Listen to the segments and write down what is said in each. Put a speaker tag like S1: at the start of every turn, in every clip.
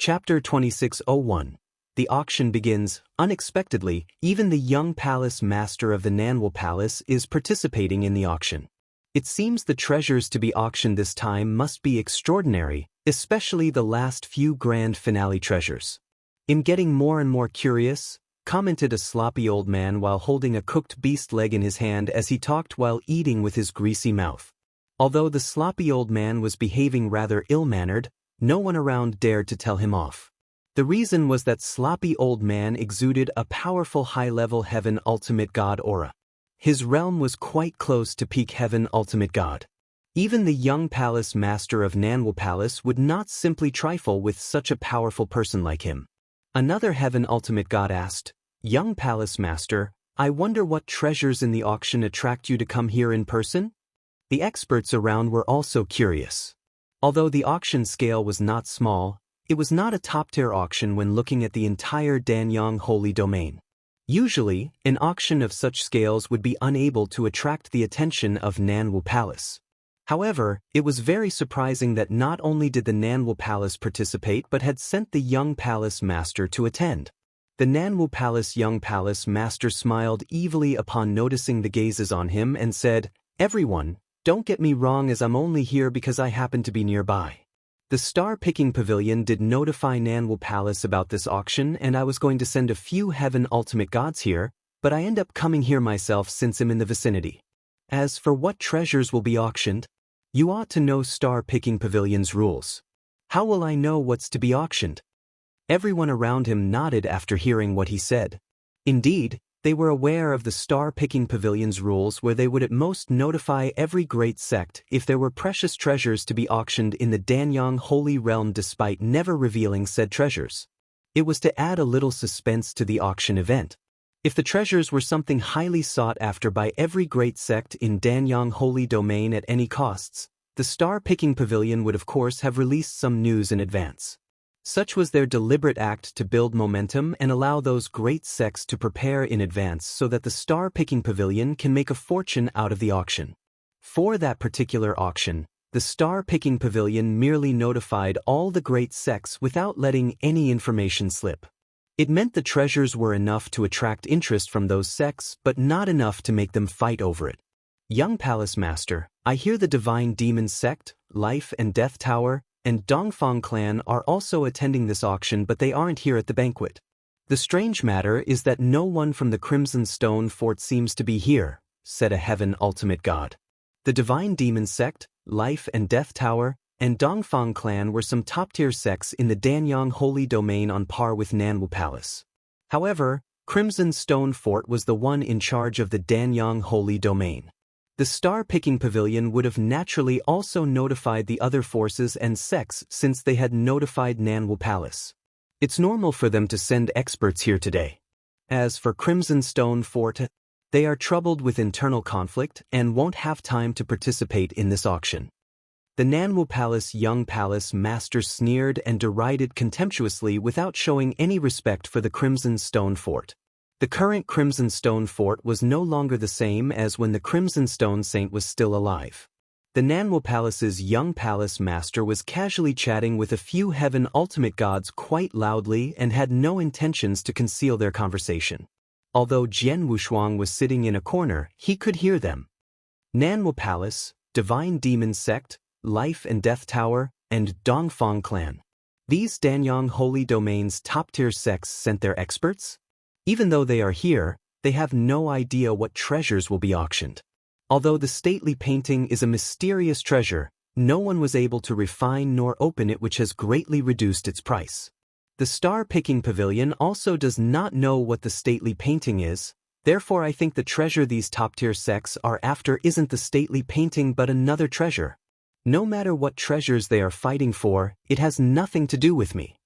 S1: Chapter 2601. The auction begins. Unexpectedly, even the young palace master of the Nanwal Palace is participating in the auction. It seems the treasures to be auctioned this time must be extraordinary, especially the last few grand finale treasures. "I'm getting more and more curious," commented a sloppy old man while holding a cooked beast leg in his hand as he talked while eating with his greasy mouth. Although the sloppy old man was behaving rather ill-mannered, no one around dared to tell him off. The reason was that sloppy old man exuded a powerful high-level heaven ultimate god aura. His realm was quite close to peak heaven ultimate god. Even the young palace master of Nanwal Palace would not simply trifle with such a powerful person like him. Another heaven ultimate god asked, "Young palace master, I wonder what treasures in the auction attract you to come here in person?" The experts around were also curious. Although the auction scale was not small, it was not a top-tier auction when looking at the entire Danyang Holy Domain. Usually, an auction of such scales would be unable to attract the attention of Nanwal Palace. However, it was very surprising that not only did the Nanwal Palace participate but had sent the young palace master to attend. The Nanwal Palace young palace master smiled evilly upon noticing the gazes on him and said, "Everyone, don't get me wrong, as I'm only here because I happen to be nearby. The star-picking pavilion did notify Nanwal Palace about this auction, and I was going to send a few heaven ultimate gods here, but I end up coming here myself since I'm in the vicinity. As for what treasures will be auctioned, you ought to know star-picking pavilion's rules." "How will I know what's to be auctioned?" Everyone around him nodded after hearing what he said. Indeed, they were aware of the star-picking pavilion's rules, where they would at most notify every great sect if there were precious treasures to be auctioned in the Danyang Holy Realm despite never revealing said treasures. It was to add a little suspense to the auction event. If the treasures were something highly sought after by every great sect in Danyang Holy Domain at any costs, the star-picking pavilion would of course have released some news in advance. Such was their deliberate act to build momentum and allow those great sects to prepare in advance so that the star-picking pavilion can make a fortune out of the auction. For that particular auction, the star-picking pavilion merely notified all the great sects without letting any information slip. It meant the treasures were enough to attract interest from those sects, but not enough to make them fight over it. "Young Palace Master, I hear the Divine Demon Sect, Life and Death Tower, and Dongfang clan are also attending this auction, but they aren't here at the banquet. The strange matter is that no one from the Crimson Stone Fort seems to be here," said a heaven ultimate god. The Divine Demon Sect, Life and Death Tower, and Dongfang clan were some top-tier sects in the Danyang Holy Domain on par with Nanwal Palace. However, Crimson Stone Fort was the one in charge of the Danyang Holy Domain. The star-picking pavilion would have naturally also notified the other forces and sects since they had notified Nanwal Palace. It's normal for them to send experts here today. As for Crimson Stone Fort, they are troubled with internal conflict and won't have time to participate in this auction. The Nanwal Palace young palace master sneered and derided contemptuously without showing any respect for the Crimson Stone Fort. The current Crimson Stone Fort was no longer the same as when the Crimson Stone Saint was still alive. The Nanwal Palace's young palace master was casually chatting with a few heaven ultimate gods quite loudly and had no intentions to conceal their conversation. Although Jian Wushuang was sitting in a corner, he could hear them. Nanwal Palace, Divine Demon Sect, Life and Death Tower, and Dongfang clan. These Danyang Holy Domain's top-tier sects sent their experts? Even though they are here, they have no idea what treasures will be auctioned. Although the stately painting is a mysterious treasure, no one was able to refine nor open it, which has greatly reduced its price. The star-picking pavilion also does not know what the stately painting is, therefore I think the treasure these top-tier sects are after isn't the stately painting but another treasure. No matter what treasures they are fighting for, it has nothing to do with me.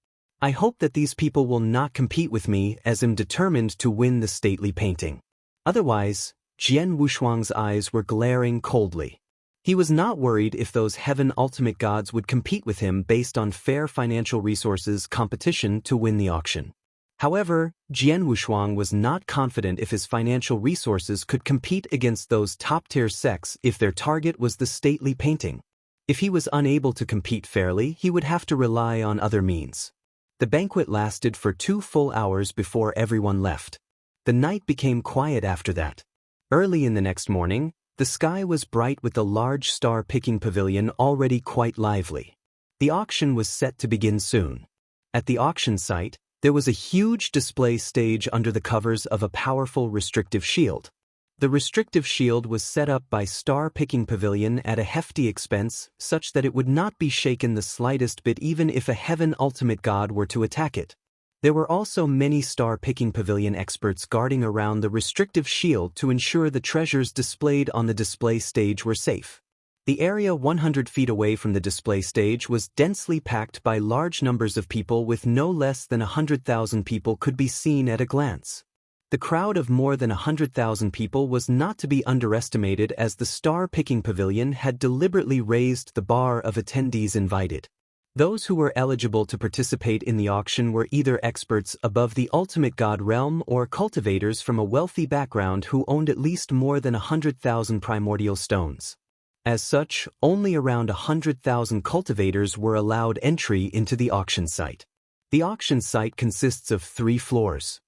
S1: I hope that these people will not compete with me, as I'm determined to win the stately painting. Otherwise, Jian Wushuang's eyes were glaring coldly. He was not worried if those heaven ultimate gods would compete with him based on fair financial resources competition to win the auction. However, Jian Wushuang was not confident if his financial resources could compete against those top-tier sects if their target was the stately painting. If he was unable to compete fairly, he would have to rely on other means. The banquet lasted for 2 full hours before everyone left. The night became quiet after that. Early in the next morning, the sky was bright with the large star-picking pavilion already quite lively. The auction was set to begin soon. At the auction site, there was a huge display stage under the covers of a powerful restrictive shield. The restrictive shield was set up by Star-Picking Pavilion at a hefty expense, such that it would not be shaken the slightest bit even if a Heaven Ultimate God were to attack it. There were also many Star-Picking Pavilion experts guarding around the restrictive shield to ensure the treasures displayed on the display stage were safe. The area 100 feet away from the display stage was densely packed by large numbers of people, with no less than 100,000 people could be seen at a glance. The crowd of more than 100,000 people was not to be underestimated, as the Star-Picking Pavilion had deliberately raised the bar of attendees invited. Those who were eligible to participate in the auction were either experts above the Ultimate God realm or cultivators from a wealthy background who owned at least more than 100,000 primordial stones. As such, only around 100,000 cultivators were allowed entry into the auction site. The auction site consists of 3 floors.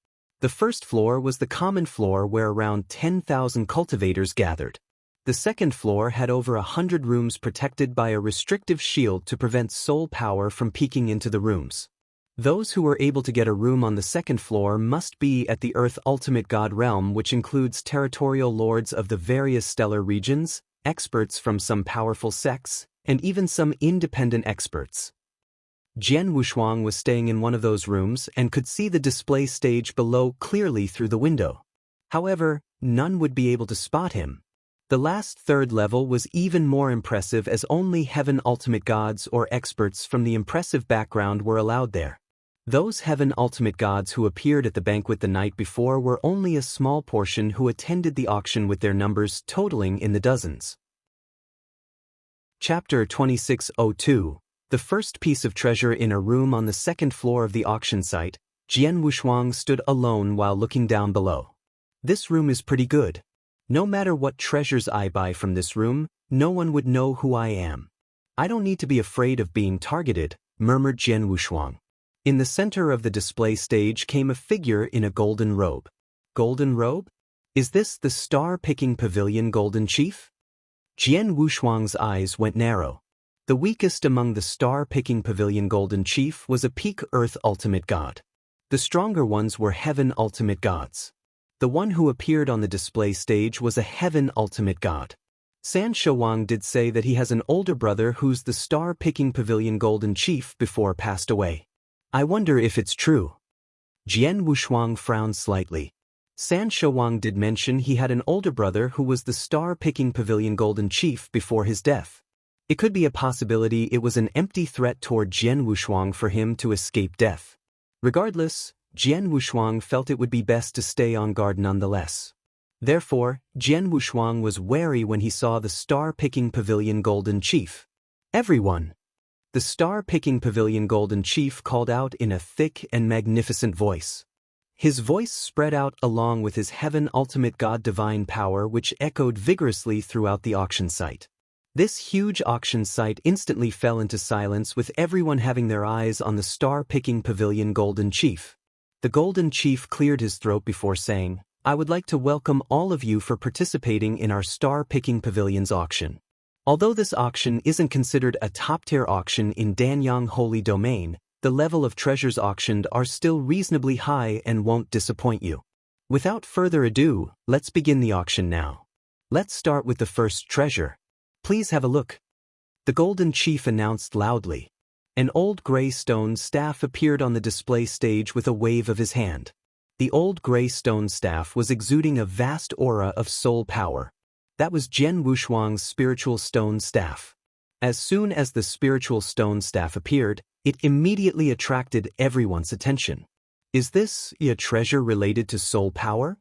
S1: The first floor was the common floor where around 10,000 cultivators gathered. The second floor had over 100 rooms protected by a restrictive shield to prevent soul power from peeking into the rooms. Those who were able to get a room on the second floor must be at the Earth Ultimate God realm, which includes territorial lords of the various stellar regions, experts from some powerful sects, and even some independent experts. Jian Wushuang was staying in one of those rooms and could see the display stage below clearly through the window. However, none would be able to spot him. The last third level was even more impressive, as only Heaven Ultimate Gods or experts from the impressive background were allowed there. Those Heaven Ultimate Gods who appeared at the banquet the night before were only a small portion who attended the auction, with their numbers totaling in the dozens. Chapter 2602. The first piece of treasure. In a room on the second floor of the auction site, Jian Wushuang stood alone while looking down below. This room is pretty good. No matter what treasures I buy from this room, no one would know who I am. I don't need to be afraid of being targeted, murmured Jian Wushuang. In the center of the display stage came a figure in a golden robe. Golden robe? Is this the Star-Picking Pavilion Golden Chief? Jian Wushuang's eyes went narrow. The weakest among the Star-Picking Pavilion Golden Chief was a peak Earth Ultimate God. The stronger ones were Heaven Ultimate Gods. The one who appeared on the display stage was a Heaven Ultimate God. San Shouwang did say that he has an older brother who's the Star-Picking Pavilion Golden Chief before passed away. I wonder if it's true. Jian Wushuang frowned slightly. San Shouwang did mention he had an older brother who was the Star-Picking Pavilion Golden Chief before his death. It could be a possibility it was an empty threat toward Jian Wushuang for him to escape death. Regardless, Jian Wushuang felt it would be best to stay on guard nonetheless. Therefore, Jian Wushuang was wary when he saw the Star-Picking Pavilion Golden Chief. Everyone! The Star-Picking Pavilion Golden Chief called out in a thick and magnificent voice. His voice spread out along with his Heaven Ultimate God divine power, which echoed vigorously throughout the auction site. This huge auction site instantly fell into silence, with everyone having their eyes on the Star-Picking Pavilion Golden Chief. The Golden Chief cleared his throat before saying, I would like to welcome all of you for participating in our Star-Picking Pavilion's auction. Although this auction isn't considered a top-tier auction in Danyang Holy Domain, the level of treasures auctioned are still reasonably high and won't disappoint you. Without further ado, let's begin the auction now. Let's start with the first treasure. Please have a look. The Golden Chief announced loudly. An old gray stone staff appeared on the display stage with a wave of his hand. The old gray stone staff was exuding a vast aura of soul power. That was Jian Wushuang's spiritual stone staff. As soon as the spiritual stone staff appeared, it immediately attracted everyone's attention. Is this a treasure related to soul power?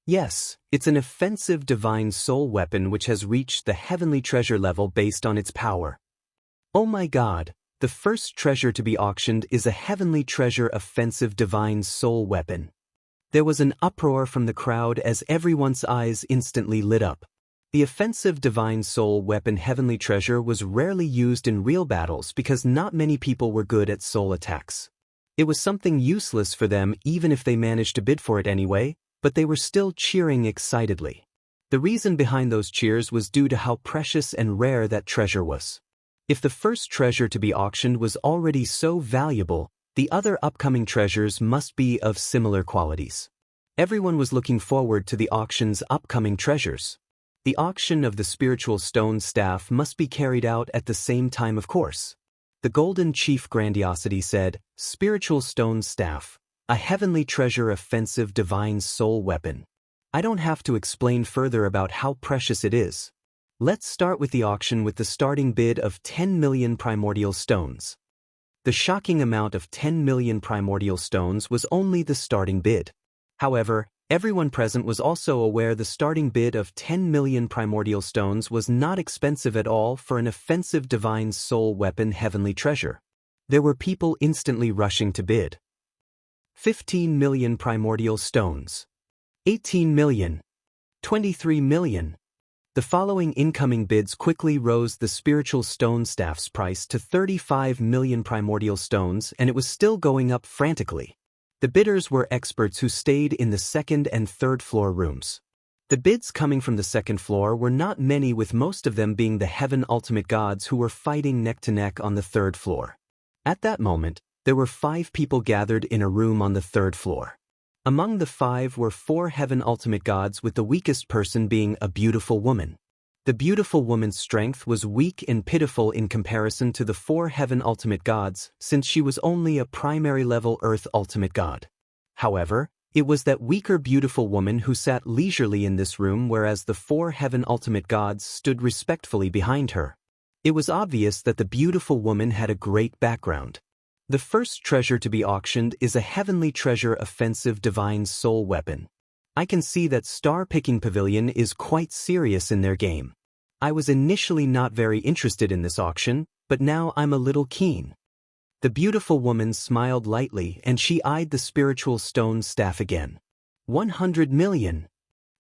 S1: Yes, it's an offensive divine soul weapon which has reached the heavenly treasure level based on its power. Oh my God, the first treasure to be auctioned is a heavenly treasure offensive divine soul weapon. There was an uproar from the crowd as everyone's eyes instantly lit up. The offensive divine soul weapon heavenly treasure was rarely used in real battles because not many people were good at soul attacks. It was something useless for them even if they managed to bid for it anyway, but they were still cheering excitedly. The reason behind those cheers was due to how precious and rare that treasure was. If the first treasure to be auctioned was already so valuable, the other upcoming treasures must be of similar qualities. Everyone was looking forward to the auction's upcoming treasures. The auction of the spiritual stone staff must be carried out at the same time, of course. The Golden Chief Grandiosity said, "Spiritual stone staff, a heavenly treasure, offensive divine soul weapon." I don't have to explain further about how precious it is. Let's start with the auction with the starting bid of 10 million primordial stones. The shocking amount of 10 million primordial stones was only the starting bid. However, everyone present was also aware the starting bid of 10 million primordial stones was not expensive at all for an offensive divine soul weapon heavenly treasure. There were people instantly rushing to bid. 15 million primordial stones. 18 million. 23 million. The following incoming bids quickly rose the spiritual stone staff's price to 35 million primordial stones, and it was still going up frantically. The bidders were experts who stayed in the second and third floor rooms. The bids coming from the second floor were not many, with most of them being the heaven ultimate gods who were fighting neck to neck on the third floor. At that moment, there were 5 people gathered in a room on the third floor. Among the 5 were 4 heaven ultimate gods, with the weakest person being a beautiful woman. The beautiful woman's strength was weak and pitiful in comparison to the 4 heaven ultimate gods, since she was only a primary level earth ultimate god. However, it was that weaker beautiful woman who sat leisurely in this room, whereas the 4 heaven ultimate gods stood respectfully behind her. It was obvious that the beautiful woman had a great background. The first treasure to be auctioned is a heavenly treasure, offensive divine soul weapon. I can see that Star Picking Pavilion is quite serious in their game. I was initially not very interested in this auction, but now I'm a little keen. The beautiful woman smiled lightly and she eyed the spiritual stone staff again. 100 million.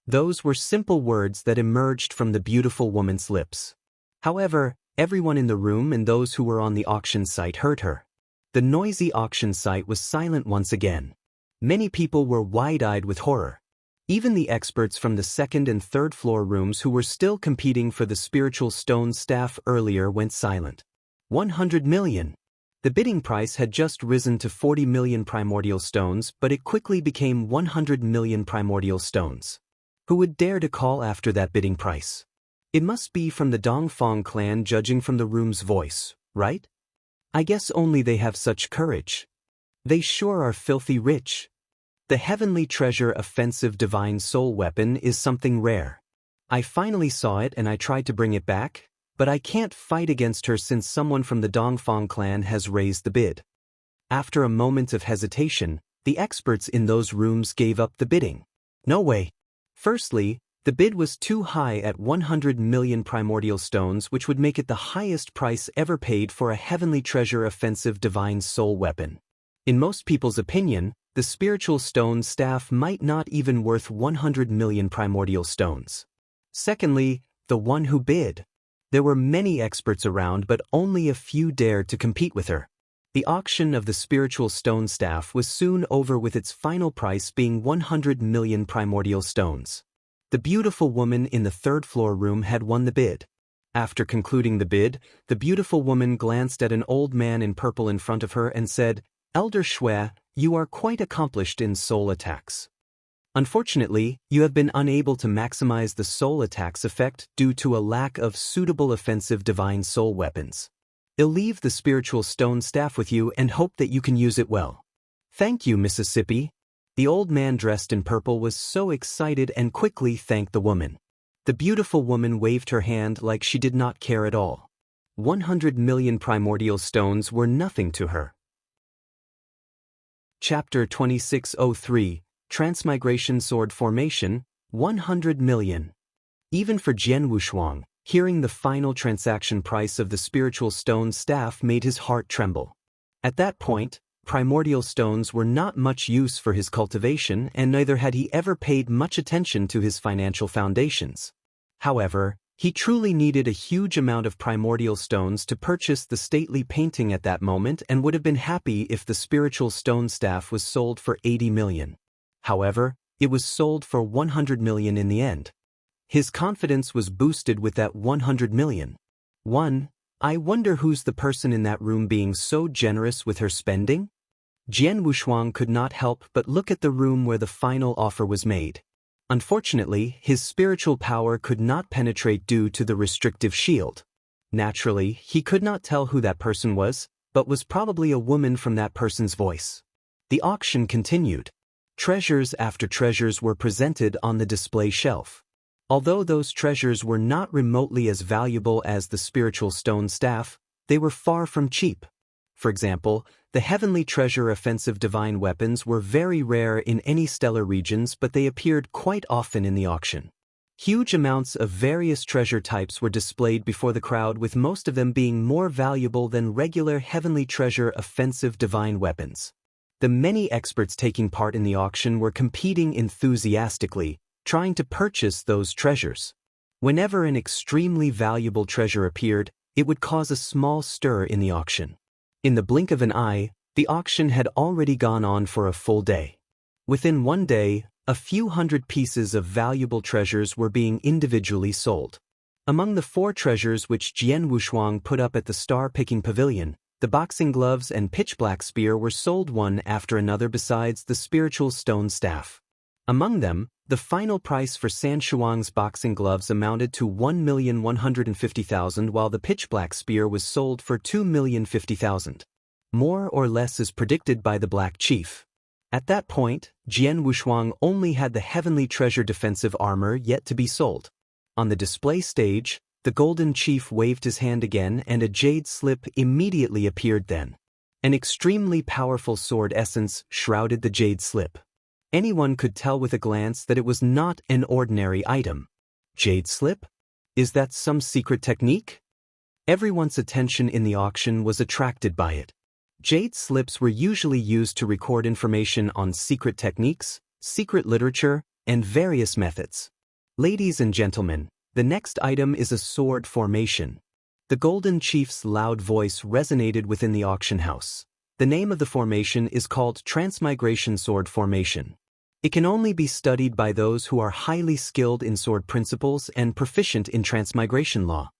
S1: Those were simple words that emerged from the beautiful woman's lips. However, everyone in the room and those who were on the auction site heard her. The noisy auction site was silent once again. Many people were wide-eyed with horror. Even the experts from the second and third floor rooms who were still competing for the spiritual stone staff earlier went silent. 100 million. The bidding price had just risen to 40 million primordial stones, but it quickly became 100 million primordial stones. Who would dare to call after that bidding price? It must be from the Dongfang clan, judging from the room's voice, right? I guess only they have such courage. They sure are filthy rich. The heavenly treasure, offensive divine soul weapon, is something rare. I finally saw it and I tried to bring it back, but I can't fight against her since someone from the Dongfang clan has raised the bid. After a moment of hesitation, the experts in those rooms gave up the bidding. No way. Firstly, the bid was too high at 100 million primordial stones, which would make it the highest price ever paid for a heavenly treasure, offensive divine soul weapon. In most people's opinion, the spiritual stone staff might not even worth 100 million primordial stones. Secondly, the one who bid. There were many experts around, but only a few dared to compete with her. The auction of the spiritual stone staff was soon over, with its final price being 100 million primordial stones. The beautiful woman in the third floor room had won the bid. After concluding the bid, the beautiful woman glanced at an old man in purple in front of her and said, "Elder Shui, you are quite accomplished in soul attacks. Unfortunately, you have been unable to maximize the soul attacks effect due to a lack of suitable offensive divine soul weapons. I'll leave the spiritual stone staff with you and hope that you can use it well." "Thank you, Mississippi." The old man dressed in purple was so excited and quickly thanked the woman. The beautiful woman waved her hand like she did not care at all. 100 million primordial stones were nothing to her. Chapter 2603, Transmigration Sword Formation, 100 million. Even for Jian Wushuang, hearing the final transaction price of the spiritual stone staff made his heart tremble. At that point, primordial stones were not much use for his cultivation, and neither had he ever paid much attention to his financial foundations. However, He truly needed a huge amount of primordial stones to purchase the stately painting at that moment and would have been happy if the spiritual stone staff was sold for 80 million. However, it was sold for 100 million in the end. His confidence was boosted with that 100 million. I wonder who's the person in that room being so generous with her spending? Jian Wushuang could not help but look at the room where the final offer was made. Unfortunately, his spiritual power could not penetrate due to the restrictive shield. Naturally, he could not tell who that person was, but was probably a woman from that person's voice. The auction continued. Treasures after treasures were presented on the display shelf. Although those treasures were not remotely as valuable as the spiritual stone staff, they were far from cheap. For example, the heavenly treasure offensive divine weapons were very rare in any stellar regions, but they appeared quite often in the auction. Huge amounts of various treasure types were displayed before the crowd, with most of them being more valuable than regular heavenly treasure offensive divine weapons. The many experts taking part in the auction were competing enthusiastically, trying to purchase those treasures. Whenever an extremely valuable treasure appeared, it would cause a small stir in the auction. In the blink of an eye, the auction had already gone on for a full day. Within one day, a few hundred pieces of valuable treasures were being individually sold. Among the 4 treasures which Jian Wushuang put up at the star-picking pavilion, the boxing gloves and pitch-black spear were sold one after another besides the spiritual stone staff. Among them, the final price for San Shuang's boxing gloves amounted to 1,150,000, while the pitch-black spear was sold for 2,050,000. More or less as predicted by the Black Chief. At that point, Jian Wushuang only had the heavenly treasure defensive armor yet to be sold. On the display stage, the Golden Chief waved his hand again and a jade slip immediately appeared then. An extremely powerful sword essence shrouded the jade slip. Anyone could tell with a glance that it was not an ordinary item. Jade slip? Is that some secret technique? Everyone's attention in the auction was attracted by it. Jade slips were usually used to record information on secret techniques, secret literature, and various methods. Ladies and gentlemen, the next item is a sword formation. The Golden Chief's loud voice resonated within the auction house. The name of the formation is called Transmigration Sword Formation. It can only be studied by those who are highly skilled in sword principles and proficient in transmigration law.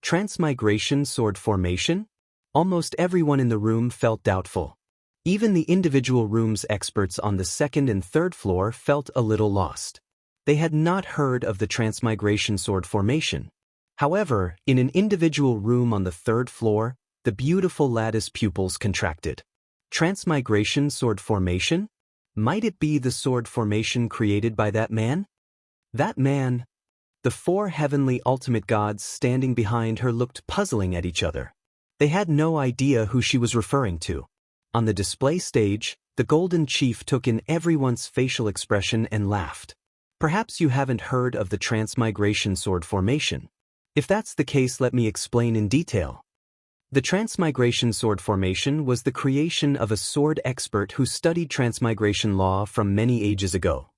S1: Transmigration sword formation? Almost everyone in the room felt doubtful. Even the individual room's experts on the 2nd and 3rd floor felt a little lost. They had not heard of the transmigration sword formation. However, in an individual room on the 3rd floor, the beautiful lattice pupils contracted. Transmigration sword formation? Might it be the sword formation created by that man? That man? The 4 heavenly ultimate gods standing behind her looked puzzling at each other. They had no idea who she was referring to. On the display stage, the Golden Chief took in everyone's facial expression and laughed. Perhaps you haven't heard of the Transmigration Sword Formation. If that's the case, let me explain in detail. The Transmigration Sword Formation was the creation of a sword expert who studied transmigration law from many ages ago.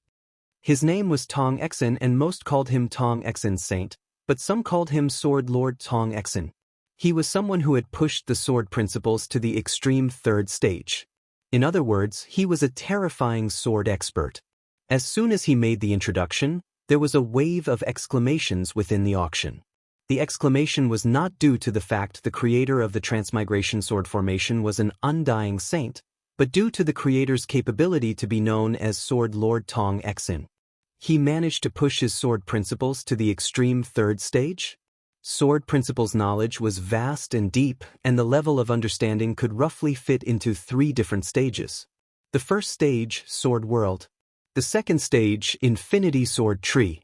S1: His name was Tong Exin, and most called him Tong Exin Saint, but some called him Sword Lord Tong Exin. He was someone who had pushed the sword principles to the extreme 3rd stage. In other words, he was a terrifying sword expert. As soon as he made the introduction, there was a wave of exclamations within the auction. The exclamation was not due to the fact the creator of the Transmigration Sword Formation was an undying saint, but due to the creator's capability to be known as Sword Lord Tong Exin. He managed to push his sword principles to the extreme 3rd stage? Sword principles knowledge was vast and deep, and the level of understanding could roughly fit into 3 different stages. The first stage, Sword World. The second stage, Infinity Sword Tree.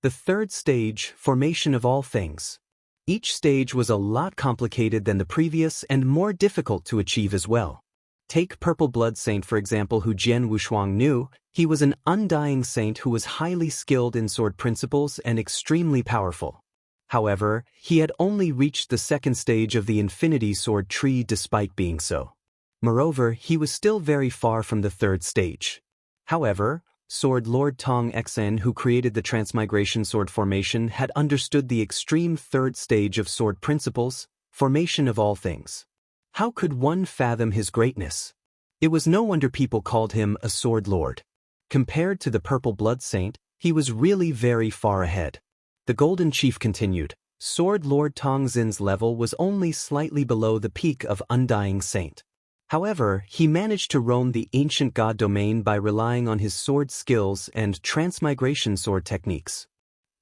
S1: The 3rd stage, Formation of All Things. Each stage was a lot complicated than the previous and more difficult to achieve as well. Take Purple Blood Saint for example, who Jian Wushuang knew. He was an undying saint who was highly skilled in sword principles and extremely powerful. However, he had only reached the 2nd stage of the Infinity Sword Tree despite being so. Moreover, he was still very far from the 3rd stage. However, Sword Lord Tong Xen, who created the Transmigration Sword Formation, had understood the extreme third stage of sword principles, formation of all things. How could one fathom his greatness? It was no wonder people called him a Sword Lord. Compared to the Purple Blood Saint, he was really very far ahead. The Golden Chief continued, Sword Lord Tong Xin's level was only slightly below the peak of Undying Saint. However, he managed to roam the ancient god domain by relying on his sword skills and transmigration sword techniques.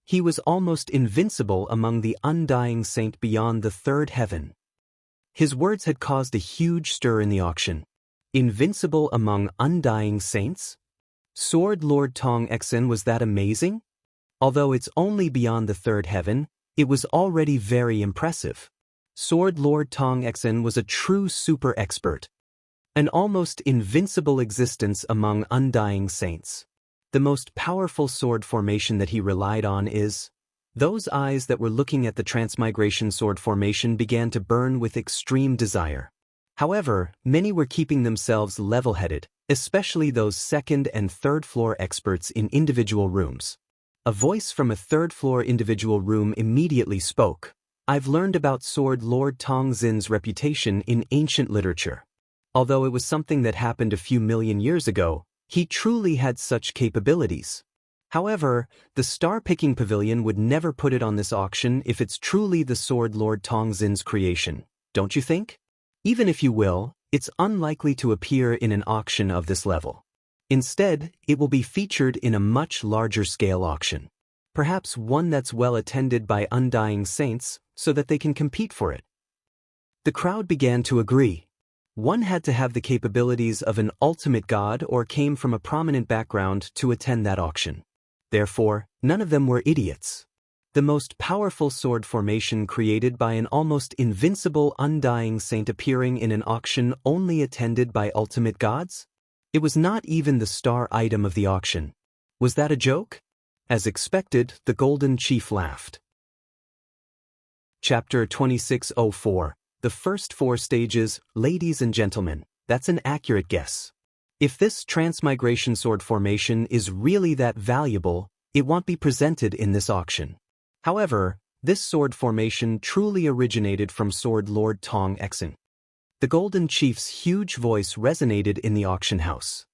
S1: He was almost invincible among the Undying Saint beyond the third heaven. His words had caused a huge stir in the auction. Invincible among Undying Saints? Sword Lord Tong Xen was that amazing? Although it's only beyond the third heaven, it was already very impressive. Sword Lord Tong Xen was a true super expert. An almost invincible existence among Undying Saints. The most powerful sword formation that he relied on is... Those eyes that were looking at the Transmigration Sword Formation began to burn with extreme desire. However, many were keeping themselves level-headed, especially those second and third floor experts in individual rooms. A voice from a third floor individual room immediately spoke. I've learned about Sword Lord Tong Xin's reputation in ancient literature. Although it was something that happened a few million years ago, he truly had such capabilities. However, the star-picking pavilion would never put it on this auction if it's truly the Sword Lord Tong Xin's creation, don't you think? Even if you will, it's unlikely to appear in an auction of this level. Instead, it will be featured in a much larger scale auction. Perhaps one that's well attended by Undying Saints, so that they can compete for it. The crowd began to agree. One had to have the capabilities of an ultimate god or came from a prominent background to attend that auction. Therefore, none of them were idiots. The most powerful sword formation created by an almost invincible Undying Saint appearing in an auction only attended by ultimate gods? It was not even the star item of the auction. Was that a joke? As expected, the Golden Chief laughed. Chapter 2604. The first 4 stages, ladies and gentlemen, that's an accurate guess. If this Transmigration Sword Formation is really that valuable, it won't be presented in this auction. However, this sword formation truly originated from Sword Lord Tong Xen. The Golden Chief's huge voice resonated in the auction house.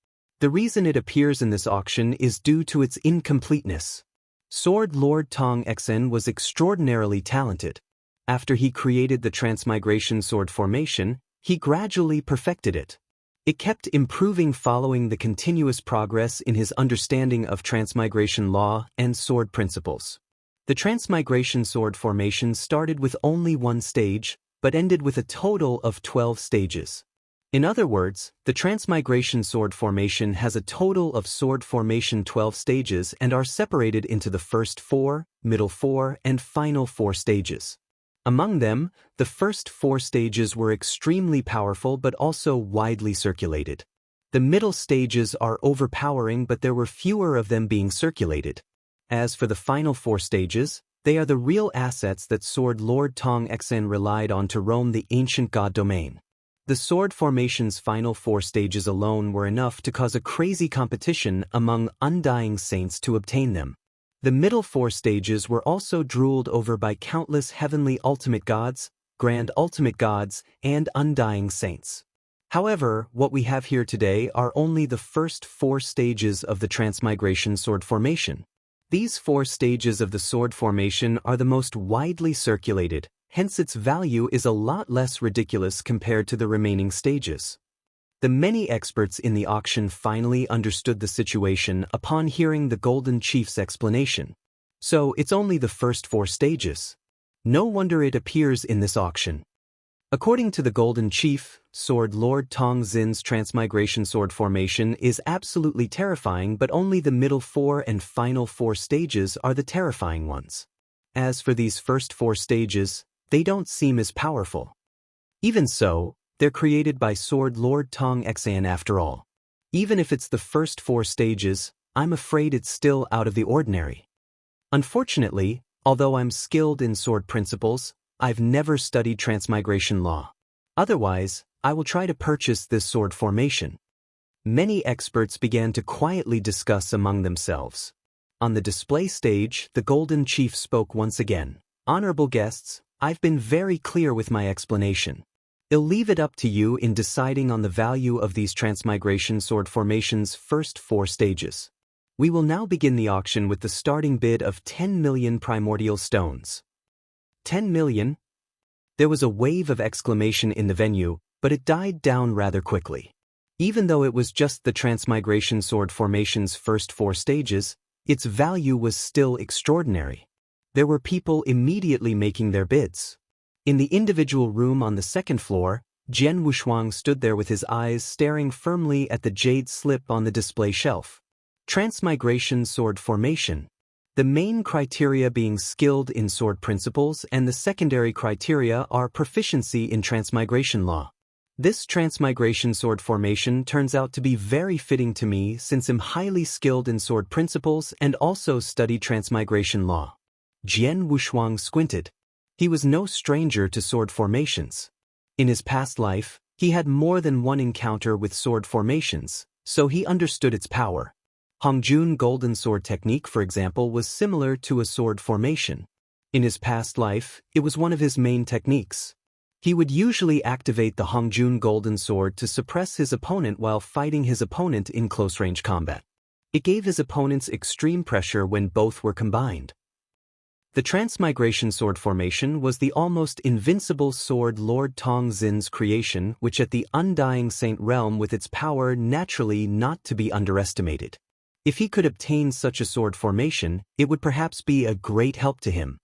S1: The reason it appears in this auction is due to its incompleteness. Sword Lord Tong Xen was extraordinarily talented. After he created the Transmigration Sword Formation, he gradually perfected it. It kept improving following the continuous progress in his understanding of transmigration law and sword principles. The Transmigration Sword Formation started with only 1 stage, but ended with a total of 12 stages. In other words, the Transmigration Sword Formation has a total of sword formation 12 stages and are separated into the first 4, middle 4, and final 4 stages. Among them, the first 4 stages were extremely powerful but also widely circulated. The middle stages are overpowering, but there were fewer of them being circulated. As for the final 4 stages, they are the real assets that Sword Lord Tong Xen relied on to roam the ancient god domain. The sword formation's final 4 stages alone were enough to cause a crazy competition among Undying Saints to obtain them. The middle 4 stages were also drooled over by countless heavenly ultimate gods, grand ultimate gods, and Undying Saints. However, what we have here today are only the first 4 stages of the Transmigration Sword Formation. These 4 stages of the sword formation are the most widely circulated, hence its value is a lot less ridiculous compared to the remaining stages. The many experts in the auction finally understood the situation upon hearing the Golden Chief's explanation. So it's only the first 4 stages. No wonder it appears in this auction. According to the Golden Chief, Sword Lord Tong Xin's Transmigration Sword Formation is absolutely terrifying, but only the middle 4 and final 4 stages are the terrifying ones. As for these first 4 stages, they don't seem as powerful. Even so, they're created by Sword Lord Tong Xen after all. Even if it's the first 4 stages, I'm afraid it's still out of the ordinary. Unfortunately, although I'm skilled in sword principles, I've never studied transmigration law. Otherwise, I will try to purchase this sword formation. Many experts began to quietly discuss among themselves. On the display stage, the Golden Chief spoke once again. Honorable guests, I've been very clear with my explanation. I'll leave it up to you in deciding on the value of these transmigration sword formations' first 4 stages. We will now begin the auction with the starting bid of 10 million primordial stones. 10 million? There was a wave of exclamation in the venue, but it died down rather quickly. Even though it was just the transmigration sword formation's first 4 stages, its value was still extraordinary. There were people immediately making their bids. In the individual room on the 2nd floor, Jian Wushuang stood there with his eyes staring firmly at the jade slip on the display shelf. Transmigration sword formation. The main criteria being skilled in sword principles, and the secondary criteria are proficiency in transmigration law. This transmigration sword formation turns out to be very fitting to me since I'm highly skilled in sword principles and also study transmigration law. Jian Wushuang squinted. He was no stranger to sword formations. In his past life, he had more than one encounter with sword formations, so he understood its power. Hongjun Golden Sword Technique, for example, was similar to a sword formation. In his past life, it was one of his main techniques. He would usually activate the Hongjun Golden Sword to suppress his opponent while fighting his opponent in close-range combat. It gave his opponents extreme pressure when both were combined. The Transmigration Sword formation was the almost invincible sword Lord Tong Xin's creation, which at the Undying Saint realm with its power naturally not to be underestimated. If he could obtain such a sword formation, it would perhaps be a great help to him.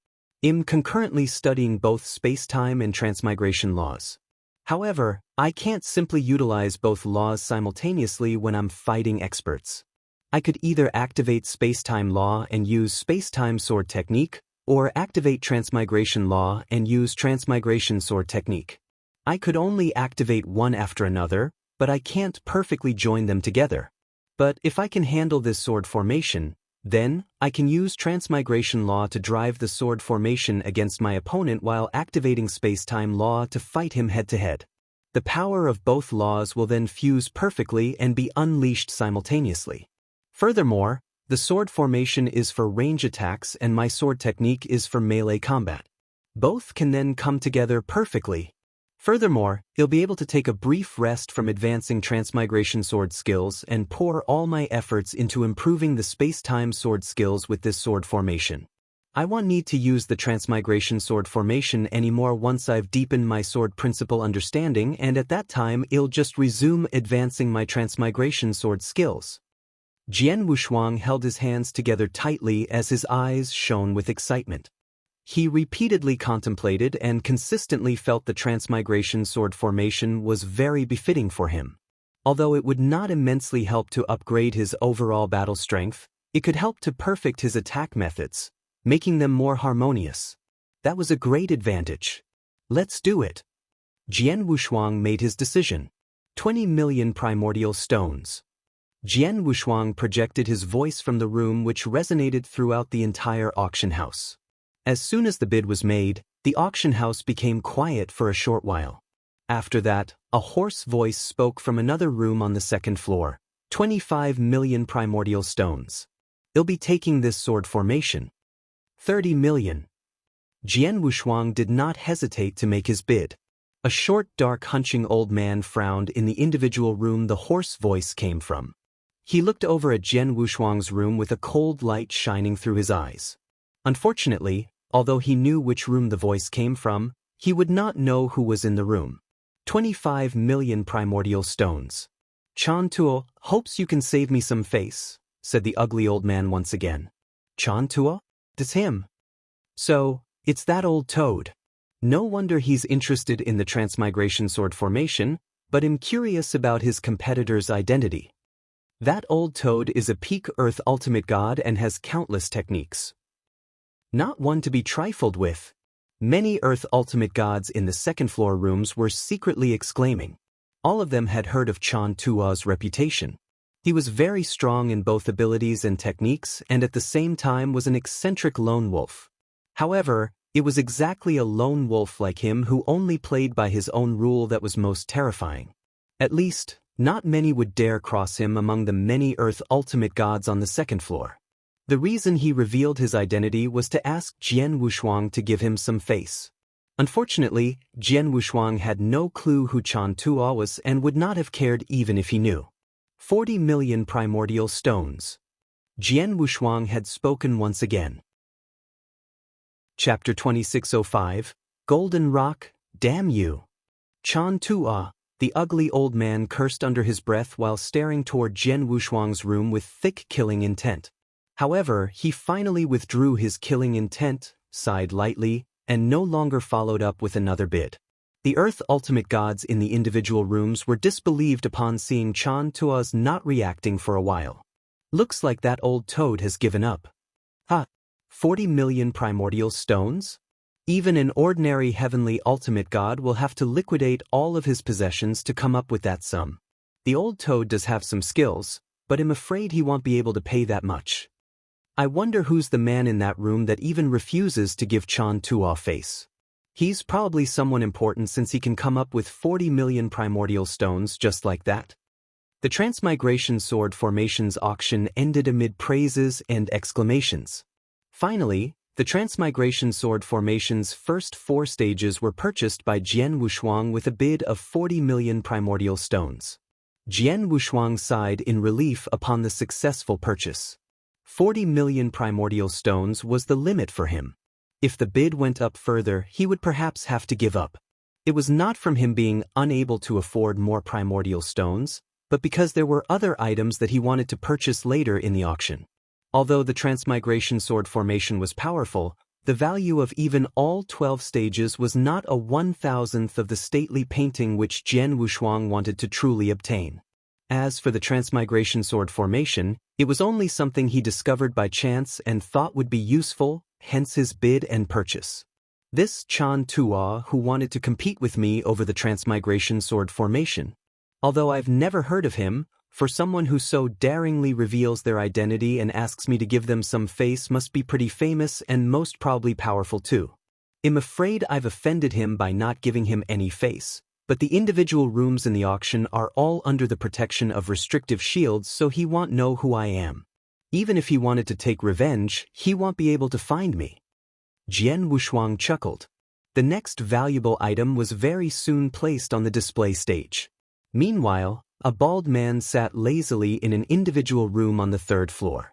S1: I'm concurrently studying both space-time and transmigration laws. However, I can't simply utilize both laws simultaneously when I'm fighting experts. I could either activate space-time law and use space-time sword technique, or activate transmigration law and use transmigration sword technique. I could only activate one after another, but I can't perfectly join them together. But if I can handle this sword formation, then I can use transmigration law to drive the sword formation against my opponent while activating space-time law to fight him head-to-head. The power of both laws will then fuse perfectly and be unleashed simultaneously. Furthermore, the sword formation is for range attacks and my sword technique is for melee combat. Both can then come together perfectly. Furthermore, I'll be able to take a brief rest from advancing transmigration sword skills and pour all my efforts into improving the space-time sword skills with this sword formation. I won't need to use the transmigration sword formation anymore once I've deepened my sword principle understanding, and at that time I'll just resume advancing my transmigration sword skills. Jian Wushuang held his hands together tightly as his eyes shone with excitement. He repeatedly contemplated and consistently felt the transmigration sword formation was very befitting for him. Although it would not immensely help to upgrade his overall battle strength, it could help to perfect his attack methods, making them more harmonious. That was a great advantage. Let's do it. Jian Wushuang made his decision. 20 million primordial stones. Jian Wushuang projected his voice from the room, which resonated throughout the entire auction house. As soon as the bid was made, the auction house became quiet for a short while. After that, a hoarse voice spoke from another room on the 2nd floor. 25 million primordial stones. I'll be taking this sword formation. 30 million. Jian Wushuang did not hesitate to make his bid. A short, dark, hunching old man frowned in the individual room the hoarse voice came from. He looked over at Jian Wushuang's room with a cold light shining through his eyes. Unfortunately, although he knew which room the voice came from, he would not know who was in the room. 25 million primordial stones. Chan Tuo hopes you can save me some face, said the ugly old man once again. Chan Tuo? It's him. So, it's that old toad. No wonder he's interested in the transmigration sword formation, but I'm curious about his competitor's identity. That old toad is a peak Earth ultimate god and has countless techniques. Not one to be trifled with. Many Earth ultimate gods in the 2nd floor rooms were secretly exclaiming. All of them had heard of Chan Tuo's reputation. He was very strong in both abilities and techniques and at the same time was an eccentric lone wolf. However, it was exactly a lone wolf like him who only played by his own rule that was most terrifying. At least, Not many would dare cross him among the many Earth ultimate gods on the second floor. The reason he revealed his identity was to ask Jian Wushuang to give him some face. Unfortunately, Jian Wushuang had no clue who Chan Tua was and would not have cared even if he knew. 40 million primordial stones. Jian Wushuang had spoken once again. Chapter 2605, Golden Rock, damn you. Chan Tua, the ugly old man, cursed under his breath while staring toward Jian Wushuang's room with thick killing intent. However, he finally withdrew his killing intent, sighed lightly, and no longer followed up with another bid. The Earth ultimate gods in the individual rooms were disbelieved upon seeing Chan Tua's not reacting for a while. Looks like that old toad has given up. 40 million primordial stones? Even an ordinary heavenly ultimate god will have to liquidate all of his possessions to come up with that sum. The old toad does have some skills, but I'm afraid he won't be able to pay that much. I wonder who's the man in that room that even refuses to give Chan Tua face. He's probably someone important since he can come up with 40 million primordial stones just like that. The Transmigration Sword Formations auction ended amid praises and exclamations. Finally, the Transmigration Sword Formation's first 4 stages were purchased by Jian Wushuang with a bid of 40 million primordial stones. Jian Wushuang sighed in relief upon the successful purchase. 40 million primordial stones was the limit for him. If the bid went up further, he would perhaps have to give up. It was not from him being unable to afford more primordial stones, but because there were other items that he wanted to purchase later in the auction. Although the Transmigration Sword Formation was powerful, the value of even all 12 stages was not a 1,000th of the stately painting which Jian Wushuang wanted to truly obtain. As for the Transmigration Sword Formation, it was only something he discovered by chance and thought would be useful, hence his bid and purchase. This Chan Tua who wanted to compete with me over the Transmigration Sword Formation. Although I've never heard of him, for someone who so daringly reveals their identity and asks me to give them some face must be pretty famous and most probably powerful too. I'm afraid I've offended him by not giving him any face, but the individual rooms in the auction are all under the protection of restrictive shields, so he won't know who I am. Even if he wanted to take revenge, he won't be able to find me. Jian Wushuang chuckled. The next valuable item was very soon placed on the display stage. Meanwhile, a bald man sat lazily in an individual room on the 3rd floor.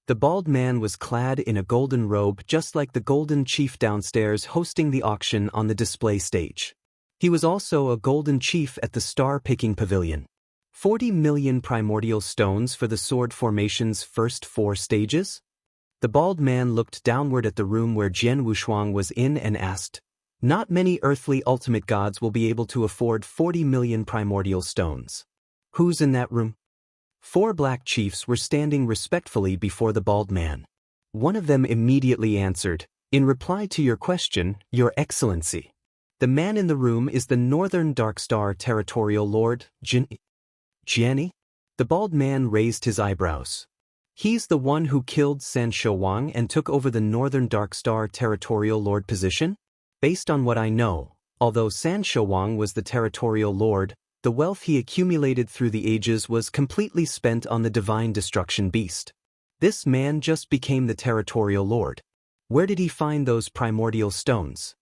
S1: The bald man was clad in a golden robe just like the golden chief downstairs hosting the auction on the display stage. He was also a golden chief at the star-picking pavilion. 40 million primordial stones for the sword formation's first 4 stages? The bald man looked downward at the room where Jian Wushuang was in and asked, "Not many earthly ultimate gods will be able to afford 40 million primordial stones. Who's in that room?" 4 black chiefs were standing respectfully before the bald man. One of them immediately answered, "In reply to your question, Your Excellency. The man in the room is the Northern Darkstar Territorial Lord, Jianni?" The bald man raised his eyebrows. "He's the one who killed San Shouwang and took over the Northern Darkstar Territorial Lord position? Based on what I know, although San Shouwang was the Territorial Lord, the wealth he accumulated through the ages was completely spent on the Divine Destruction Beast. This man just became the Territorial Lord. Where did he find those primordial stones?"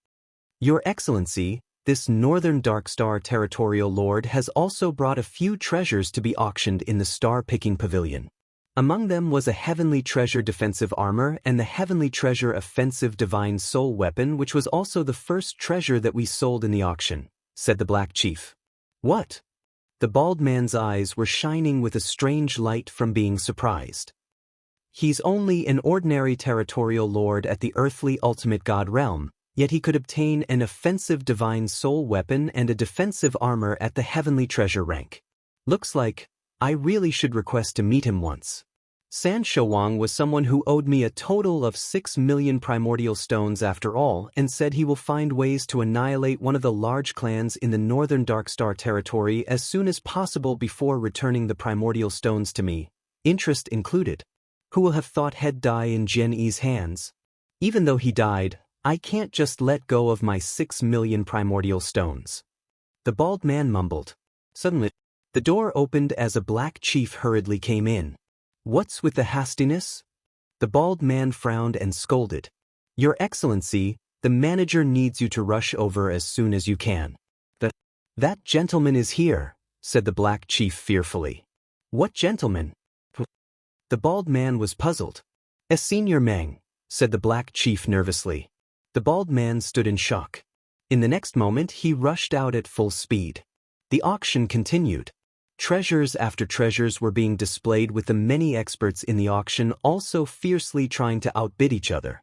S1: "Your Excellency, this Northern Darkstar Territorial Lord has also brought a few treasures to be auctioned in the star-picking pavilion. Among them was a Heavenly Treasure defensive armor and the Heavenly Treasure offensive divine soul weapon, which was also the first treasure that we sold in the auction," said the Black Chief. "What?" The bald man's eyes were shining with a strange light from being surprised. "He's only an ordinary territorial lord at the earthly ultimate god realm, yet he could obtain an offensive divine soul weapon and a defensive armor at the Heavenly Treasure rank. Looks like I really should request to meet him once. San Shouwang was someone who owed me a total of 6 million primordial stones after all, and said he will find ways to annihilate one of the large clans in the Northern Darkstar territory as soon as possible before returning the primordial stones to me, interest included. Who will have thought he'd die in Jian Yi's hands? Even though he died, I can't just let go of my 6 million primordial stones." The bald man mumbled. Suddenly, The door opened as a black chief hurriedly came in. "What's with the hastiness?" The bald man frowned and scolded. "Your Excellency, the manager needs you to rush over as soon as you can." That gentleman is here," said the black chief fearfully. "What gentleman?" The bald man was puzzled. "Senior Meng," said the black chief nervously. The bald man stood in shock. In the next moment he rushed out at full speed. The auction continued. Treasures after treasures were being displayed, with the many experts in the auction also fiercely trying to outbid each other.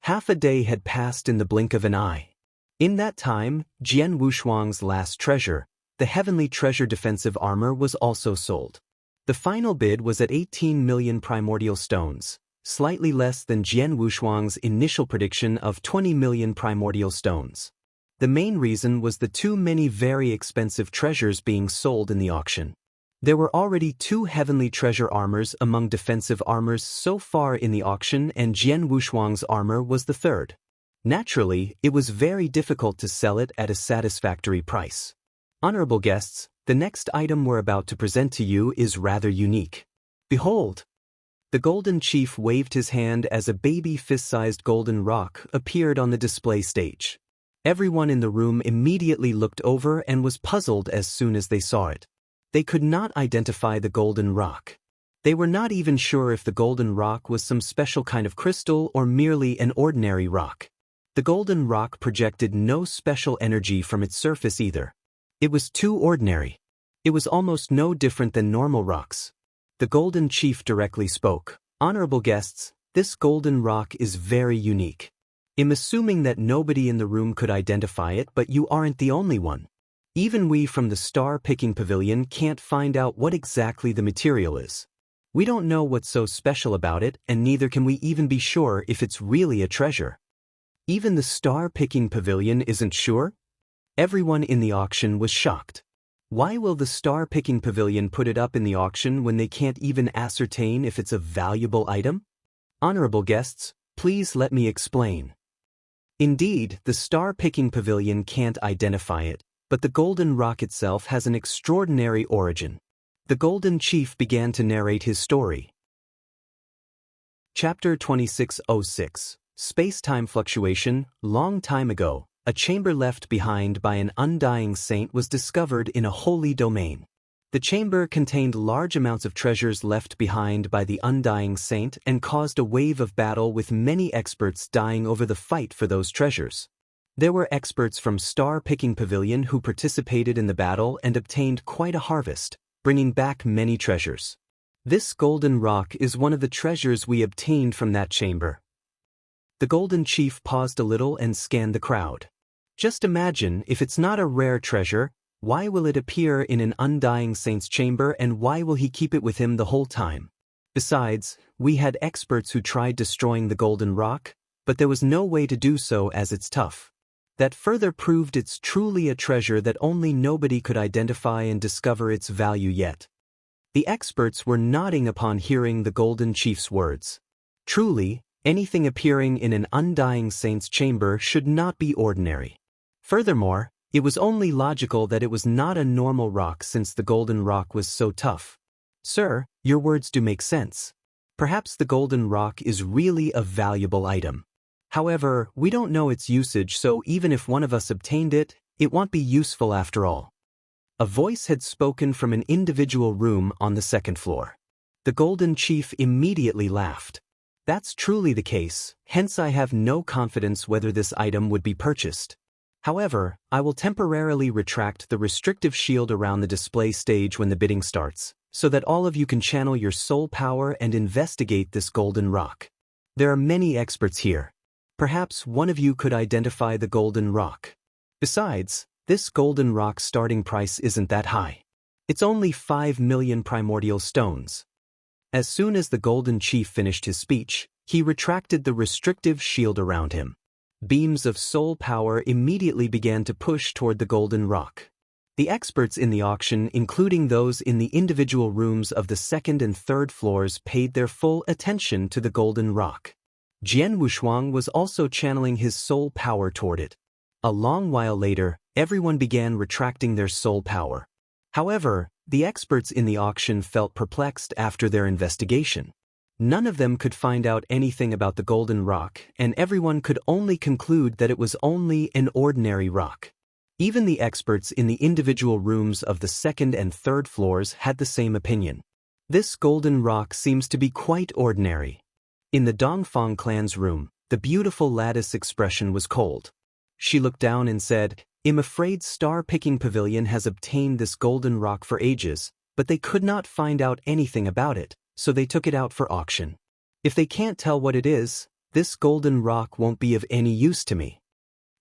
S1: Half a day had passed in the blink of an eye. In that time, Jian Wushuang's last treasure, the heavenly treasure defensive armor, was also sold. The final bid was at 18 million primordial stones, slightly less than Jian Wushuang's initial prediction of 20 million primordial stones. The main reason was the too many very expensive treasures being sold in the auction. There were already 2 heavenly treasure armors among defensive armors so far in the auction, and Jian Wushuang's armor was the 3rd. Naturally, it was very difficult to sell it at a satisfactory price. Honorable guests, the next item we're about to present to you is rather unique. Behold! The Golden Chief waved his hand as a baby fist-sized golden rock appeared on the display stage. Everyone in the room immediately looked over and was puzzled as soon as they saw it. They could not identify the golden rock. They were not even sure if the golden rock was some special kind of crystal or merely an ordinary rock. The golden rock projected no special energy from its surface either. It was too ordinary. It was almost no different than normal rocks. The Golden Chief directly spoke. "Honorable guests, this golden rock is very unique. I'm assuming that nobody in the room could identify it, but you aren't the only one. Even we from the star-picking pavilion can't find out what exactly the material is. We don't know what's so special about it, and neither can we even be sure if it's really a treasure." Even the star-picking pavilion isn't sure? Everyone in the auction was shocked. Why will the star-picking pavilion put it up in the auction when they can't even ascertain if it's a valuable item? Honorable guests, please let me explain. Indeed, the star-picking pavilion can't identify it, but the golden rock itself has an extraordinary origin. The Golden Chief began to narrate his story. Chapter 2606. Space-time fluctuation. Long time ago, a chamber left behind by an undying saint was discovered in a holy domain. The chamber contained large amounts of treasures left behind by the undying saint and caused a wave of battle, with many experts dying over the fight for those treasures. There were experts from Star-Picking Pavilion who participated in the battle and obtained quite a harvest, bringing back many treasures. This golden rock is one of the treasures we obtained from that chamber. The Golden Chief paused a little and scanned the crowd. Just imagine, if it's not a rare treasure, why will it appear in an undying saint's chamber, and why will he keep it with him the whole time? Besides, we had experts who tried destroying the golden rock, but there was no way to do so as it's tough. That further proved it's truly a treasure that only nobody could identify and discover its value yet. The experts were nodding upon hearing the Golden Chief's words. Truly, anything appearing in an undying saint's chamber should not be ordinary. Furthermore, it was only logical that it was not a normal rock, since the golden rock was so tough. Sir, your words do make sense. Perhaps the golden rock is really a valuable item. However, we don't know its usage, so even if one of us obtained it, it won't be useful after all. A voice had spoken from an individual room on the 2nd floor. The Golden Chief immediately laughed. That's truly the case, hence I have no confidence whether this item would be purchased. However, I will temporarily retract the restrictive shield around the display stage when the bidding starts, so that all of you can channel your soul power and investigate this golden rock. There are many experts here. Perhaps one of you could identify the golden rock. Besides, this golden rock's starting price isn't that high. It's only 5 million primordial stones. As soon as the Golden Chief finished his speech, he retracted the restrictive shield around him. Beams of soul power immediately began to push toward the golden rock. The experts in the auction, including those in the individual rooms of the 2nd and 3rd floors, paid their full attention to the golden rock. Jian Wushuang was also channeling his soul power toward it. A long while later, everyone began retracting their soul power. However, the experts in the auction felt perplexed after their investigation. None of them could find out anything about the golden rock, and everyone could only conclude that it was only an ordinary rock. Even the experts in the individual rooms of the second and third floors had the same opinion. This golden rock seems to be quite ordinary. In the Dongfang clan's room, the beautiful lattice expression was cold. She looked down and said, "I'm afraid Star Picking Pavilion has obtained this golden rock for ages, but they could not find out anything about it, so they took it out for auction. If they can't tell what it is, this golden rock won't be of any use to me."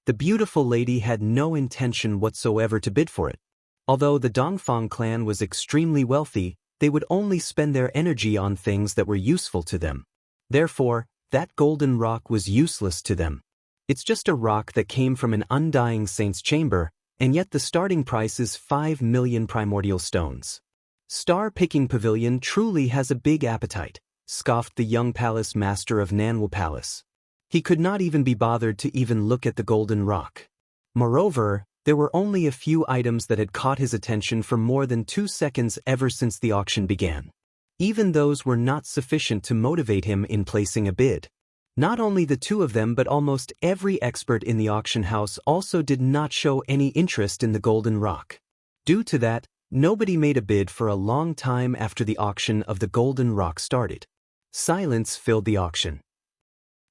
S1: The beautiful lady had no intention whatsoever to bid for it. Although the Dongfang clan was extremely wealthy, they would only spend their energy on things that were useful to them. Therefore, that golden rock was useless to them. It's just a rock that came from an undying saint's chamber, and yet the starting price is 5 million primordial stones. Star Picking Pavilion truly has a big appetite, scoffed the young palace master of Nanwu Palace. He could not even be bothered to even look at the golden rock. Moreover, there were only a few items that had caught his attention for more than 2 seconds ever since the auction began. Even those were not sufficient to motivate him in placing a bid. Not only the two of them but almost every expert in the auction house also did not show any interest in the golden rock. Due to that, nobody made a bid for a long time after the auction of the golden rock started. Silence filled the auction.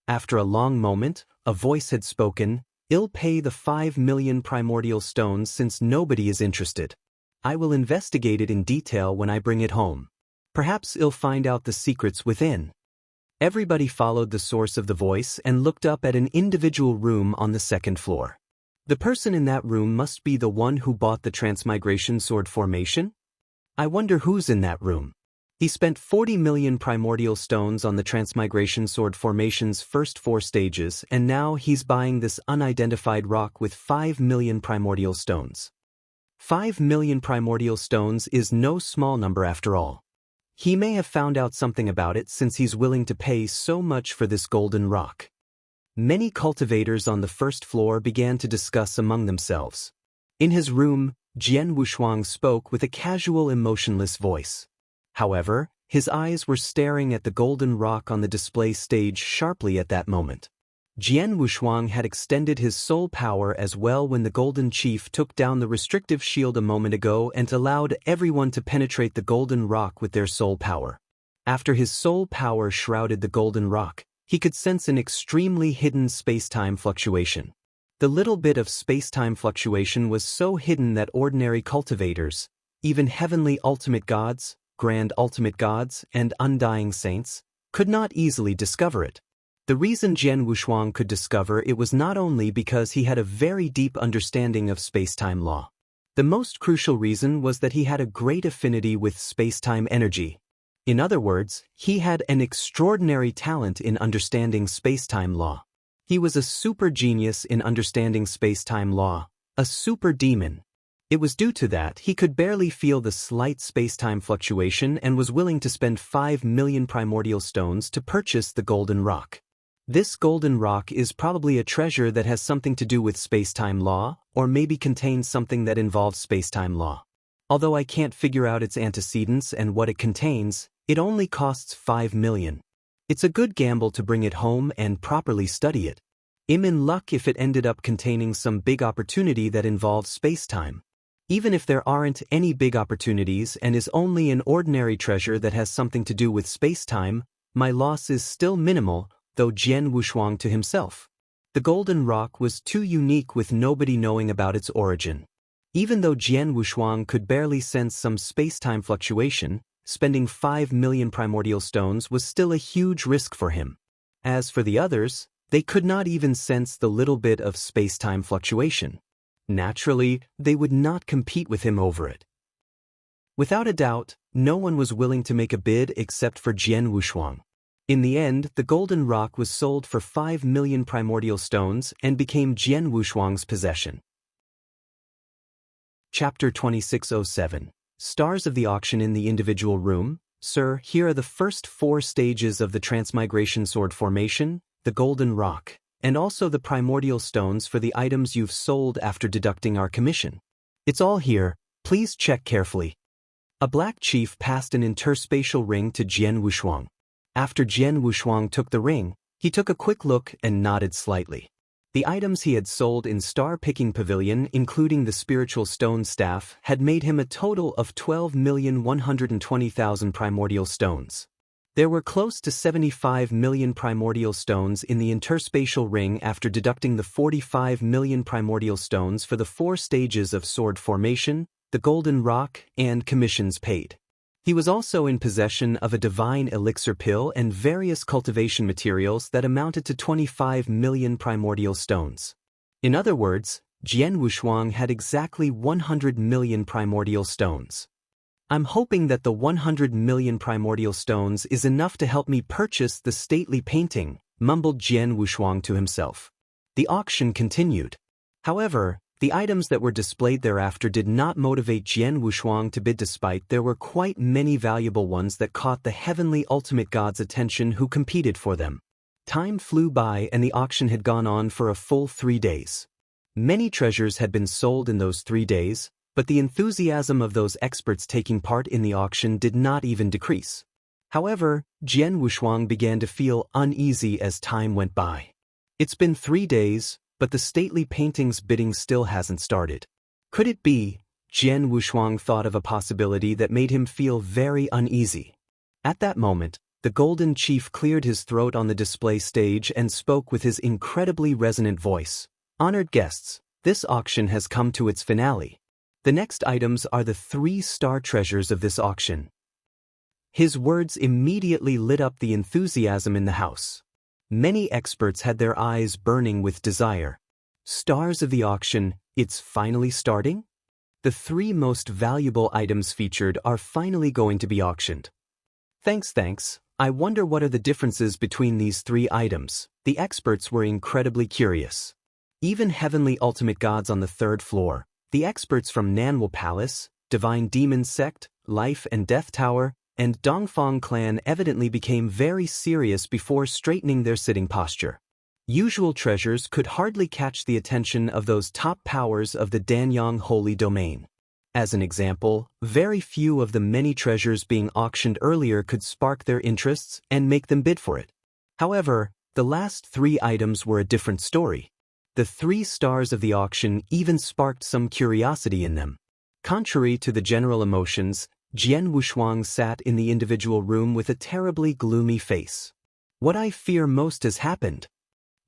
S1: After a long moment, a voice had spoken, "I'll pay the 5 million primordial stones since nobody is interested. I will investigate it in detail when I bring it home. Perhaps I'll find out the secrets within." Everybody followed the source of the voice and looked up at an individual room on the second floor. The person in that room must be the one who bought the Transmigration Sword formation? I wonder who's in that room. He spent 40 million primordial stones on the Transmigration Sword formation's first 4 stages, and now he's buying this unidentified rock with 5 million primordial stones. 5 million primordial stones is no small number after all. He may have found out something about it since he's willing to pay so much for this golden rock. Many cultivators on the first floor began to discuss among themselves. In his room, Jian Wushuang spoke with a casual, emotionless voice. However, his eyes were staring at the golden rock on the display stage sharply at that moment. Jian Wushuang had extended his soul power as well when the Golden Chief took down the restrictive shield a moment ago and allowed everyone to penetrate the golden rock with their soul power. After his soul power shrouded the golden rock, he could sense an extremely hidden space-time fluctuation. The little bit of space-time fluctuation was so hidden that ordinary cultivators, even heavenly ultimate gods, grand ultimate gods, and undying saints, could not easily discover it. The reason Jian Wushuang could discover it was not only because he had a very deep understanding of space-time law. The most crucial reason was that he had a great affinity with space-time energy. In other words, he had an extraordinary talent in understanding space-time law. He was a super genius in understanding space-time law, a super demon. It was due to that he could barely feel the slight space-time fluctuation and was willing to spend 5 million primordial stones to purchase the golden rock. This golden rock is probably a treasure that has something to do with space-time law, or maybe contains something that involves space-time law. Although I can't figure out its antecedents and what it contains, it only costs 5 million. It's a good gamble to bring it home and properly study it. I'm in luck if it ended up containing some big opportunity that involves space-time. Even if there aren't any big opportunities and is only an ordinary treasure that has something to do with space-time, my loss is still minimal, though Jian Wushuang to himself. The golden rock was too unique with nobody knowing about its origin. Even though Jian Wushuang could barely sense some space-time fluctuation, spending 5 million primordial stones was still a huge risk for him. As for the others, they could not even sense the little bit of space-time fluctuation. Naturally, they would not compete with him over it. Without a doubt, no one was willing to make a bid except for Jian Wushuang. In the end, the golden rock was sold for 5 million primordial stones and became Jian Wushuang's possession. Chapter 2607. Stars of the auction in the individual room. Sir, here are the first 4 stages of the Transmigration Sword formation, the golden rock, and also the primordial stones for the items you've sold after deducting our commission. It's all here, Please check carefully. A black chief passed an interspatial ring to Jian Wushuang. After Jian Wushuang took the ring, he took a quick look and nodded slightly. The items he had sold in Star Picking Pavilion, including the spiritual stone staff, had made him a total of 12,120,000 primordial stones. There were close to 75 million primordial stones in the interspatial ring after deducting the 45 million primordial stones for the 4 stages of sword formation, the golden rock, and commissions paid. He was also in possession of a divine elixir pill and various cultivation materials that amounted to 25 million primordial stones. In other words, Jian Wushuang had exactly 100 million primordial stones. I'm hoping that the 100 million primordial stones is enough to help me purchase the stately painting, mumbled Jian Wushuang to himself. The auction continued. However, the items that were displayed thereafter did not motivate Jian Wushuang to bid despite there were quite many valuable ones that caught the heavenly ultimate god's attention who competed for them. Time flew by and the auction had gone on for a full 3 days. Many treasures had been sold in those 3 days, but the enthusiasm of those experts taking part in the auction did not even decrease. However, Jian Wushuang began to feel uneasy as time went by. It's been 3 days, but the stately painting's bidding still hasn't started. Could it be? Jian Wushuang thought of a possibility that made him feel very uneasy. At that moment, the Golden Chief cleared his throat on the display stage and spoke with his incredibly resonant voice. Honored guests, this auction has come to its finale. The next items are the 3 star treasures of this auction. His words immediately lit up the enthusiasm in the house. Many experts had their eyes burning with desire. Stars of the auction, it's finally starting? The 3 most valuable items featured are finally going to be auctioned. Thanks. I wonder what are the differences between these 3 items. The experts were incredibly curious. Even heavenly ultimate gods on the 3rd floor, the experts from Nanwal Palace, Divine Demon Sect, Life and Death Tower, and Dongfang Clan evidently became very serious before straightening their sitting posture. Usual treasures could hardly catch the attention of those top powers of the Danyang Holy Domain. As an example, very few of the many treasures being auctioned earlier could spark their interests and make them bid for it. However, the last 3 items were a different story. The 3 stars of the auction even sparked some curiosity in them. Contrary to the general emotions, Jian Wushuang sat in the individual room with a terribly gloomy face. What I fear most has happened.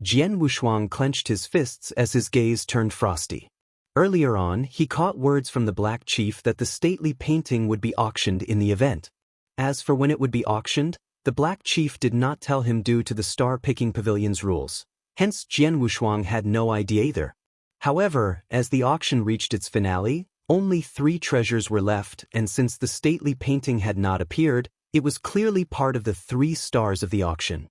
S1: Jian Wushuang clenched his fists as his gaze turned frosty. Earlier on, he caught words from the Black Chief that the stately painting would be auctioned in the event. As for when it would be auctioned, the Black Chief did not tell him due to the Star Picking Pavilion's rules. Hence, Jian Wushuang had no idea either. However, as the auction reached its finale, only 3 treasures were left, and since the stately painting had not appeared, it was clearly part of the 3 stars of the auction.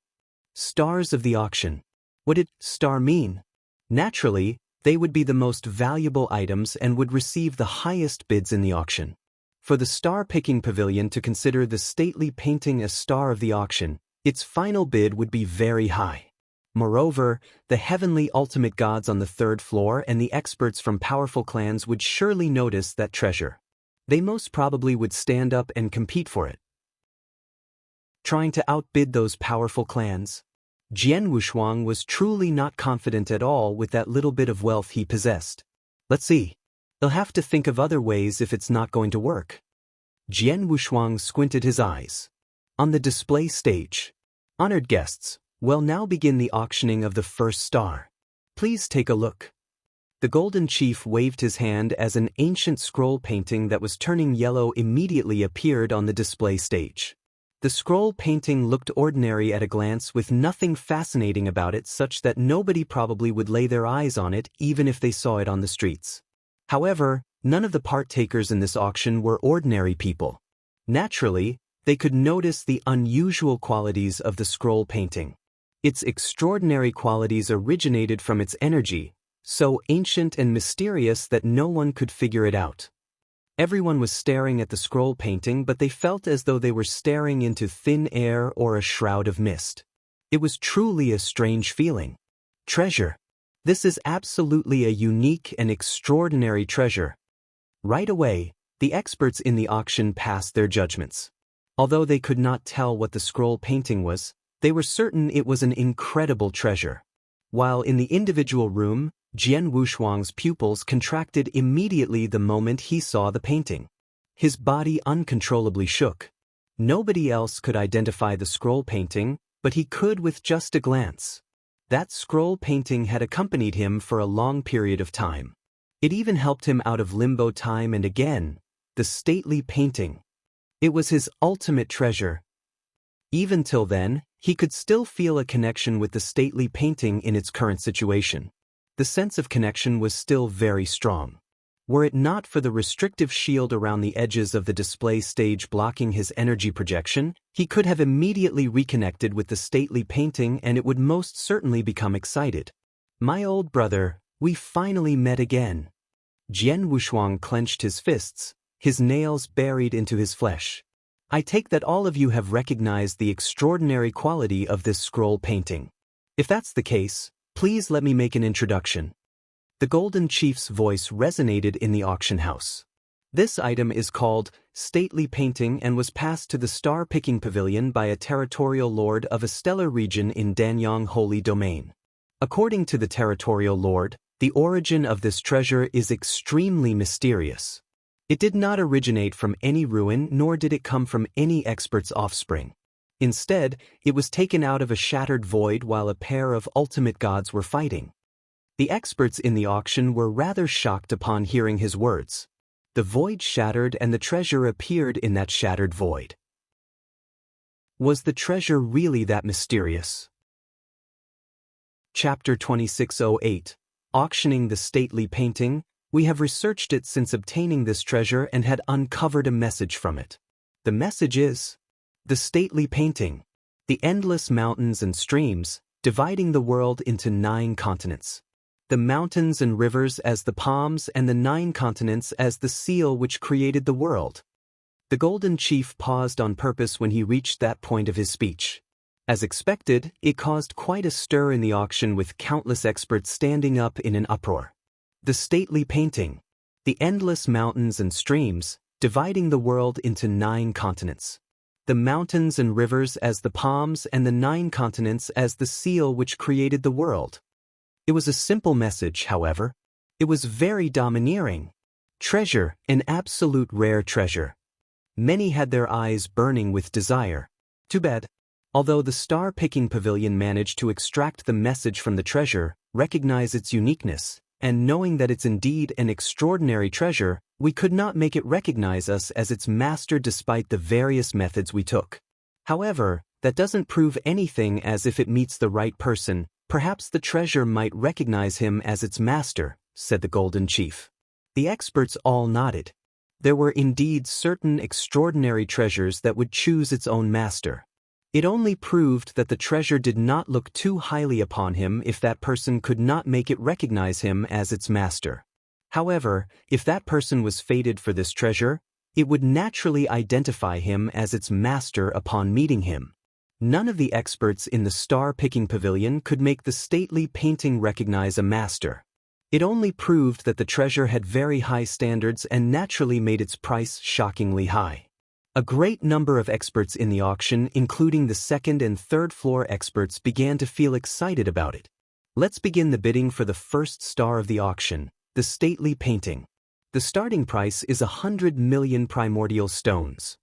S1: Stars of the auction. What did star mean? Naturally, they would be the most valuable items and would receive the highest bids in the auction. For the Star Picking Pavilion to consider the stately painting a star of the auction, its final bid would be very high. Moreover, the heavenly ultimate gods on the 3rd floor and the experts from powerful clans would surely notice that treasure. They most probably would stand up and compete for it. Trying to outbid those powerful clans? Jian Wushuang was truly not confident at all with that little bit of wealth he possessed. Let's see. He'll have to think of other ways if it's not going to work. Jian Wushuang squinted his eyes. On the display stage. Honored guests, we'll now begin the auctioning of the 1st star. Please take a look. The Golden Chief waved his hand as an ancient scroll painting that was turning yellow immediately appeared on the display stage. The scroll painting looked ordinary at a glance with nothing fascinating about it such that nobody probably would lay their eyes on it even if they saw it on the streets. However, none of the partakers in this auction were ordinary people. Naturally, they could notice the unusual qualities of the scroll painting. Its extraordinary qualities originated from its energy, so ancient and mysterious that no one could figure it out. Everyone was staring at the scroll painting, but they felt as though they were staring into thin air or a shroud of mist. It was truly a strange feeling. Treasure. This is absolutely a unique and extraordinary treasure. Right away, the experts in the auction passed their judgments. Although they could not tell what the scroll painting was, they were certain it was an incredible treasure. While in the individual room, Jian Wushuang's pupils contracted immediately the moment he saw the painting. His body uncontrollably shook. Nobody else could identify the scroll painting, but he could with just a glance. That scroll painting had accompanied him for a long period of time. It even helped him out of limbo time and again, the stately painting. It was his ultimate treasure. Even till then, he could still feel a connection with the stately painting in its current situation. The sense of connection was still very strong. Were it not for the restrictive shield around the edges of the display stage blocking his energy projection, he could have immediately reconnected with the stately painting and it would most certainly become excited. My old brother, we finally met again. Jian Wushuang clenched his fists, his nails buried into his flesh. I take that all of you have recognized the extraordinary quality of this scroll painting. If that's the case, please let me make an introduction. The Golden Chief's voice resonated in the auction house. This item is called Stately Painting and was passed to the Star-Picking Pavilion by a territorial lord of a stellar region in Danyang Holy Domain. According to the territorial lord, the origin of this treasure is extremely mysterious. It did not originate from any ruin nor did it come from any expert's offspring. Instead, it was taken out of a shattered void while a pair of ultimate gods were fighting. The experts in the auction were rather shocked upon hearing his words. The void shattered and the treasure appeared in that shattered void. Was the treasure really that mysterious? Chapter 2608. Auctioning the Stately Painting. We have researched it since obtaining this treasure and had uncovered a message from it. The message is: the stately painting. The endless mountains and streams, dividing the world into 9 continents. The mountains and rivers as the palms and the 9 continents as the seal which created the world. The Golden Chief paused on purpose when he reached that point of his speech. As expected, it caused quite a stir in the auction with countless experts standing up in an uproar. The stately painting. The endless mountains and streams, dividing the world into 9 continents. The mountains and rivers as the palms and the 9 continents as the seal which created the world. It was a simple message, however. It was very domineering. Treasure, an absolute rare treasure. Many had their eyes burning with desire. Too bad. Although the Star-Picking Pavilion managed to extract the message from the treasure, recognize its uniqueness, and knowing that it's indeed an extraordinary treasure, we could not make it recognize us as its master despite the various methods we took. However, that doesn't prove anything, as if it meets the right person, perhaps the treasure might recognize him as its master, said the Golden Chief. The experts all nodded. There were indeed certain extraordinary treasures that would choose its own master. It only proved that the treasure did not look too highly upon him if that person could not make it recognize him as its master. However, if that person was fated for this treasure, it would naturally identify him as its master upon meeting him. None of the experts in the Star-Picking Pavilion could make the stately painting recognize a master. It only proved that the treasure had very high standards and naturally made its price shockingly high. A great number of experts in the auction, including the 2nd and 3rd floor experts, began to feel excited about it. Let's begin the bidding for the first star of the auction, the stately painting. The starting price is 100 million primordial stones.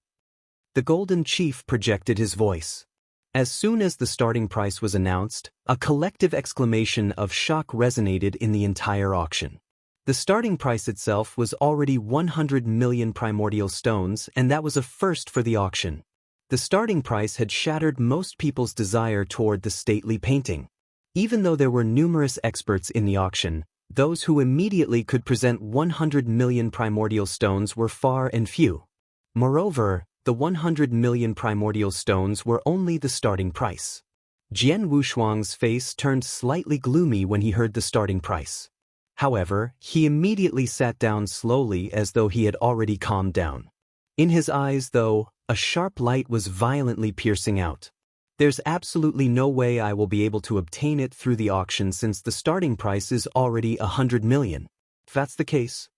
S1: The Golden Chief projected his voice. As soon as the starting price was announced, a collective exclamation of shock resonated in the entire auction. The starting price itself was already 100 million primordial stones, and that was a first for the auction. The starting price had shattered most people's desire toward the stately painting. Even though there were numerous experts in the auction, those who immediately could present 100 million primordial stones were far and few. Moreover, the 100 million primordial stones were only the starting price. Jian Wushuang's face turned slightly gloomy when he heard the starting price. However, he immediately sat down slowly as though he had already calmed down. In his eyes, though, a sharp light was violently piercing out. There's absolutely no way I will be able to obtain it through the auction since the starting price is already 100 million. If that's the case,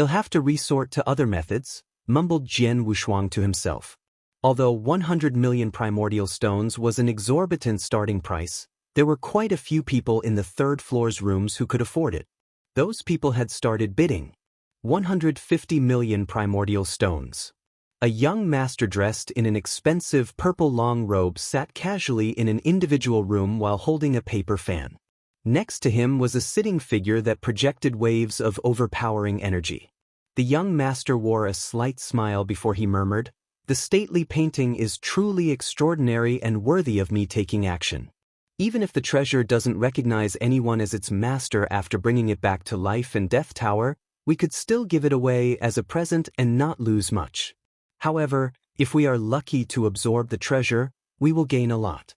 S1: He'll have to resort to other methods, mumbled Jian Wushuang to himself. Although 100 million primordial stones was an exorbitant starting price, there were quite a few people in the third floor's rooms who could afford it. Those people had started bidding. 150 million primordial stones. A young master dressed in an expensive purple long robe sat casually in an individual room while holding a paper fan. Next to him was a sitting figure that projected waves of overpowering energy. The young master wore a slight smile before he murmured, "The stately painting is truly extraordinary and worthy of me taking action. Even if the treasure doesn't recognize anyone as its master after bringing it back to life and Death Tower, we could still give it away as a present and not lose much. However, if we are lucky to absorb the treasure, we will gain a lot."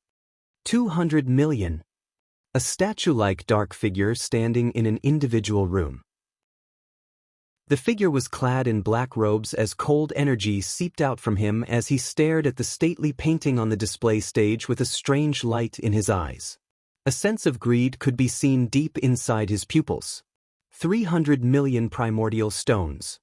S1: 200 million. A statue-like dark figure standing in an individual room. The figure was clad in black robes as cold energy seeped out from him as he stared at the stately painting on the display stage with a strange light in his eyes. A sense of greed could be seen deep inside his pupils. 300 million primordial stones.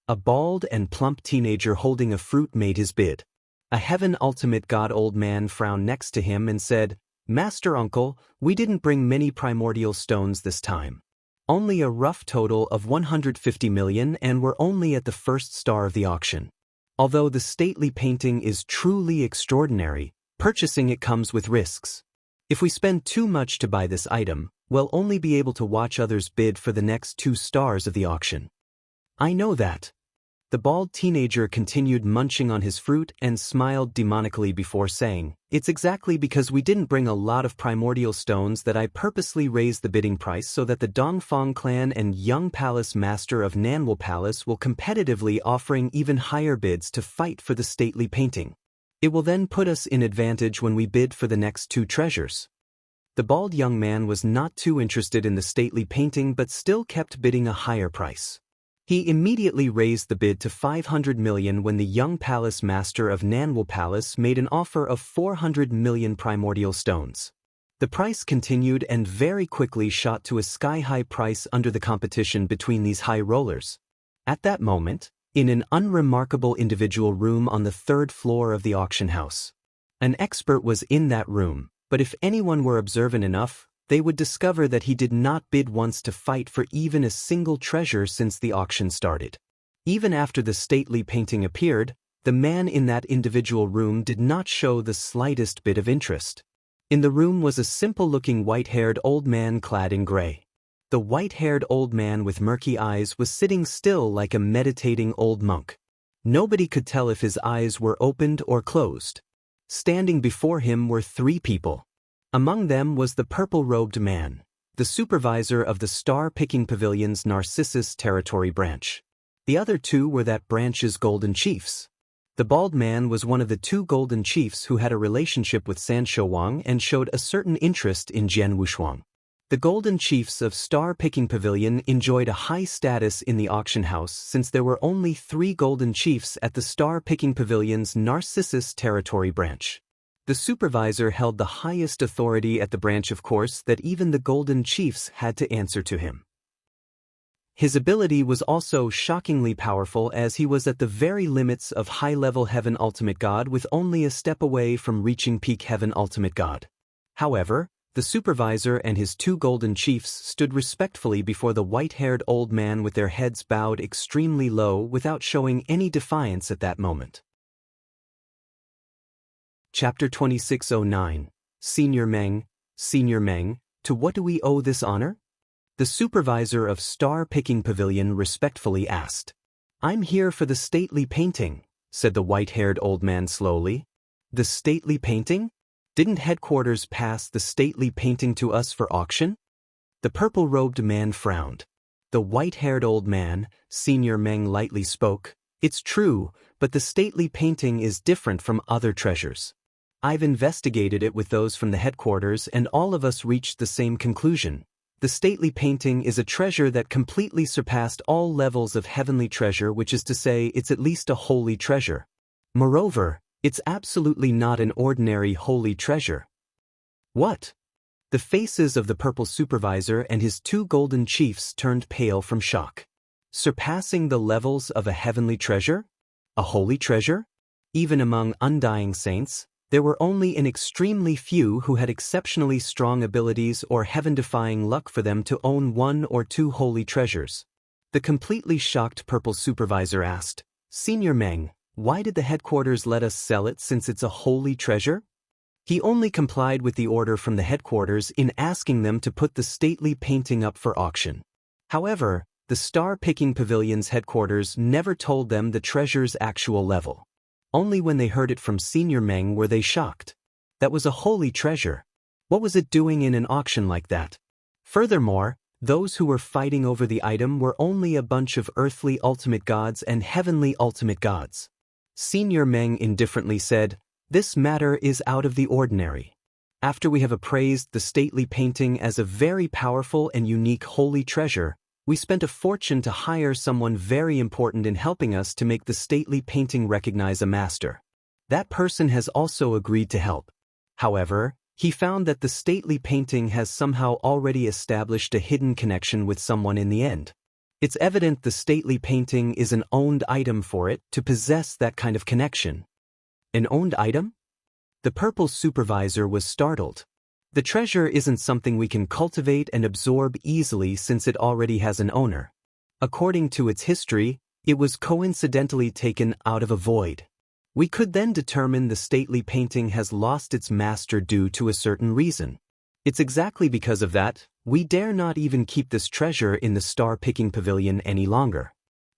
S1: A bald and plump teenager holding a fruit made his bid. A heaven ultimate god old man frowned next to him and said, "Master Uncle, we didn't bring many primordial stones this time. Only a rough total of 150 million, and we're only at the first star of the auction. Although the stately painting is truly extraordinary, purchasing it comes with risks. If we spend too much to buy this item, we'll only be able to watch others bid for the next 2 stars of the auction." "I know that." The bald teenager continued munching on his fruit and smiled demonically before saying, "It's exactly because we didn't bring a lot of primordial stones that I purposely raised the bidding price so that the Dongfang clan and young palace master of Nanwal Palace will competitively offering even higher bids to fight for the stately painting. It will then put us in advantage when we bid for the next 2 treasures." The bald young man was not too interested in the stately painting but still kept bidding a higher price. He immediately raised the bid to 500 million when the young palace master of Nanwal Palace made an offer of 400 million primordial stones. The price continued and very quickly shot to a sky-high price under the competition between these high rollers. At that moment, in an unremarkable individual room on the 3rd floor of the auction house, an expert was in that room, but if anyone were observant enough, they would discover that he did not bid once to fight for even a single treasure since the auction started. Even after the stately painting appeared, the man in that individual room did not show the slightest bit of interest. In the room was a simple-looking white-haired old man clad in gray. The white-haired old man with murky eyes was sitting still like a meditating old monk. Nobody could tell if his eyes were opened or closed. Standing before him were 3 people. Among them was the purple-robed man, the supervisor of the Star-Picking Pavilion's Narcissus Territory branch. The other 2 were that branch's golden chiefs. The bald man was one of the 2 golden chiefs who had a relationship with San Shouwang and showed a certain interest in Jian Wushuang. The golden chiefs of Star-Picking Pavilion enjoyed a high status in the auction house since there were only 3 golden chiefs at the Star-Picking Pavilion's Narcissus Territory branch. The supervisor held the highest authority at the branch, of course, that even the golden chiefs had to answer to him. His ability was also shockingly powerful as he was at the very limits of high-level Heaven Ultimate God with only a step away from reaching peak Heaven Ultimate God. However, the supervisor and his 2 golden chiefs stood respectfully before the white-haired old man with their heads bowed extremely low without showing any defiance at that moment. Chapter 2609. Senior Meng, to what do we owe this honor? The supervisor of Star-Picking Pavilion respectfully asked. "I'm here for the stately painting," said the white-haired old man slowly. "The stately painting? Didn't headquarters pass the stately painting to us for auction?" The purple-robed man frowned. The white-haired old man, Senior Meng, lightly spoke. "It's true, but the stately painting is different from other treasures. I've investigated it with those from the headquarters and all of us reached the same conclusion. The stately painting is a treasure that completely surpassed all levels of heavenly treasure, which is to say it's at least a holy treasure. Moreover, it's absolutely not an ordinary holy treasure." "What?" The faces of the purple supervisor and his 2 golden chiefs turned pale from shock. surpassing the levels of a heavenly treasure? A holy treasure? Even among undying saints, there were only an extremely few who had exceptionally strong abilities or heaven-defying luck for them to own one or two holy treasures. The completely shocked purple supervisor asked, "Senior Meng, why did the headquarters let us sell it since it's a holy treasure?" He only complied with the order from the headquarters in asking them to put the stately painting up for auction. However, the star-picking pavilion's headquarters never told them the treasure's actual level. Only when they heard it from Senior Meng were they shocked. That was a holy treasure. What was it doing in an auction like that? Furthermore, those who were fighting over the item were only a bunch of earthly ultimate gods and heavenly ultimate gods. Senior Meng indifferently said, "This matter is out of the ordinary. After we have appraised the stately painting as a very powerful and unique holy treasure, we spent a fortune to hire someone very important in helping us to make the stately painting recognize a master. That person has also agreed to help. However, he found that the stately painting has somehow already established a hidden connection with someone in the end. It's evident the stately painting is an owned item for it to possess that kind of connection." An owned item? The purple supervisor was startled. The treasure isn't something we can cultivate and absorb easily since it already has an owner. According to its history, it was coincidentally taken out of a void. We could then determine the stately painting has lost its master due to a certain reason. It's exactly because of that, we dare not even keep this treasure in the star-picking pavilion any longer.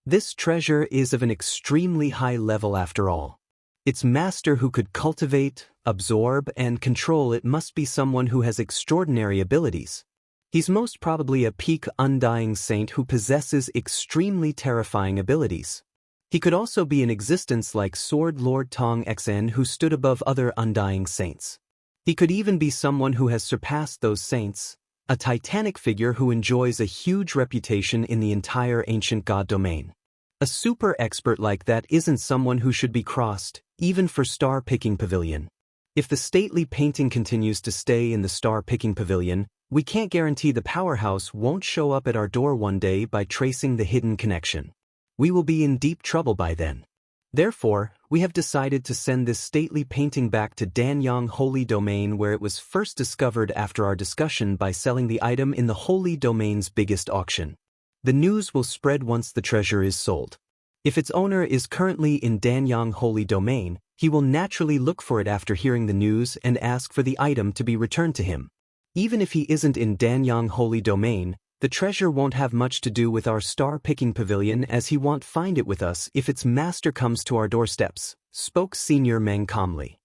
S1: This treasure is of an extremely high level after all. Its master who could cultivate, absorb, and control it must be someone who has extraordinary abilities. He's most probably a peak undying saint who possesses extremely terrifying abilities. He could also be in existence like Sword Lord Tong Xen who stood above other undying saints. He could even be someone who has surpassed those saints, a titanic figure who enjoys a huge reputation in the entire ancient god domain. A super expert like that isn't someone who should be crossed, even for star-picking pavilion. If the stately painting continues to stay in the star-picking pavilion, we can't guarantee the powerhouse won't show up at our door one day by tracing the hidden connection. We will be in deep trouble by then. Therefore, we have decided to send this stately painting back to Danyang Holy Domain where it was first discovered after our discussion by selling the item in the Holy Domain's biggest auction. The news will spread once the treasure is sold. If its owner is currently in Danyang Holy Domain, he will naturally look for it after hearing the news and ask for the item to be returned to him. Even if he isn't in Danyang Holy Domain, the treasure won't have much to do with our star-picking pavilion as he won't find it with us if its master comes to our doorsteps, spoke Senior Meng calmly.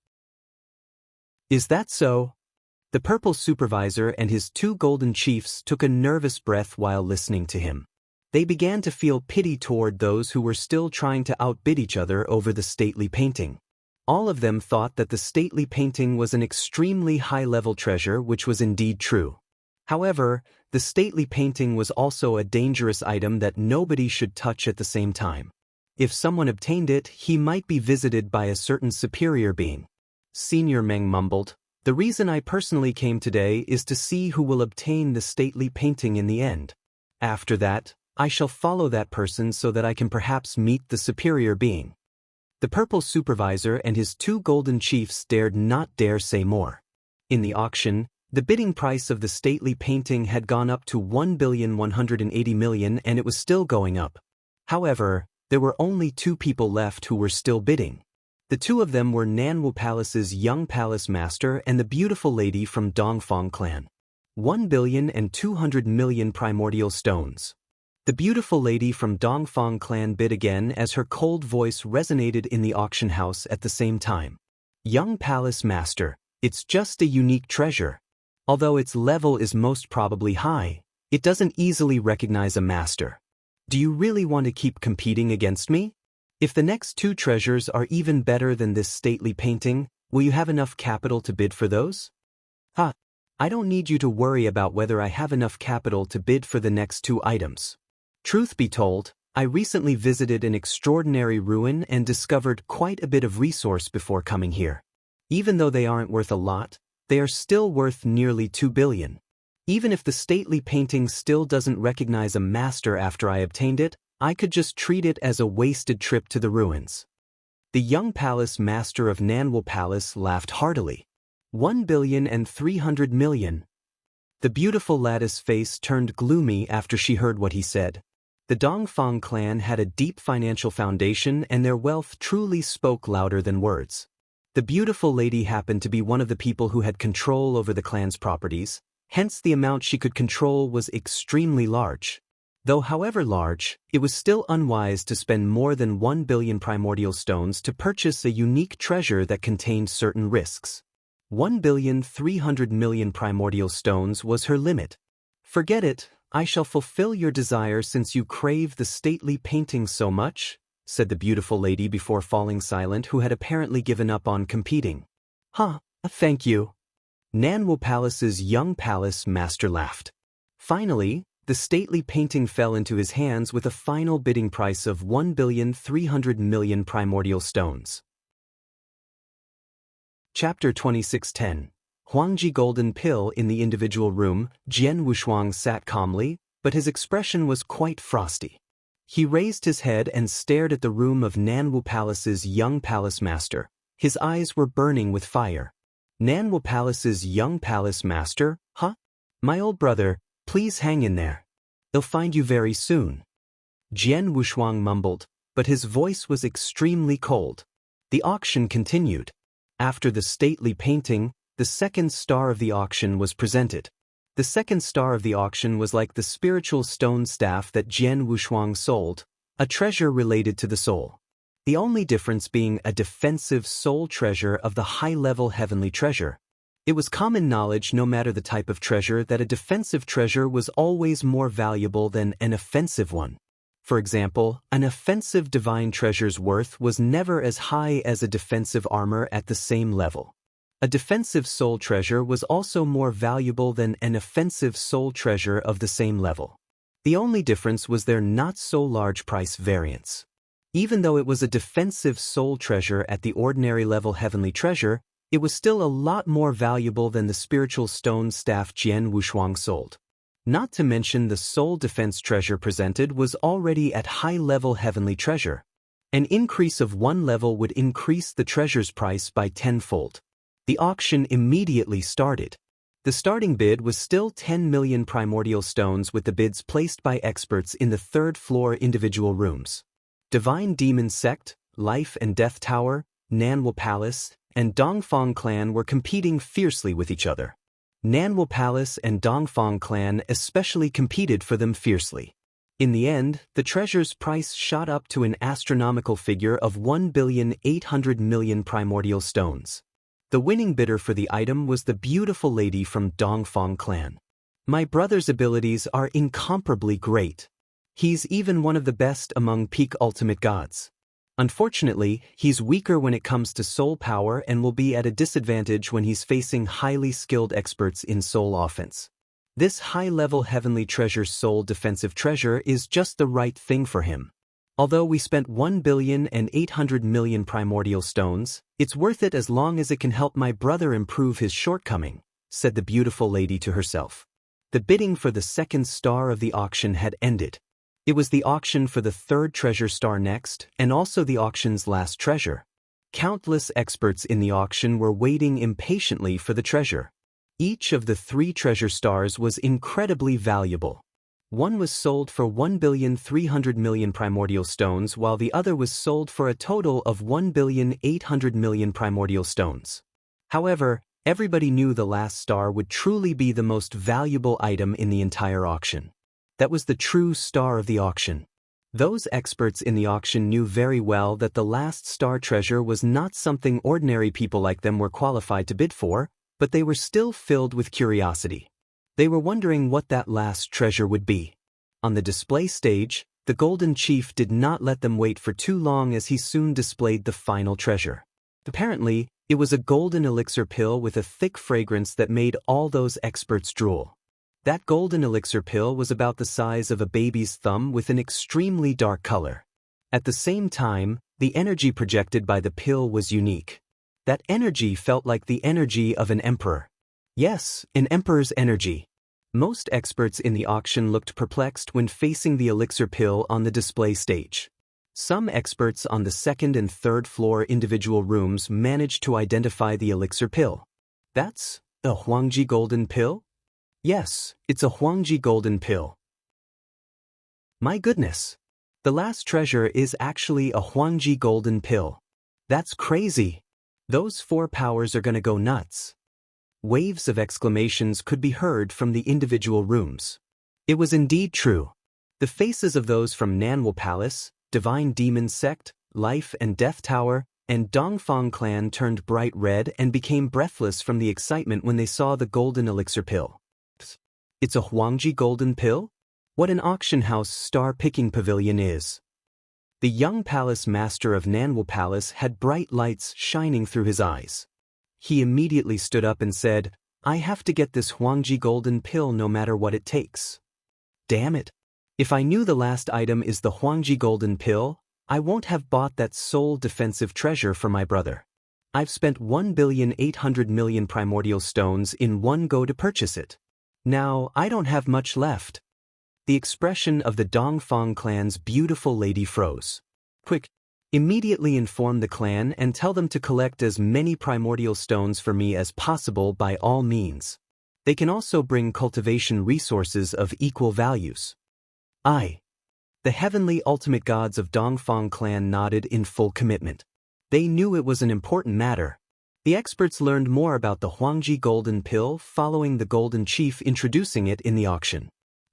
S1: Is that so? The purple supervisor and his two golden chiefs took a nervous breath while listening to him. They began to feel pity toward those who were still trying to outbid each other over the stately painting. All of them thought that the stately painting was an extremely high-level treasure, which was indeed true. However, the stately painting was also a dangerous item that nobody should touch at the same time. If someone obtained it, he might be visited by a certain superior being. Senior Meng mumbled, "The reason I personally came today is to see who will obtain the stately painting in the end. After that, I shall follow that person so that I can perhaps meet the superior being." The purple supervisor and his two golden chiefs dared not dare say more. In the auction, the bidding price of the stately painting had gone up to 1,180,000,000 and it was still going up. However, there were only two people left who were still bidding. The two of them were Nanwu Palace's young palace master and the beautiful lady from Dongfang clan. 1,200,000,000 primordial stones. The beautiful lady from Dongfang clan bid again as her cold voice resonated in the auction house at the same time. "Young palace master, it's just a unique treasure. Although its level is most probably high, it doesn't easily recognize a master. Do you really want to keep competing against me? If the next two treasures are even better than this stately painting, will you have enough capital to bid for those?" "Ha! I don't need you to worry about whether I have enough capital to bid for the next two items. Truth be told, I recently visited an extraordinary ruin and discovered quite a bit of resource before coming here. Even though they aren't worth a lot, they are still worth nearly 2 billion. Even if the stately painting still doesn't recognize a master after I obtained it, I could just treat it as a wasted trip to the ruins. The young palace master of Nanwal Palace laughed heartily. 1,300,000,000. The beautiful lattice face turned gloomy after she heard what he said. The Dongfang clan had a deep financial foundation and their wealth truly spoke louder than words. The beautiful lady happened to be one of the people who had control over the clan's properties, hence the amount she could control was extremely large. Though however large, it was still unwise to spend more than 1 billion primordial stones to purchase a unique treasure that contained certain risks. 1,300,000,000 primordial stones was her limit. Forget it, I shall fulfill your desire since you crave the stately painting so much, said the beautiful lady before falling silent, who had apparently given up on competing. Thank you. Nanwal Palace's young palace master laughed. Finally, the stately painting fell into his hands with a final bidding price of 1,300,000,000 primordial stones. Chapter 2610. Huangji Golden Pill. In the individual room, Jian Wushuang sat calmly, but his expression was quite frosty. He raised his head and stared at the room of Nanwal Palace's young palace master. His eyes were burning with fire. Nanwal Palace's young palace master? My old brother, please hang in there. They'll find you very soon. Jian Wushuang mumbled, but his voice was extremely cold. The auction continued. After the stately painting, the second star of the auction was presented. The second star of the auction was like the spiritual stone staff that Jian Wushuang sold, a treasure related to the soul. The only difference being a defensive soul treasure of the high-level heavenly treasure. It was common knowledge, no matter the type of treasure, that a defensive treasure was always more valuable than an offensive one. For example, an offensive divine treasure's worth was never as high as a defensive armor at the same level. A defensive soul treasure was also more valuable than an offensive soul treasure of the same level. The only difference was their not-so-large price variance. Even though it was a defensive soul treasure at the ordinary level heavenly treasure, it was still a lot more valuable than the spiritual stone staff Jian Wushuang sold. Not to mention the soul defense treasure presented was already at high-level heavenly treasure. An increase of one level would increase the treasure's price by tenfold. The auction immediately started. The starting bid was still 10 million primordial stones, with the bids placed by experts in the third-floor individual rooms. Divine Demon Sect, Life and Death Tower, Nanwal Palace, and Dongfang Clan were competing fiercely with each other. Nanwal Palace and Dongfang Clan especially competed for them fiercely. In the end, the treasure's price shot up to an astronomical figure of 1,800,000,000 primordial stones. The winning bidder for the item was the beautiful lady from Dongfang Clan. My brother's abilities are incomparably great. He's even one of the best among peak ultimate gods. Unfortunately, he's weaker when it comes to soul power and will be at a disadvantage when he's facing highly skilled experts in soul offense. This high-level heavenly treasure soul defensive treasure is just the right thing for him. Although we spent 1,800,000,000 primordial stones, it's worth it as long as it can help my brother improve his shortcoming, said the beautiful lady to herself. The bidding for the second star of the auction had ended. It was the auction for the third treasure star next, and also the auction's last treasure. Countless experts in the auction were waiting impatiently for the treasure. Each of the three treasure stars was incredibly valuable. One was sold for 1,300,000,000 primordial stones, while the other was sold for a total of 1,800,000,000 primordial stones. However, everybody knew the last star would truly be the most valuable item in the entire auction. That was the true star of the auction. Those experts in the auction knew very well that the last star treasure was not something ordinary people like them were qualified to bid for, but they were still filled with curiosity. They were wondering what that last treasure would be. On the display stage, the Golden Chief did not let them wait for too long, as he soon displayed the final treasure. Apparently, it was a golden elixir pill with a thick fragrance that made all those experts drool. That golden elixir pill was about the size of a baby's thumb with an extremely dark color. At the same time, the energy projected by the pill was unique. That energy felt like the energy of an emperor. Yes, an emperor's energy. Most experts in the auction looked perplexed when facing the elixir pill on the display stage. Some experts on the second and third floor individual rooms managed to identify the elixir pill. That's a Huangji golden pill? Yes, it's a Huangji golden pill. My goodness! The last treasure is actually a Huangji golden pill. That's crazy! Those 4 powers are gonna go nuts. Waves of exclamations could be heard from the individual rooms. It was indeed true. The faces of those from Nanwal Palace, Divine Demon Sect, Life and Death Tower, and Dongfang Clan turned bright red and became breathless from the excitement when they saw the golden elixir pill. It's a Huangji golden pill? What an auction house star-picking pavilion is. The young palace master of Nanwal Palace had bright lights shining through his eyes. He immediately stood up and said, "I have to get this Huangji golden pill no matter what it takes. Damn it. If I knew the last item is the Huangji golden pill, I won't have bought that sole defensive treasure for my brother. I've spent 1,800,000,000 primordial stones in one go to purchase it. Now, I don't have much left." The expression of the Dongfang clan's beautiful lady froze. "Quick, immediately inform the clan and tell them to collect as many primordial stones for me as possible by all means. They can also bring cultivation resources of equal values." The heavenly ultimate gods of Dongfang clan nodded in full commitment. They knew it was an important matter. The experts learned more about the Huangji golden pill following the Golden Chief introducing it in the auction.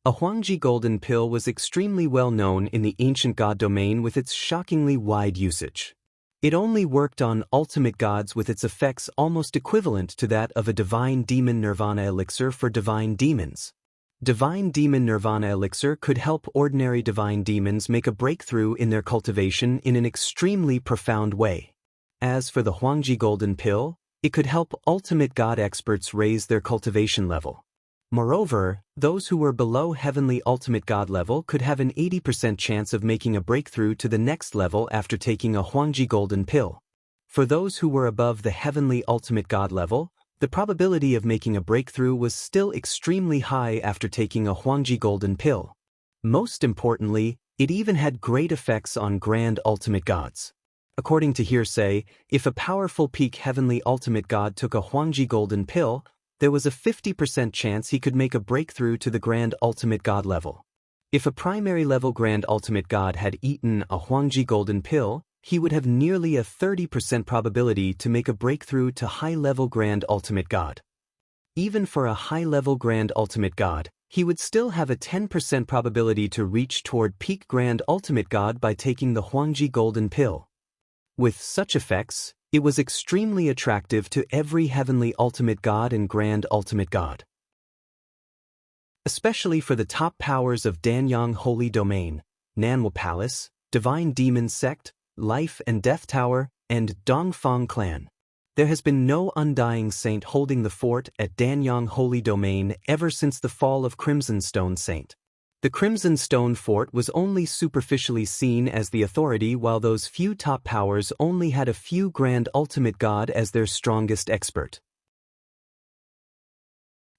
S1: A Huangji golden pill was extremely well known in the ancient god domain with its shockingly wide usage. It only worked on ultimate gods with its effects almost equivalent to that of a divine demon nirvana elixir for divine demons. Divine demon nirvana elixir could help ordinary divine demons make a breakthrough in their cultivation in an extremely profound way. As for the Huangji golden pill, it could help ultimate god experts raise their cultivation level. Moreover, those who were below heavenly ultimate god level could have an 80% chance of making a breakthrough to the next level after taking a Huangji golden pill. For those who were above the heavenly ultimate god level, the probability of making a breakthrough was still extremely high after taking a Huangji golden pill. Most importantly, it even had great effects on grand ultimate gods. According to hearsay, if a powerful peak heavenly ultimate god took a Huangji golden pill, there was a 50% chance he could make a breakthrough to the Grand Ultimate God level. If a primary level Grand Ultimate God had eaten a Huangji golden pill, he would have nearly a 30% probability to make a breakthrough to high-level Grand Ultimate God. Even for a high-level Grand Ultimate God, he would still have a 10% probability to reach toward peak Grand Ultimate God by taking the Huangji golden pill. With such effects, it was extremely attractive to every heavenly ultimate god and grand ultimate god. Especially for the top powers of Danyang Holy Domain, Nanwal Palace, Divine Demon Sect, Life and Death Tower, and Dongfang Clan. There has been no undying saint holding the fort at Danyang Holy Domain ever since the fall of Crimson Stone Saint. The Crimson Stone Fort was only superficially seen as the authority, while those few top powers only had a few Grand Ultimate God as their strongest expert.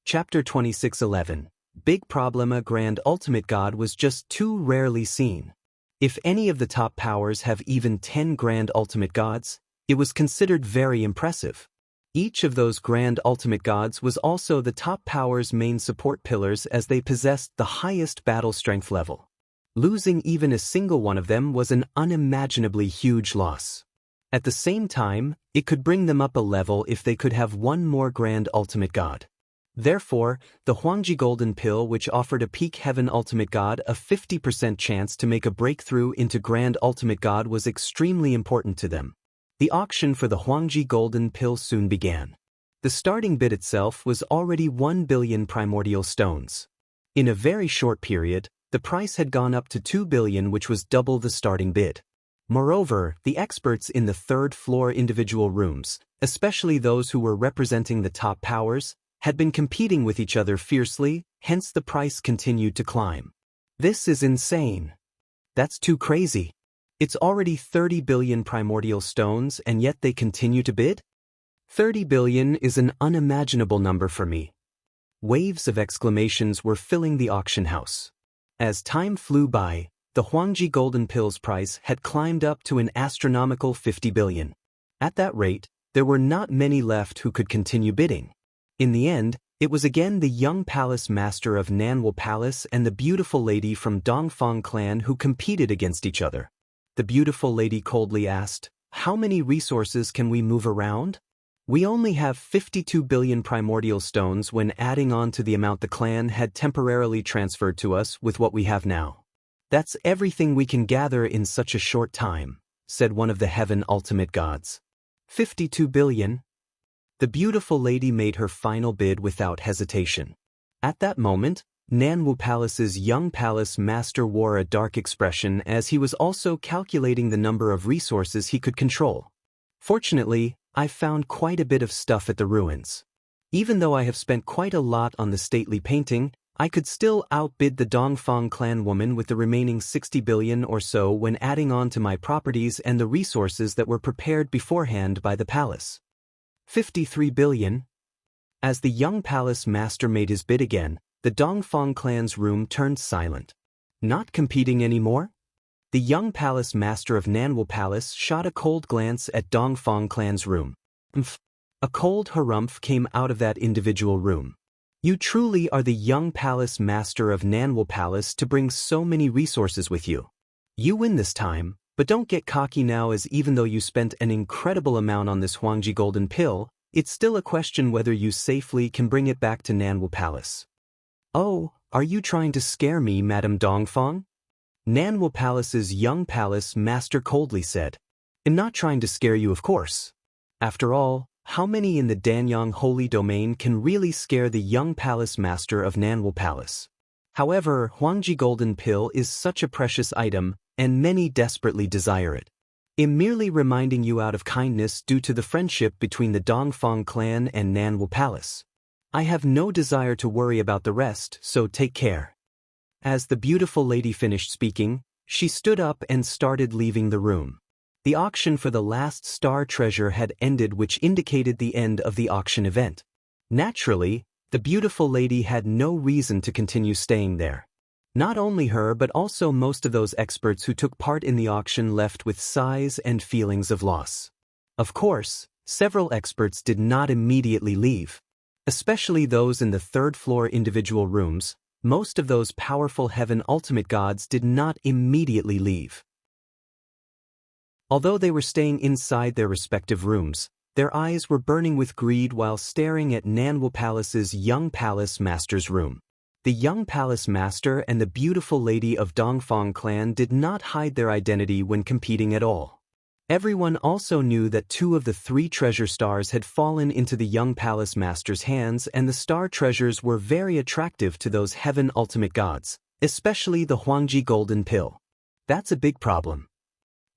S1: Chapter 26:11. Big problem: a Grand Ultimate God was just too rarely seen. If any of the top powers have even 10 Grand Ultimate Gods, it was considered very impressive. Each of those Grand Ultimate Gods was also the top power's main support pillars as they possessed the highest battle strength level. Losing even a single one of them was an unimaginably huge loss. At the same time, it could bring them up a level if they could have one more Grand Ultimate God. Therefore, the Huangji Golden Pill, which offered a peak Heaven Ultimate God a 50% chance to make a breakthrough into Grand Ultimate God, was extremely important to them. The auction for the Huangji Golden Pill soon began. The starting bid itself was already 1 billion primordial stones. In a very short period, the price had gone up to 2 billion, which was double the starting bid. Moreover, the experts in the third floor individual rooms, especially those who were representing the top powers, had been competing with each other fiercely, hence the price continued to climb. This is insane. That's too crazy. It's already 30 billion primordial stones and yet they continue to bid? 30 billion is an unimaginable number for me. Waves of exclamations were filling the auction house. As time flew by, the Huangji Golden Pill's price had climbed up to an astronomical 50 billion. At that rate, there were not many left who could continue bidding. In the end, it was again the young palace master of Nanwal Palace and the beautiful lady from Dongfang clan who competed against each other. The beautiful lady coldly asked, "How many resources can we move around? We only have 52 billion primordial stones when adding on to the amount the clan had temporarily transferred to us with what we have now. That's everything we can gather in such a short time," said one of the heaven ultimate gods. 52 billion? The beautiful lady made her final bid without hesitation. At that moment, Nanwu Palace's young palace master wore a dark expression as he was also calculating the number of resources he could control. "Fortunately, I've found quite a bit of stuff at the ruins. Even though I have spent quite a lot on the stately painting, I could still outbid the Dongfang clan woman with the remaining 60 billion or so when adding on to my properties and the resources that were prepared beforehand by the palace." 53 billion? As the young palace master made his bid again, the Dongfang clan's room turned silent. Not competing anymore? The young palace master of Nanwal Palace shot a cold glance at Dongfang clan's room. A cold harumph came out of that individual room. "You truly are the young palace master of Nanwal Palace to bring so many resources with you. You win this time, but don't get cocky now, as even though you spent an incredible amount on this Huangji Golden Pill, it's still a question whether you safely can bring it back to Nanwal Palace." "Oh, are you trying to scare me, Madame Dongfang?" Nanwal Palace's young palace master coldly said. "I'm not trying to scare you, of course. After all, how many in the Danyang Holy Domain can really scare the young palace master of Nanwal Palace? However, Huangji Golden Pill is such a precious item, and many desperately desire it. I'm merely reminding you out of kindness due to the friendship between the Dongfang clan and Nanwal Palace. I have no desire to worry about the rest, so take care." As the beautiful lady finished speaking, she stood up and started leaving the room. The auction for the last star treasure had ended, which indicated the end of the auction event. Naturally, the beautiful lady had no reason to continue staying there. Not only her but also most of those experts who took part in the auction left with sighs and feelings of loss. Of course, several experts did not immediately leave. Especially those in the third-floor individual rooms, most of those powerful heaven ultimate gods did not immediately leave. Although they were staying inside their respective rooms, their eyes were burning with greed while staring at Nanwal Palace's young palace master's room. The young palace master and the beautiful lady of Dongfang clan did not hide their identity when competing at all. Everyone also knew that 2 of the 3 treasure stars had fallen into the young palace master's hands, and the star treasures were very attractive to those heaven ultimate gods, especially the Huangji Golden Pill. That's a big problem.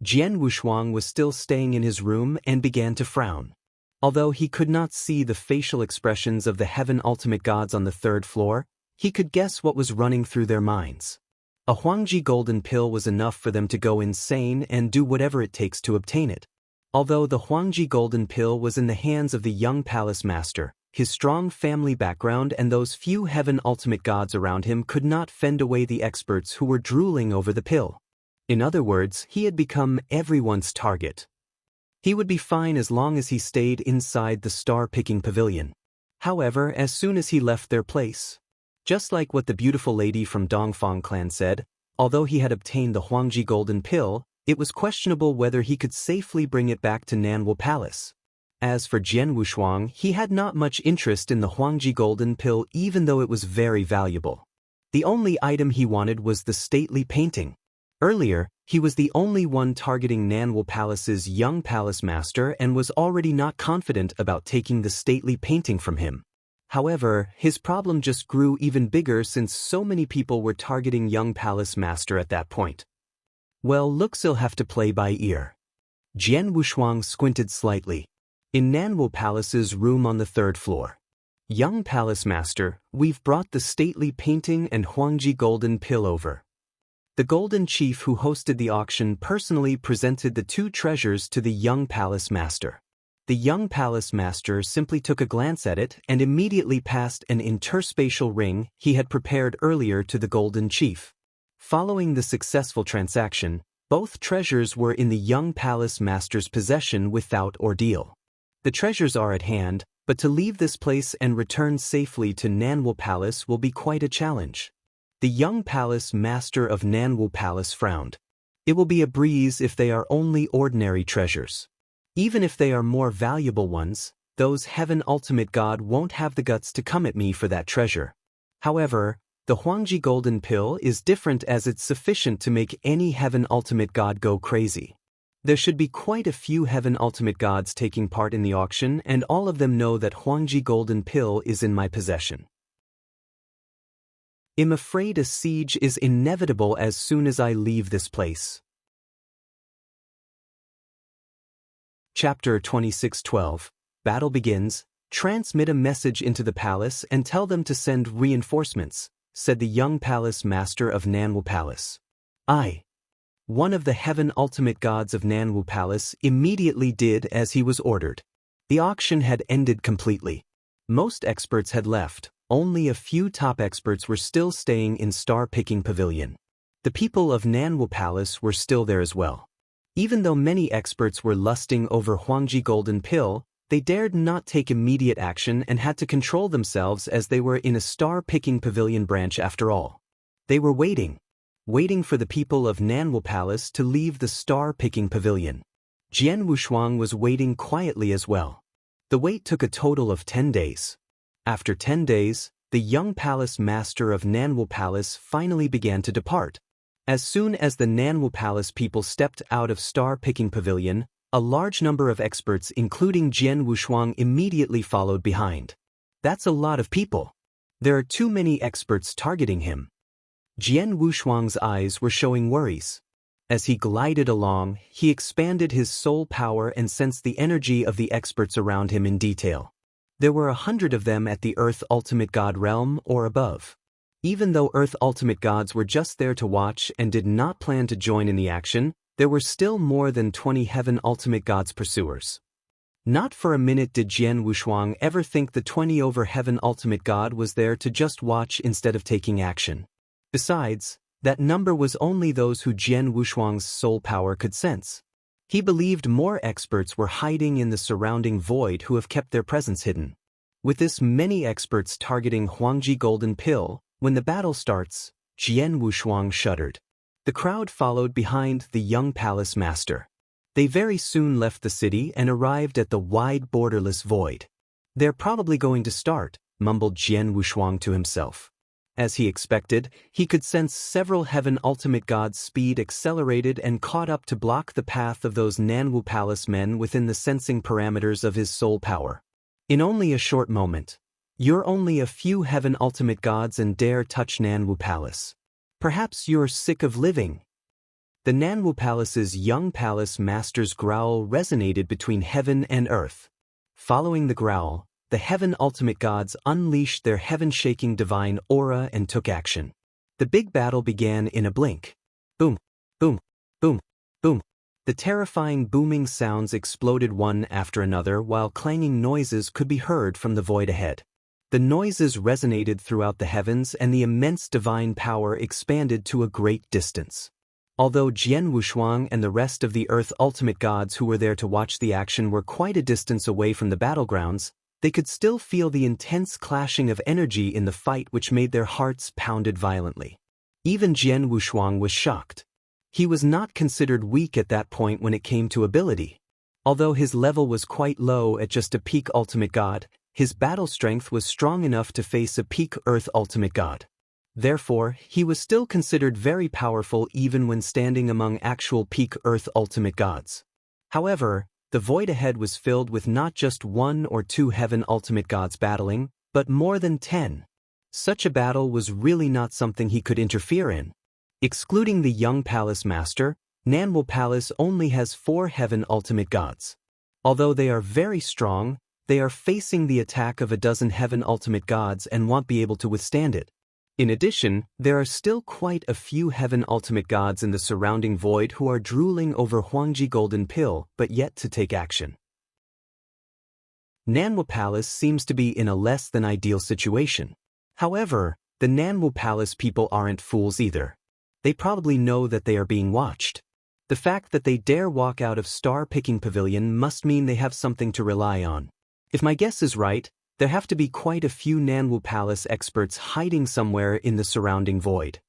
S1: Jian Wushuang was still staying in his room and began to frown. Although he could not see the facial expressions of the heaven ultimate gods on the 3rd floor, he could guess what was running through their minds. A Huangji Golden Pill was enough for them to go insane and do whatever it takes to obtain it. Although the Huangji Golden Pill was in the hands of the young palace master, his strong family background and those few heaven ultimate gods around him could not fend away the experts who were drooling over the pill. In other words, he had become everyone's target. He would be fine as long as he stayed inside the star-picking pavilion. However, as soon as he left their place, just like what the beautiful lady from Dongfang clan said, although he had obtained the Huangji Golden Pill, it was questionable whether he could safely bring it back to Nanwal Palace. As for Jian Wushuang, he had not much interest in the Huangji Golden Pill, even though it was very valuable. The only item he wanted was the stately painting. Earlier, he was the only one targeting Nanwal Palace's young palace master and was already not confident about taking the stately painting from him. However, his problem just grew even bigger since so many people were targeting young palace master at that point. Well, looks he'll have to play by ear. Jian Wushuang squinted slightly. In Nanwal Palace's room on the 3rd floor. "Young palace master, we've brought the stately painting and Huangji Golden Pill over." The golden chief who hosted the auction personally presented the 2 treasures to the young palace master. The young palace master simply took a glance at it and immediately passed an interspatial ring he had prepared earlier to the golden chief. Following the successful transaction, both treasures were in the young palace master's possession without ordeal. The treasures are at hand, but to leave this place and return safely to Nanwal Palace will be quite a challenge. The young palace master of Nanwal Palace frowned. It will be a breeze if they are only ordinary treasures. Even if they are more valuable ones, those heaven ultimate god won't have the guts to come at me for that treasure. However, the Huangji golden pill is different as it's sufficient to make any heaven ultimate god go crazy. There should be quite a few heaven ultimate gods taking part in the auction, and all of them know that Huangji golden pill is in my possession. I'm afraid a siege is inevitable as soon as I leave this place. Chapter 26:12. Battle begins. Transmit a message into the palace and tell them to send reinforcements, said the young palace master of Nanwal Palace. One of the heaven ultimate gods of Nanwal Palace immediately did as he was ordered. The auction had ended completely. Most experts had left, only a few top experts were still staying in Star-Picking Pavilion. The people of Nanwal Palace were still there as well. Even though many experts were lusting over Huangji golden pill, they dared not take immediate action and had to control themselves as they were in a Star-Picking Pavilion branch after all. They were waiting for the people of Nanwal Palace to leave the Star-Picking Pavilion. Jian Wushuang was waiting quietly as well. The wait took a total of 10 days. After 10 days, the young palace master of Nanwal Palace finally began to depart. As soon as the Nanwal Palace people stepped out of Star-Picking Pavilion, a large number of experts including Jian Wushuang immediately followed behind. That's a lot of people. There are too many experts targeting him. Jian Wushuang's eyes were showing worries. As he glided along, he expanded his soul power and sensed the energy of the experts around him in detail. There were 100 of them at the Earth Ultimate God realm or above. Even though Earth Ultimate Gods were just there to watch and did not plan to join in the action, there were still more than 20 Heaven Ultimate Gods pursuers. Not for a minute did Jian Wushuang ever think the 20 over Heaven Ultimate God was there to just watch instead of taking action. Besides, that number was only those who Jian Wushuang's soul power could sense. He believed more experts were hiding in the surrounding void who have kept their presence hidden. With this many experts targeting Huangji golden pill, when the battle starts, Jian Wushuang shuddered. The crowd followed behind the young palace master. They very soon left the city and arrived at the wide borderless void. They're probably going to start, mumbled Jian Wushuang to himself. As he expected, he could sense several Heaven Ultimate Gods' speed accelerated and caught up to block the path of those Nanwal Palace men within the sensing parameters of his soul power. In only a short moment. You're only a few Heaven Ultimate Gods and dare touch Nanwal Palace. Perhaps you're sick of living. The Nanwal Palace's young palace master's growl resonated between heaven and earth. Following the growl, the Heaven Ultimate Gods unleashed their heaven-shaking divine aura and took action. The big battle began in a blink. Boom, boom, boom, boom. The terrifying booming sounds exploded one after another while clanging noises could be heard from the void ahead. The noises resonated throughout the heavens and the immense divine power expanded to a great distance. Although Jian Wushuang and the rest of the Earth Ultimate Gods who were there to watch the action were quite a distance away from the battlegrounds, they could still feel the intense clashing of energy in the fight which made their hearts pounded violently. Even Jian Wushuang was shocked. He was not considered weak at that point when it came to ability. Although his level was quite low at just a peak Ultimate God, his battle strength was strong enough to face a peak Earth Ultimate God. Therefore, he was still considered very powerful even when standing among actual peak Earth Ultimate Gods. However, the void ahead was filled with not just 1 or 2 Heaven Ultimate Gods battling, but more than 10. Such a battle was really not something he could interfere in. Excluding the young palace master, Nanwal Palace only has 4 Heaven Ultimate Gods. Although they are very strong, they are facing the attack of a dozen Heaven Ultimate Gods and won't be able to withstand it. In addition, there are still quite a few Heaven Ultimate Gods in the surrounding void who are drooling over Huangji golden pill but yet to take action. Nanwu Palace seems to be in a less than ideal situation. However, the Nanwu Palace people aren't fools either. They probably know that they are being watched. The fact that they dare walk out of Star Picking Pavilion must mean they have something to rely on. If my guess is right, there have to be quite a few Nanwu Palace experts hiding somewhere in the surrounding void.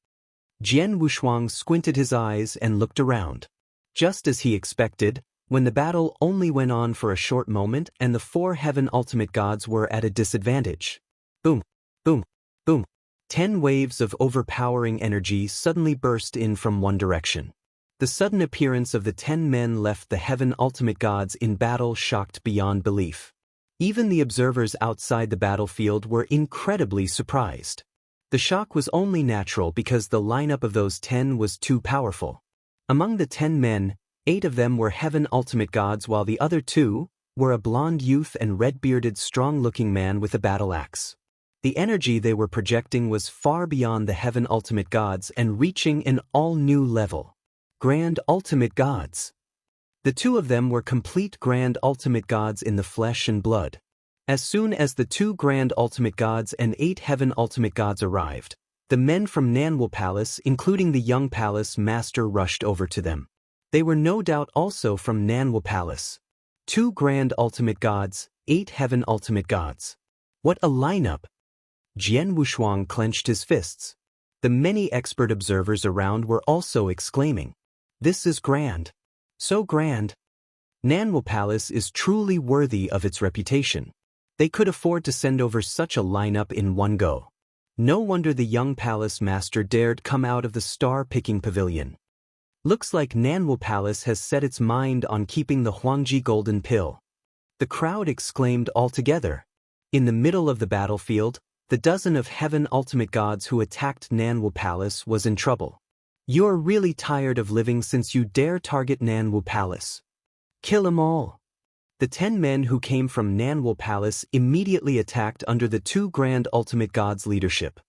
S1: Jian Wushuang squinted his eyes and looked around. Just as he expected, when the battle only went on for a short moment and the 4 heaven ultimate gods were at a disadvantage. Boom, boom, boom. 10 waves of overpowering energy suddenly burst in from one direction. The sudden appearance of the 10 men left the heaven ultimate gods in battle shocked beyond belief. Even the observers outside the battlefield were incredibly surprised. The shock was only natural because the lineup of those 10 was too powerful. Among the 10 men, 8 of them were heaven ultimate gods while the other 2 were a blonde youth and red-bearded strong-looking man with a battle axe. The energy they were projecting was far beyond the heaven ultimate gods and reaching an all-new level. Grand ultimate gods. The 2 of them were complete grand ultimate gods in the flesh and blood. As soon as the 2 grand ultimate gods and 8 heaven ultimate gods arrived, the men from Nanwu Palace, including the young palace master, rushed over to them. They were no doubt also from Nanwu Palace. 2 grand ultimate gods, 8 heaven ultimate gods. What a lineup! Jian Wushuang clenched his fists. The many expert observers around were also exclaiming, "This is grand. So grand. Nanwu Palace is truly worthy of its reputation. They could afford to send over such a lineup in one go." No wonder the young palace master dared come out of the star-picking pavilion. Looks like Nanwu Palace has set its mind on keeping the Huangji Golden Pill. The crowd exclaimed all together. In the middle of the battlefield, the dozen of heaven ultimate gods who attacked Nanwu Palace was in trouble. "You're really tired of living since you dare target Nanwu Palace. Kill 'em all." The 10 men who came from Nanwu Palace immediately attacked under the 2 grand ultimate gods' leadership.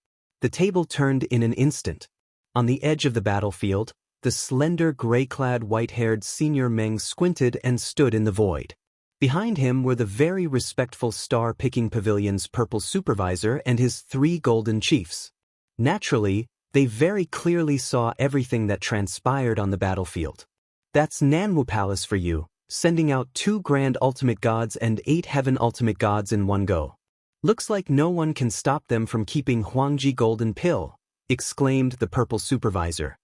S1: The table turned in an instant. On the edge of the battlefield, the slender gray-clad white-haired Senior Meng squinted and stood in the void. Behind him were the very respectful Star-Picking Pavilion's purple supervisor and his 3 golden chiefs. Naturally, they very clearly saw everything that transpired on the battlefield. That's Nanwu Palace for you, sending out 2 grand ultimate gods and 8 heaven ultimate gods in one go. Looks like no one can stop them from keeping Huangji Golden Pill, exclaimed the purple supervisor.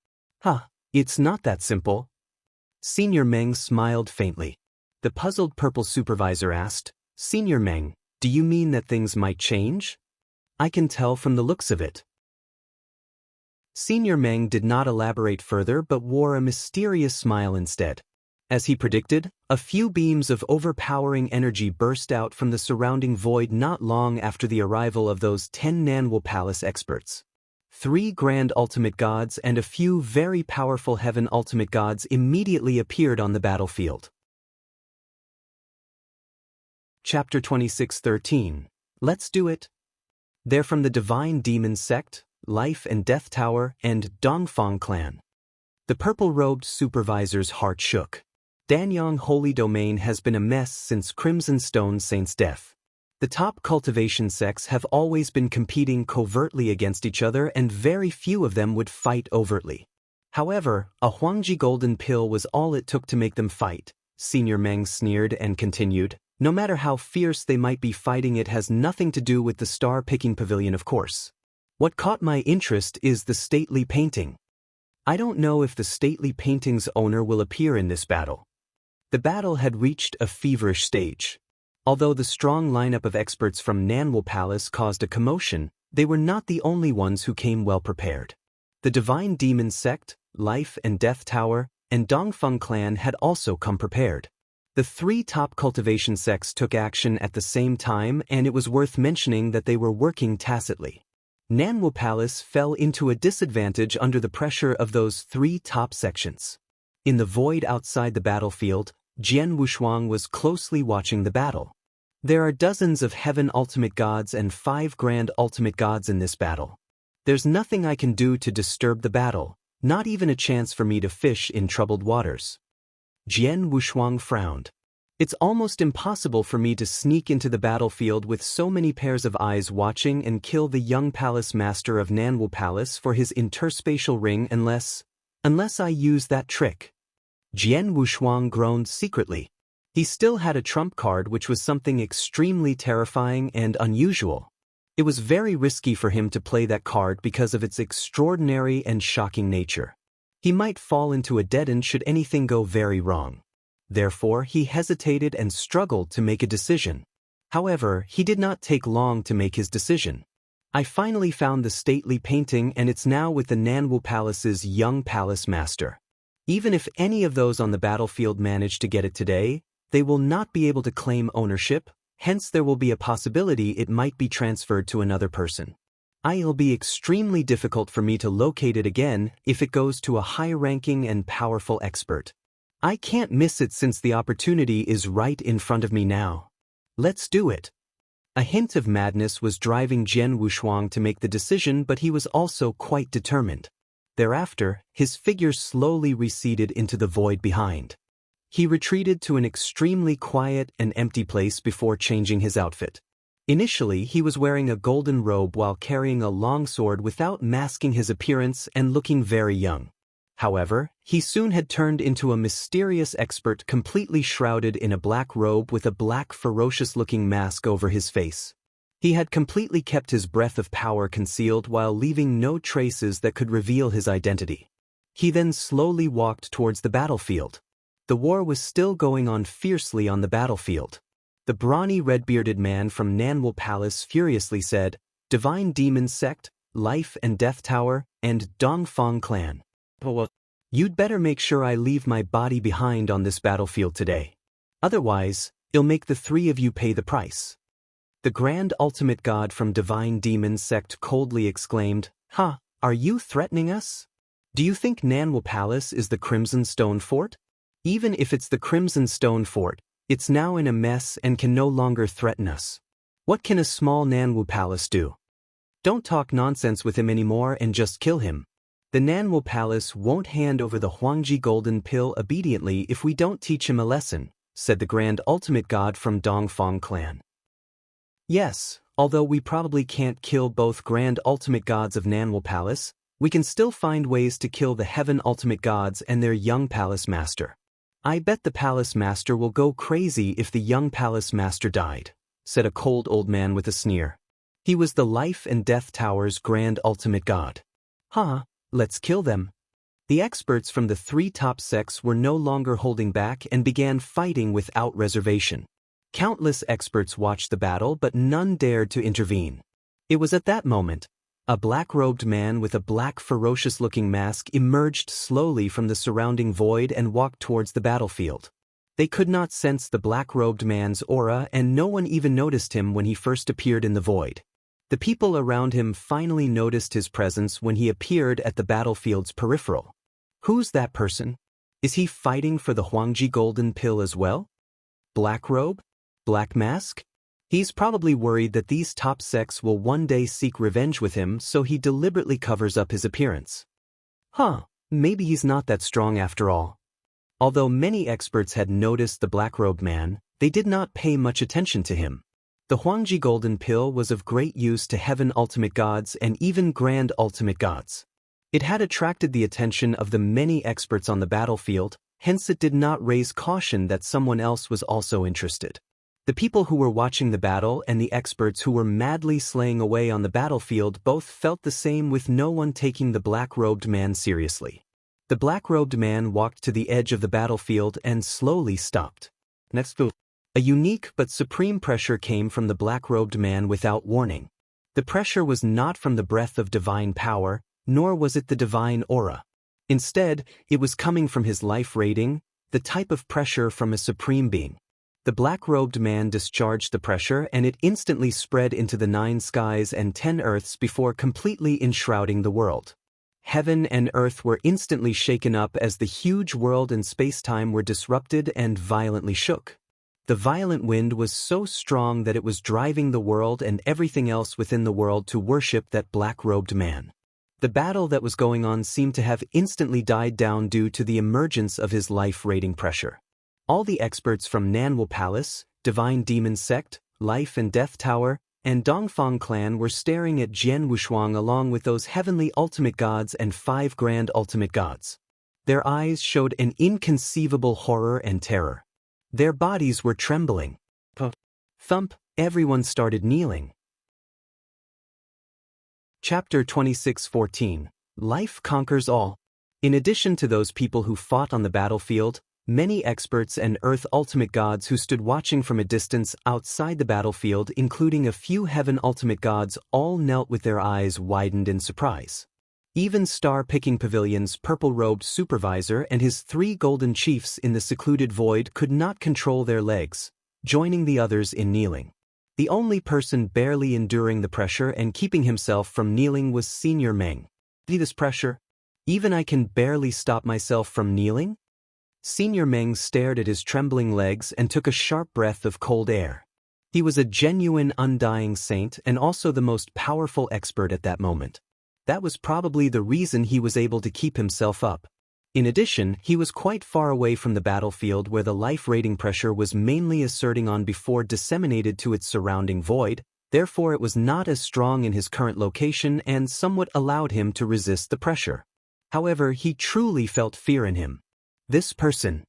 S1: "Huh, it's not that simple." Senior Meng smiled faintly. The puzzled purple supervisor asked, "Senior Meng, do you mean that things might change?" "I can tell from the looks of it." Senior Meng did not elaborate further but wore a mysterious smile instead. As he predicted, a few beams of overpowering energy burst out from the surrounding void not long after the arrival of those 10 Nanwu Palace experts. 3 grand ultimate gods and a few very powerful heaven ultimate gods immediately appeared on the battlefield. Chapter 26:13. Let's do it. They're from the Divine Demon Sect, Life and Death Tower, and Dongfang Clan. The purple-robed supervisor's heart shook. Danyang Holy Domain has been a mess since Crimson Stone Saint's death. The top cultivation sects have always been competing covertly against each other and very few of them would fight overtly. However, a Huangji Golden Pill was all it took to make them fight. Senior Meng sneered and continued, "No matter how fierce they might be fighting, it has nothing to do with the star-picking pavilion, of course. What caught my interest is the stately painting. I don't know if the stately painting's owner will appear in this battle." The battle had reached a feverish stage. Although the strong lineup of experts from Nanwu Palace caused a commotion, they were not the only ones who came well prepared. The Divine Demon Sect, Life and Death Tower, and Dongfeng Clan had also come prepared. The 3 top cultivation sects took action at the same time, and it was worth mentioning that they were working tacitly. Nanwu Palace fell into a disadvantage under the pressure of those 3 top sections. In the void outside the battlefield, Jian Wushuang was closely watching the battle. There are dozens of heaven ultimate gods and 5 grand ultimate gods in this battle. There's nothing I can do to disturb the battle, not even a chance for me to fish in troubled waters. Jian Wushuang frowned. It's almost impossible for me to sneak into the battlefield with so many pairs of eyes watching and kill the young palace master of Nanwu Palace for his interspatial ring unless I use that trick. Jian Wushuang groaned secretly. He still had a trump card, which was something extremely terrifying and unusual. It was very risky for him to play that card because of its extraordinary and shocking nature. He might fall into a dead end should anything go very wrong. Therefore, he hesitated and struggled to make a decision. However, he did not take long to make his decision. I finally found the stately painting, and it's now with the Nanwu Palace's young palace master. Even if any of those on the battlefield manage to get it today, they will not be able to claim ownership, hence there will be a possibility it might be transferred to another person. It'll be extremely difficult for me to locate it again if it goes to a high-ranking and powerful expert. I can't miss it since the opportunity is right in front of me now. Let's do it. A hint of madness was driving Jian Wushuang to make the decision, but he was also quite determined. Thereafter, his figure slowly receded into the void behind. He retreated to an extremely quiet and empty place before changing his outfit. Initially, he was wearing a golden robe while carrying a long sword without masking his appearance and looking very young. However, he soon had turned into a mysterious expert completely shrouded in a black robe with a black ferocious-looking mask over his face. He had completely kept his breath of power concealed while leaving no traces that could reveal his identity. He then slowly walked towards the battlefield. The war was still going on fiercely on the battlefield. The brawny red-bearded man from Nanwu Palace furiously said, "Divine Demon Sect, Life and Death Tower, and Dongfang Clan. You'd better make sure I leave my body behind on this battlefield today. Otherwise, it'll make the three of you pay the price." The Grand Ultimate God from Divine Demon Sect coldly exclaimed, Are you threatening us? Do you think Nanwu Palace is the Crimson Stone Fort? Even if it's the Crimson Stone Fort, it's now in a mess and can no longer threaten us. What can a small Nanwu Palace do? Don't talk nonsense with him anymore and just kill him. The Nanwu Palace won't hand over the Huangji Golden Pill obediently if we don't teach him a lesson, said the Grand Ultimate God from Dongfang Clan. Yes, although we probably can't kill both Grand Ultimate Gods of Nanwu Palace, we can still find ways to kill the Heaven Ultimate Gods and their young Palace Master. I bet the Palace Master will go crazy if the young Palace Master died, said a cold old man with a sneer. He was the Life and Death Tower's Grand Ultimate God. Let's kill them. The experts from the three top sects were no longer holding back and began fighting without reservation. Countless experts watched the battle, but none dared to intervene. It was at that moment, a black-robed man with a black ferocious-looking mask emerged slowly from the surrounding void and walked towards the battlefield. They could not sense the black-robed man's aura, and no one even noticed him when he first appeared in the void. The people around him finally noticed his presence when he appeared at the battlefield's peripheral. Who's that person? Is he fighting for the Huangji Golden Pill as well? Black robe? Black mask? He's probably worried that these top sects will one day seek revenge with him, so he deliberately covers up his appearance. Maybe he's not that strong after all. Although many experts had noticed the black-robed man, they did not pay much attention to him. The Huangji Golden Pill was of great use to Heaven Ultimate Gods and even Grand Ultimate Gods. It had attracted the attention of the many experts on the battlefield, hence it did not raise caution that someone else was also interested. The people who were watching the battle and the experts who were madly slaying away on the battlefield both felt the same, with no one taking the black-robed man seriously. The black-robed man walked to the edge of the battlefield and slowly stopped. Next, a unique but supreme pressure came from the black-robed man without warning. The pressure was not from the breath of divine power, nor was it the divine aura. Instead, it was coming from his life rating, the type of pressure from a supreme being. The black-robed man discharged the pressure, and it instantly spread into the 9 skies and 10 earths before completely enshrouding the world. Heaven and earth were instantly shaken up as the huge world and space-time were disrupted and violently shook. The violent wind was so strong that it was driving the world and everything else within the world to worship that black-robed man. The battle that was going on seemed to have instantly died down due to the emergence of his life-rating pressure. All the experts from Nanwoo Palace, Divine Demon Sect, Life and Death Tower, and Dongfang Clan were staring at Jian Wushuang along with those heavenly ultimate gods and 5 grand ultimate gods. Their eyes showed an inconceivable horror and terror. Their bodies were trembling. Thump, everyone started kneeling. Chapter 26:14. Life Conquers All. In addition to those people who fought on the battlefield, many experts and Earth ultimate gods who stood watching from a distance outside the battlefield, including a few heaven ultimate gods, all knelt with their eyes widened in surprise. Even Star-Picking Pavilion's purple-robed supervisor and his 3 golden chiefs in the secluded void could not control their legs, joining the others in kneeling. The only person barely enduring the pressure and keeping himself from kneeling was Senior Meng. This pressure? Even I can barely stop myself from kneeling? Senior Meng stared at his trembling legs and took a sharp breath of cold air. He was a genuine undying saint and also the most powerful expert at that moment. That was probably the reason he was able to keep himself up. In addition, he was quite far away from the battlefield where the life rating pressure was mainly asserting on before disseminated to its surrounding void, therefore it was not as strong in his current location and somewhat allowed him to resist the pressure. However, he truly felt fear in him. This person.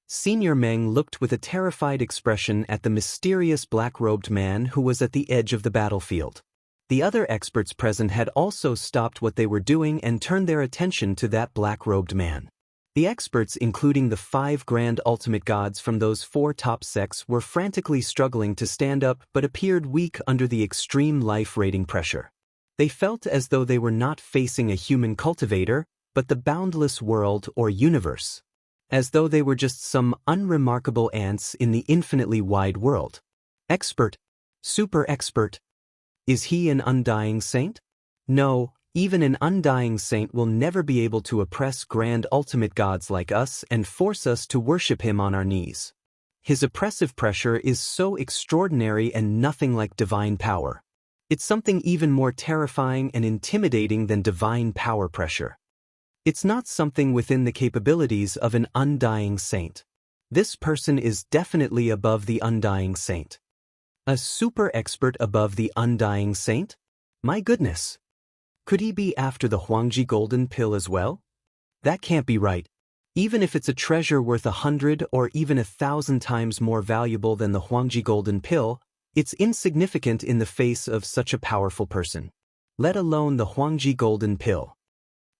S1: Senior Meng looked with a terrified expression at the mysterious black-robed man who was at the edge of the battlefield. The other experts present had also stopped what they were doing and turned their attention to that black-robed man. The experts, including the 5 grand ultimate gods from those 4 top sects, were frantically struggling to stand up but appeared weak under the extreme life rating pressure. They felt as though they were not facing a human cultivator, but the boundless world or universe. As though they were just some unremarkable ants in the infinitely wide world. Expert. Super expert. Is he an undying saint? No, even an undying saint will never be able to oppress grand ultimate gods like us and force us to worship him on our knees. His oppressive pressure is so extraordinary and nothing like divine power. It's something even more terrifying and intimidating than divine power pressure. It's not something within the capabilities of an undying saint. This person is definitely above the undying saint. A super expert above the undying saint? My goodness. Could he be after the Huangji golden pill as well? That can't be right. Even if it's a treasure worth 100 or even 1,000 times more valuable than the Huangji golden pill, it's insignificant in the face of such a powerful person. Let alone the Huangji golden pill.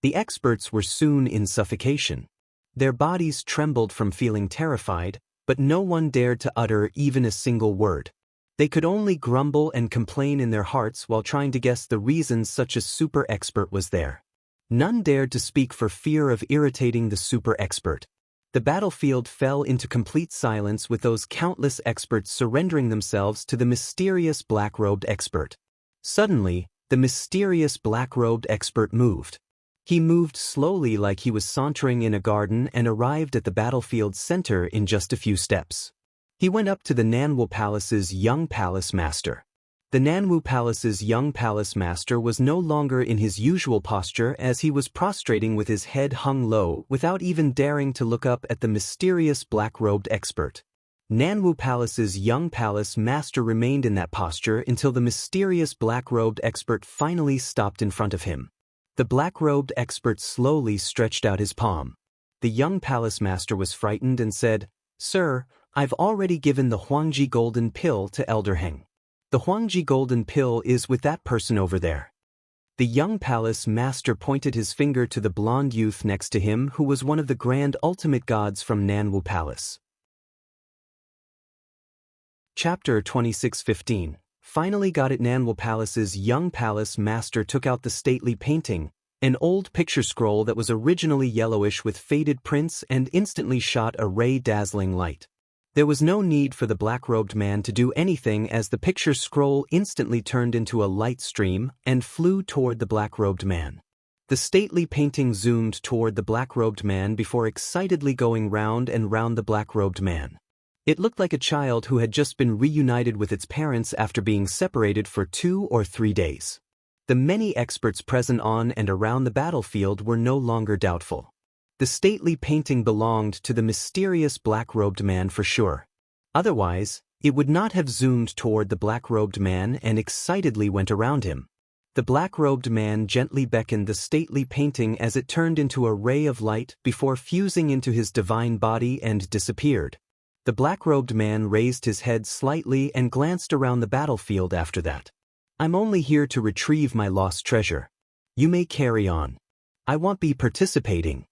S1: The experts were soon in suffocation. Their bodies trembled from feeling terrified, but no one dared to utter even a single word. They could only grumble and complain in their hearts while trying to guess the reasons such a super expert was there. None dared to speak for fear of irritating the super expert. The battlefield fell into complete silence with those countless experts surrendering themselves to the mysterious black-robed expert. Suddenly, the mysterious black-robed expert moved. He moved slowly like he was sauntering in a garden and arrived at the battlefield's center in just a few steps. He went up to the Nanwoo Palace's young palace master. The Nanwoo Palace's young palace master was no longer in his usual posture as he was prostrating with his head hung low without even daring to look up at the mysterious black-robed expert. Nanwoo Palace's young palace master remained in that posture until the mysterious black-robed expert finally stopped in front of him. The black-robed expert slowly stretched out his palm. The young palace master was frightened and said, "Sir, I've already given the Huangji golden pill to Elder Heng. The Huangji golden pill is with that person over there." The young palace master pointed his finger to the blonde youth next to him who was one of the grand ultimate gods from Nanwoo Palace. Chapter 26:15. Finally got it. Nanwoo Palace's young palace master took out the stately painting, an old picture scroll that was originally yellowish with faded prints, and instantly shot a ray-dazzling light. There was no need for the black-robed man to do anything as the picture scroll instantly turned into a light stream and flew toward the black-robed man. The stately painting zoomed toward the black-robed man before excitedly going round and round the black-robed man. It looked like a child who had just been reunited with its parents after being separated for 2 or 3 days. The many experts present on and around the battlefield were no longer doubtful. The stately painting belonged to the mysterious black-robed man for sure. Otherwise, it would not have zoomed toward the black-robed man and excitedly went around him. The black-robed man gently beckoned the stately painting as it turned into a ray of light before fusing into his divine body and disappeared. The black-robed man raised his head slightly and glanced around the battlefield after that. "I'm only here to retrieve my lost treasure. You may carry on. I won't be participating."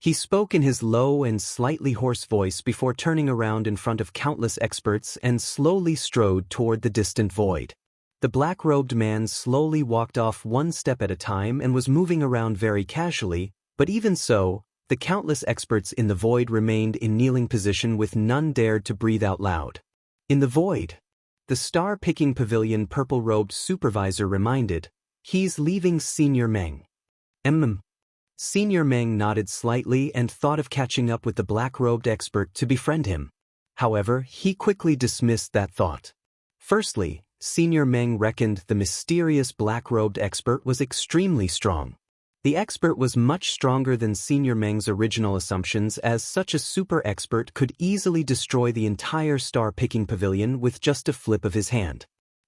S1: He spoke in his low and slightly hoarse voice before turning around in front of countless experts and slowly strode toward the distant void. The black-robed man slowly walked off one step at a time and was moving around very casually, but even so, the countless experts in the void remained in kneeling position with none dared to breathe out loud. In the void, the star-picking pavilion purple-robed supervisor reminded, "He's leaving Senior Meng." Senior Meng nodded slightly and thought of catching up with the black-robed expert to befriend him. However, he quickly dismissed that thought. Firstly, Senior Meng reckoned the mysterious black-robed expert was extremely strong. The expert was much stronger than Senior Meng's original assumptions, as such a super expert could easily destroy the entire star-picking pavilion with just a flip of his hand.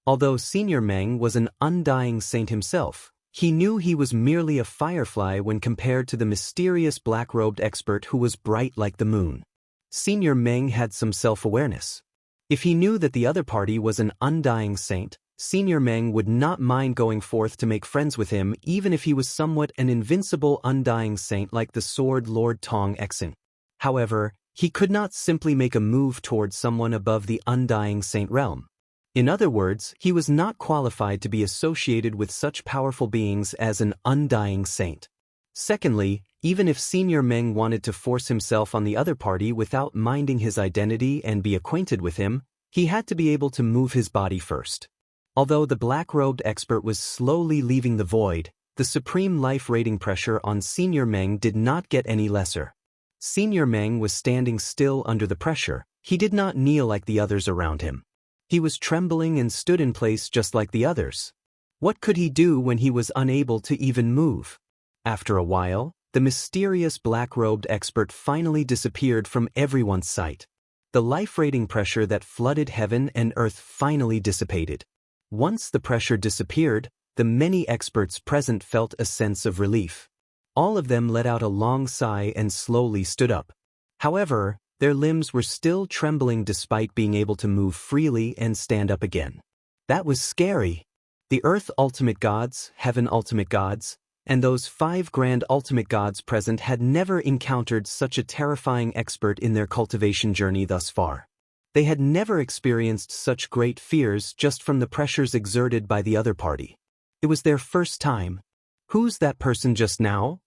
S1: Although Senior Meng was an undying saint himself, he knew he was merely a firefly when compared to the mysterious black-robed expert who was bright like the moon. Senior Meng had some self-awareness. If he knew that the other party was an undying saint, Senior Meng would not mind going forth to make friends with him even if he was somewhat an invincible undying saint like the Sword Lord Tong Exing. However, he could not simply make a move towards someone above the undying saint realm. In other words, he was not qualified to be associated with such powerful beings as an undying saint. Secondly, even if Senior Meng wanted to force himself on the other party without minding his identity and be acquainted with him, he had to be able to move his body first. Although the black-robed expert was slowly leaving the void, the supreme life rating pressure on Senior Meng did not get any lesser. Senior Meng was standing still under the pressure. He did not kneel like the others around him. He was trembling and stood in place just like the others. What could he do when he was unable to even move? After a while, the mysterious black-robed expert finally disappeared from everyone's sight. The life rating pressure that flooded heaven and earth finally dissipated. Once the pressure disappeared, the many experts present felt a sense of relief. All of them let out a long sigh and slowly stood up. However, their limbs were still trembling despite being able to move freely and stand up again. That was scary. The Earth Ultimate Gods, Heaven Ultimate Gods, and those 5 Grand Ultimate Gods present had never encountered such a terrifying expert in their cultivation journey thus far. They had never experienced such great fears just from the pressures exerted by the other party. It was their first time. Who's that person just now?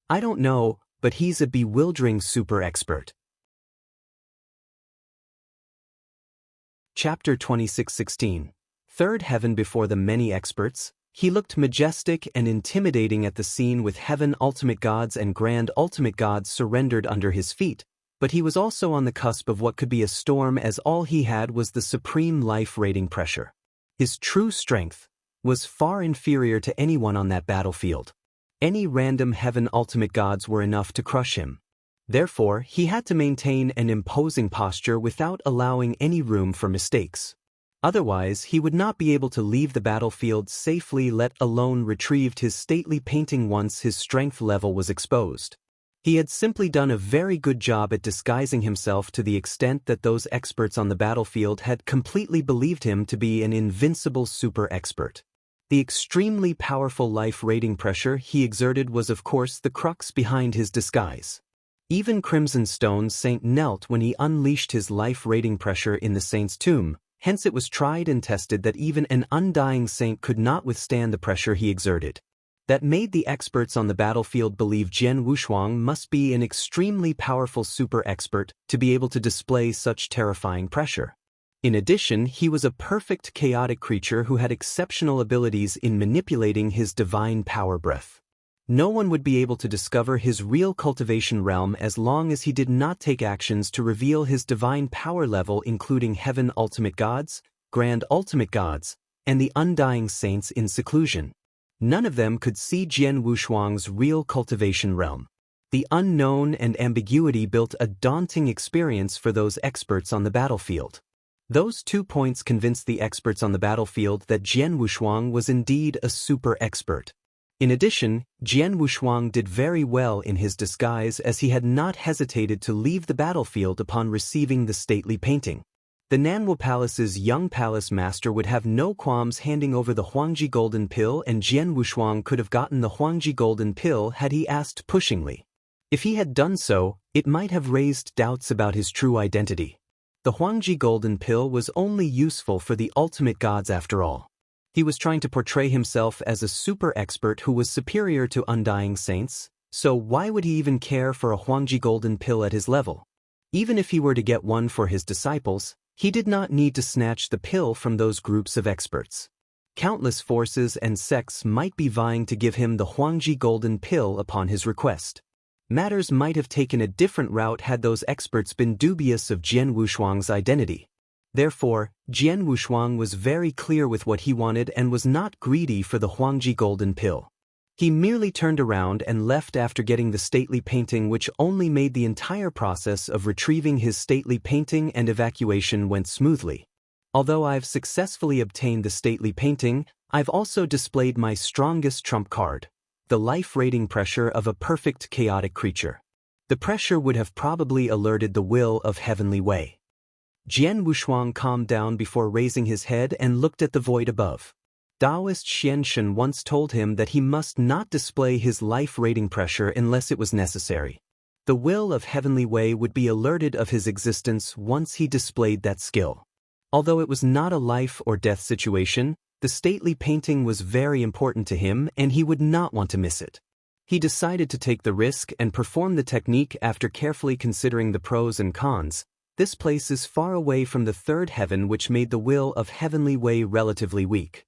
S1: I don't know, but he's a bewildering super expert. Chapter 26:16. Third Heaven before the many experts. He looked majestic and intimidating at the scene with Heaven Ultimate Gods and Grand Ultimate Gods surrendered under his feet. But he was also on the cusp of what could be a storm, as all he had was the supreme life rating pressure. His true strength was far inferior to anyone on that battlefield. Any random Heaven Ultimate Gods were enough to crush him. Therefore, he had to maintain an imposing posture without allowing any room for mistakes. Otherwise, he would not be able to leave the battlefield safely, let alone retrieve his stately painting once his strength level was exposed. He had simply done a very good job at disguising himself to the extent that those experts on the battlefield had completely believed him to be an invincible super expert. The extremely powerful life rating pressure he exerted was of course the crux behind his disguise. Even Crimson Stone's Saint knelt when he unleashed his life rating pressure in the Saint's tomb, hence it was tried and tested that even an undying saint could not withstand the pressure he exerted. That made the experts on the battlefield believe Jian Wushuang must be an extremely powerful super expert to be able to display such terrifying pressure. In addition, he was a perfect chaotic creature who had exceptional abilities in manipulating his divine power breath. No one would be able to discover his real cultivation realm as long as he did not take actions to reveal his divine power level, including Heaven Ultimate Gods, Grand Ultimate Gods, and the Undying Saints in seclusion. None of them could see Jian Wushuang's real cultivation realm. The unknown and ambiguity built a daunting experience for those experts on the battlefield. Those 2 points convinced the experts on the battlefield that Jian Wushuang was indeed a super expert. In addition, Jian Wushuang did very well in his disguise, as he had not hesitated to leave the battlefield upon receiving the stately painting. The Nanwu Palace's young palace master would have no qualms handing over the Huangji Golden Pill, and Jian Wushuang could have gotten the Huangji Golden Pill had he asked pushingly. If he had done so, it might have raised doubts about his true identity. The Huangji Golden Pill was only useful for the ultimate gods after all. He was trying to portray himself as a super expert who was superior to undying saints, so why would he even care for a Huangji Golden Pill at his level? Even if he were to get one for his disciples, he did not need to snatch the pill from those groups of experts. Countless forces and sects might be vying to give him the Huangji Golden Pill upon his request. Matters might have taken a different route had those experts been dubious of Jian Wushuang's identity. Therefore, Jian Wushuang was very clear with what he wanted and was not greedy for the Huangji Golden Pill. He merely turned around and left after getting the stately painting, which only made the entire process of retrieving his stately painting and evacuation went smoothly. Although I've successfully obtained the stately painting, I've also displayed my strongest trump card, the life rating pressure of a perfect chaotic creature. The pressure would have probably alerted the will of Heavenly Wei. Jian Wushuang calmed down before raising his head and looked at the void above. Taoist Xian Shen once told him that he must not display his life rating pressure unless it was necessary. The will of Heavenly Wei would be alerted of his existence once he displayed that skill. Although it was not a life or death situation, the stately painting was very important to him and he would not want to miss it. He decided to take the risk and perform the technique after carefully considering the pros and cons. This place is far away from the third heaven, which made the will of Heavenly Wei relatively weak.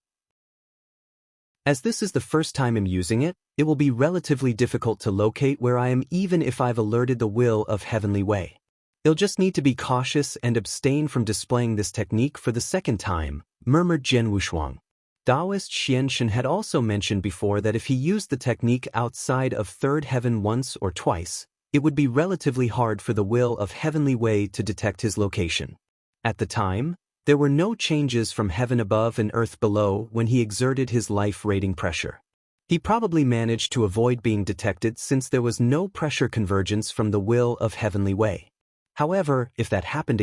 S1: As this is the first time I'm using it, it will be relatively difficult to locate where I am even if I've alerted the will of Heavenly Wei. You'll just need to be cautious and abstain from displaying this technique for the second time, murmured Jian Wushuang. Taoist Xian Shen had also mentioned before that if he used the technique outside of third heaven once or twice, it would be relatively hard for the will of Heavenly Wei to detect his location. At the time, there were no changes from heaven above and earth below when he exerted his life rating pressure. He probably managed to avoid being detected since there was no pressure convergence from the will of Heavenly Wei. However, if that happens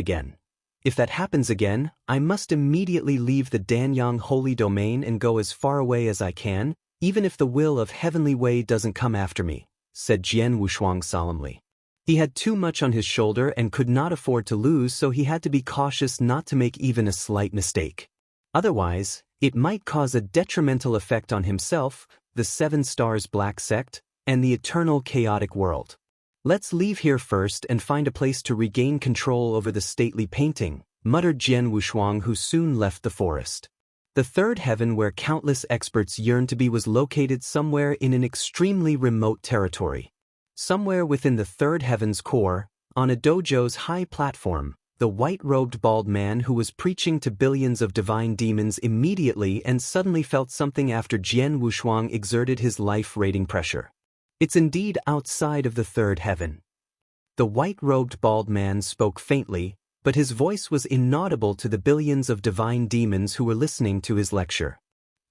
S1: again, I must immediately leave the Danyang Holy Domain and go as far away as I can, even if the will of Heavenly Wei doesn't come after me, said Jian Wushuang solemnly. He had too much on his shoulder and could not afford to lose, so he had to be cautious not to make even a slight mistake. Otherwise, it might cause a detrimental effect on himself, the Seven Stars Black Sect, and the eternal chaotic world. Let's leave here first and find a place to regain control over the stately painting, muttered Jian Wushuang, who soon left the forest. The third heaven where countless experts yearned to be was located somewhere in an extremely remote territory. Somewhere within the third heaven's core, on a dojo's high platform, the white-robed bald man who was preaching to billions of divine demons immediately and suddenly felt something after Jian Wushuang exerted his life rating pressure. It's indeed outside of the third heaven. The white-robed bald man spoke faintly, but his voice was inaudible to the billions of divine demons who were listening to his lecture.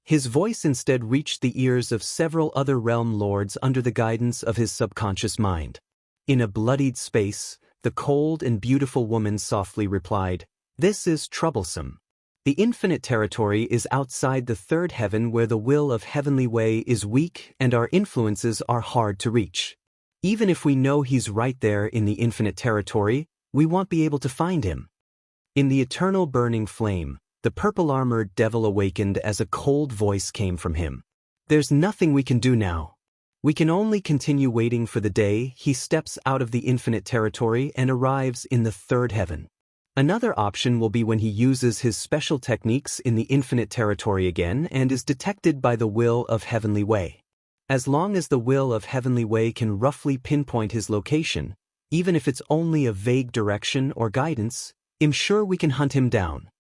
S1: His voice instead reached the ears of several other realm lords under the guidance of his subconscious mind. In a bloodied space, the cold and beautiful woman softly replied, "This is troublesome. The infinite territory is outside the third heaven where the will of Heavenly Wei is weak and our influences are hard to reach. Even if we know he's right there in the infinite territory, we won't be able to find him." In the eternal burning flame, the purple-armored devil awakened as a cold voice came from him. "There's nothing we can do now. We can only continue waiting for the day he steps out of the infinite territory and arrives in the third heaven. Another option will be when he uses his special techniques in the infinite territory again and is detected by the will of Heavenly Wei. As long as the will of Heavenly Wei can roughly pinpoint his location, even if it's only a vague direction or guidance, I'm sure we can hunt him down."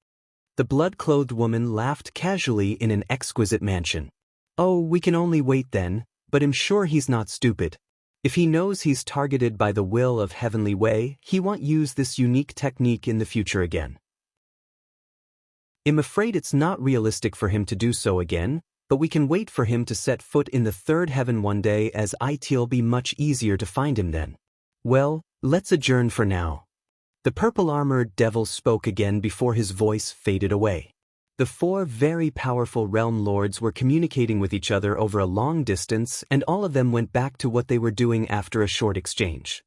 S1: The blood-clothed woman laughed casually in an exquisite mansion. "Oh, we can only wait then, but I'm sure he's not stupid. If he knows he's targeted by the will of Heavenly Way, he won't use this unique technique in the future again. I'm afraid it's not realistic for him to do so again, but we can wait for him to set foot in the third heaven one day, as it'll be much easier to find him then. Well, let's adjourn for now. The purple-armored devil spoke again before his voice faded away. The four very powerful realm lords were communicating with each other over a long distance, and all of them went back to what they were doing after a short exchange.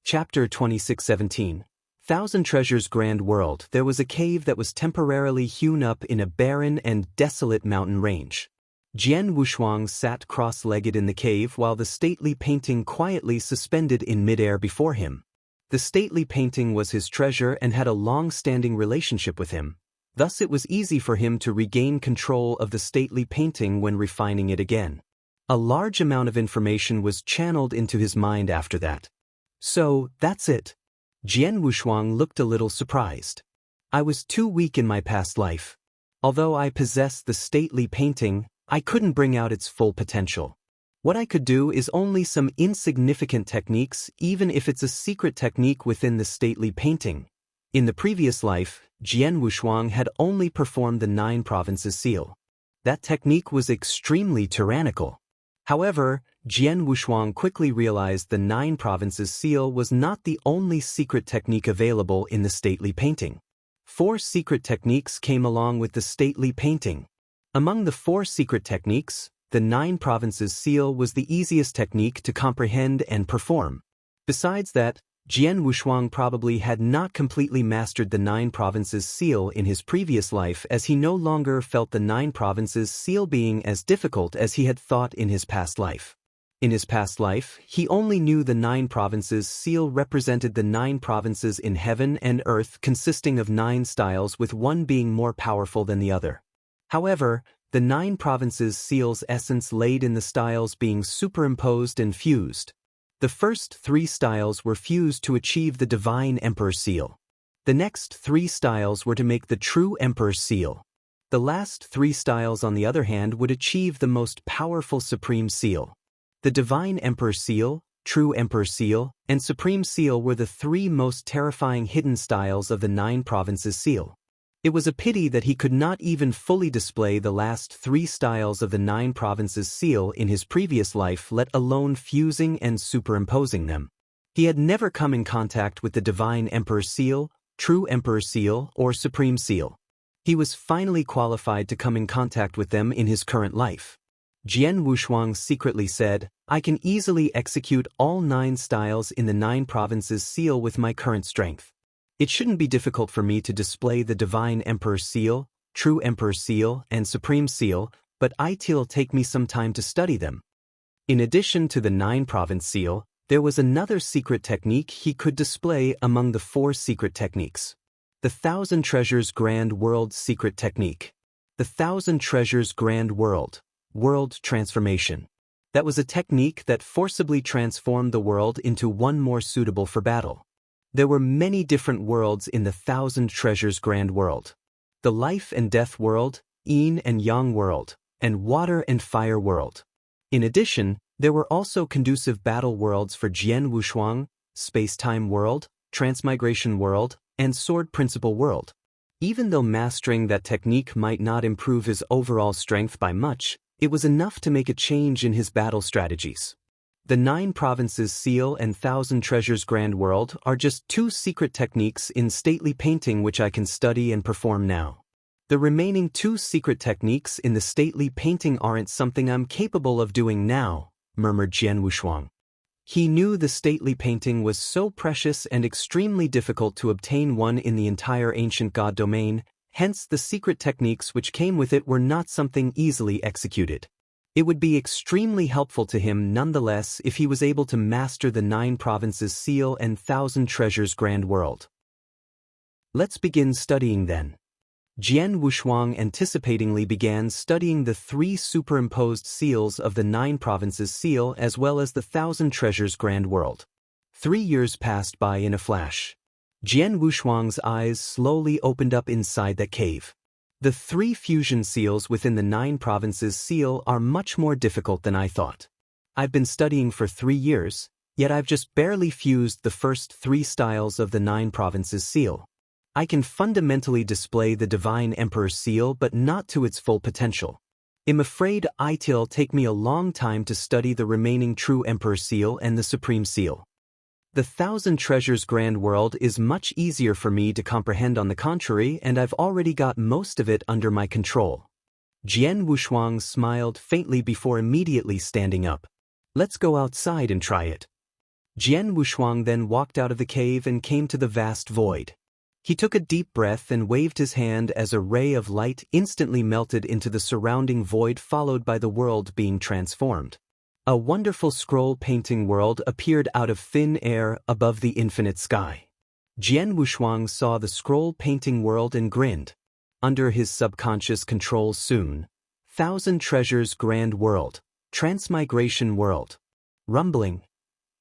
S1: Chapter 26:17. Thousand Treasures Grand World. There was a cave that was temporarily hewn up in a barren and desolate mountain range. Jian Wushuang sat cross-legged in the cave while the stately painting quietly suspended in midair before him. The stately painting was his treasure and had a long-standing relationship with him. Thus it was easy for him to regain control of the stately painting when refining it again. A large amount of information was channeled into his mind after that. So, that's it. Jian Wushuang looked a little surprised. I was too weak in my past life. Although I possessed the stately painting, I couldn't bring out its full potential. What I could do is only some insignificant techniques, even if it's a secret technique within the stately painting. In the previous life, Jian Wushuang had only performed the 9 provinces seal. That technique was extremely tyrannical. However, Jian Wushuang quickly realized the 9 provinces seal was not the only secret technique available in the stately painting. 4 secret techniques came along with the stately painting. Among the 4 secret techniques, the 9 provinces seal was the easiest technique to comprehend and perform. Besides that, Jian Wushuang probably had not completely mastered the 9 provinces seal in his previous life, as he no longer felt the 9 provinces seal being as difficult as he had thought in his past life. In his past life, he only knew the 9 provinces seal represented the 9 provinces in heaven and earth, consisting of 9 styles, with one being more powerful than the other. However, the 9 provinces seal's essence laid in the styles being superimposed and fused. The first 3 styles were fused to achieve the Divine Emperor seal. The next 3 styles were to make the True Emperor seal. The last 3 styles, on the other hand, would achieve the most powerful Supreme seal. The Divine Emperor seal, True Emperor seal, and Supreme seal were the 3 most terrifying hidden styles of the 9 provinces seal. It was a pity that he could not even fully display the last 3 styles of the 9 provinces seal in his previous life, let alone fusing and superimposing them. He had never come in contact with the Divine Emperor seal, True Emperor seal, or Supreme seal. He was finally qualified to come in contact with them in his current life. Jian Wushuang secretly said, I can easily execute all 9 styles in the 9 provinces seal with my current strength. It shouldn't be difficult for me to display the Divine Emperor seal, True Emperor seal, and Supreme seal, but it'll take me some time to study them. In addition to the 9 province seal, there was another secret technique he could display among the 4 secret techniques. The Thousand Treasures Grand World secret technique. The Thousand Treasures Grand World transformation. That was a technique that forcibly transformed the world into one more suitable for battle. There were many different worlds in the Thousand Treasures Grand World. The Life and Death World, Yin and Yang World, and Water and Fire World. In addition, there were also conducive battle worlds for Jian Wushuang, Space-Time World, Transmigration World, and Sword Principle World. Even though mastering that technique might not improve his overall strength by much, it was enough to make a change in his battle strategies. The 9 provinces seal and Thousand Treasures Grand World are just 2 secret techniques in stately painting which I can study and perform now. The remaining 2 secret techniques in the stately painting aren't something I'm capable of doing now, murmured Jian Wushuang. He knew the stately painting was so precious and extremely difficult to obtain one in the entire ancient god domain, hence the secret techniques which came with it were not something easily executed. It would be extremely helpful to him nonetheless if he was able to master the 9 provinces seal and Thousand Treasures Grand World. Let's begin studying then. Jian Wushuang anticipatingly began studying the 3 superimposed seals of the 9 provinces seal as well as the Thousand Treasures Grand World. 3 years passed by in a flash. Jian Wushuang's eyes slowly opened up inside that cave. The 3 fusion seals within the 9 provinces seal are much more difficult than I thought. I've been studying for 3 years, yet I've just barely fused the first 3 styles of the 9 provinces seal. I can fundamentally display the Divine Emperor's seal but not to its full potential. I'm afraid it'll take me a long time to study the remaining True Emperor seal and the Supreme seal. The Thousand Treasures Grand World is much easier for me to comprehend on the contrary, and I've already got most of it under my control. Jian Wushuang smiled faintly before immediately standing up. Let's go outside and try it. Jian Wushuang then walked out of the cave and came to the vast void. He took a deep breath and waved his hand as a ray of light instantly melted into the surrounding void, followed by the world being transformed. A wonderful scroll painting world appeared out of thin air above the infinite sky. Jian Wushuang saw the scroll painting world and grinned. Under his subconscious control soon. Thousand Treasures Grand World. Transmigration World. Rumbling.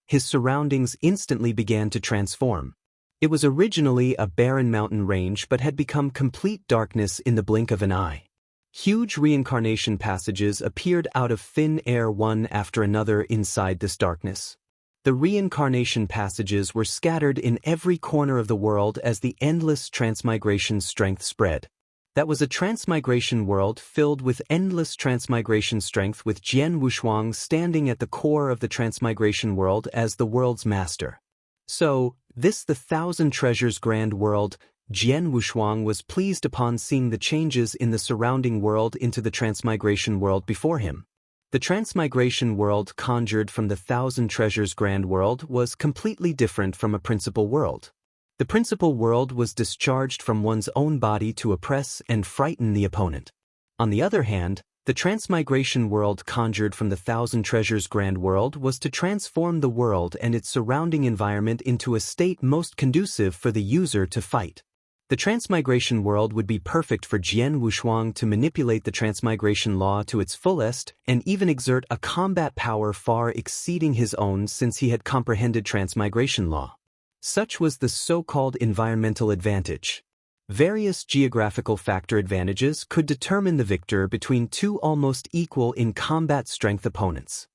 S1: His surroundings instantly began to transform. It was originally a barren mountain range but had become complete darkness in the blink of an eye. Huge reincarnation passages appeared out of thin air one after another inside this darkness. The reincarnation passages were scattered in every corner of the world as the endless transmigration strength spread. That was a transmigration world filled with endless transmigration strength, with Jian Wushuang standing at the core of the transmigration world as the world's master. So, this the Thousand Treasures Grand World. Jian Wushuang was pleased upon seeing the changes in the surrounding world into the transmigration world before him. The transmigration world conjured from the Thousand Treasures Grand World was completely different from a principal world. The principal world was discharged from one's own body to oppress and frighten the opponent. On the other hand, the transmigration world conjured from the Thousand Treasures Grand World was to transform the world and its surrounding environment into a state most conducive for the user to fight. The transmigration world would be perfect for Jian Wushuang to manipulate the transmigration law to its fullest and even exert a combat power far exceeding his own, since he had comprehended transmigration law. Such was the so-called environmental advantage. Various geographical factor advantages could determine the victor between 2 almost equal in combat strength opponents.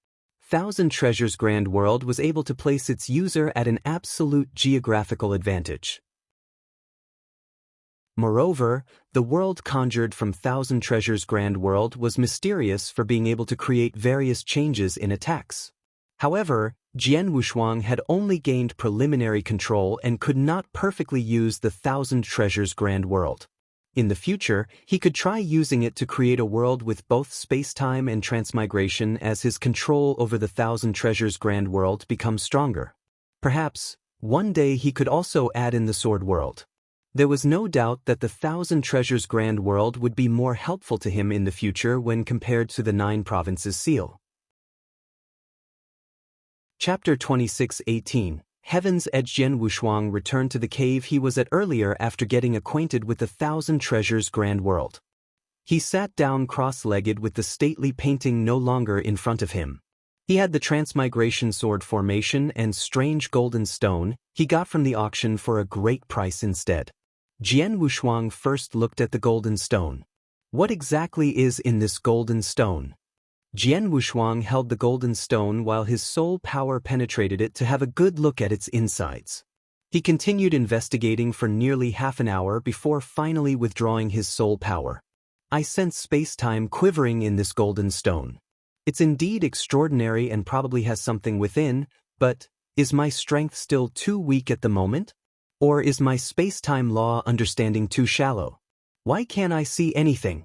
S1: Thousand Treasures Grand World was able to place its user at an absolute geographical advantage. Moreover, the world conjured from Thousand Treasures Grand World was mysterious for being able to create various changes in attacks. However, Jian Wushuang had only gained preliminary control and could not perfectly use the Thousand Treasures Grand World. In the future, he could try using it to create a world with both space-time and transmigration as his control over the Thousand Treasures Grand World becomes stronger. Perhaps, one day he could also add in the Sword World. There was no doubt that the Thousand Treasures Grand World would be more helpful to him in the future when compared to the 9 provinces seal. Chapter 26:18 Heaven's Edge. Jian Wushuang returned to the cave he was at earlier after getting acquainted with the Thousand Treasures Grand World. He sat down cross-legged with the stately painting no longer in front of him. He had the transmigration sword formation and strange golden stone he got from the auction for a great price instead. Jian Wushuang first looked at the golden stone. What exactly is in this golden stone? Jian Wushuang held the golden stone while his soul power penetrated it to have a good look at its insides. He continued investigating for nearly half an hour before finally withdrawing his soul power. I sense space-time quivering in this golden stone. It's indeed extraordinary and probably has something within, but is my strength still too weak at the moment? Or is my space-time law understanding too shallow? Why can't I see anything?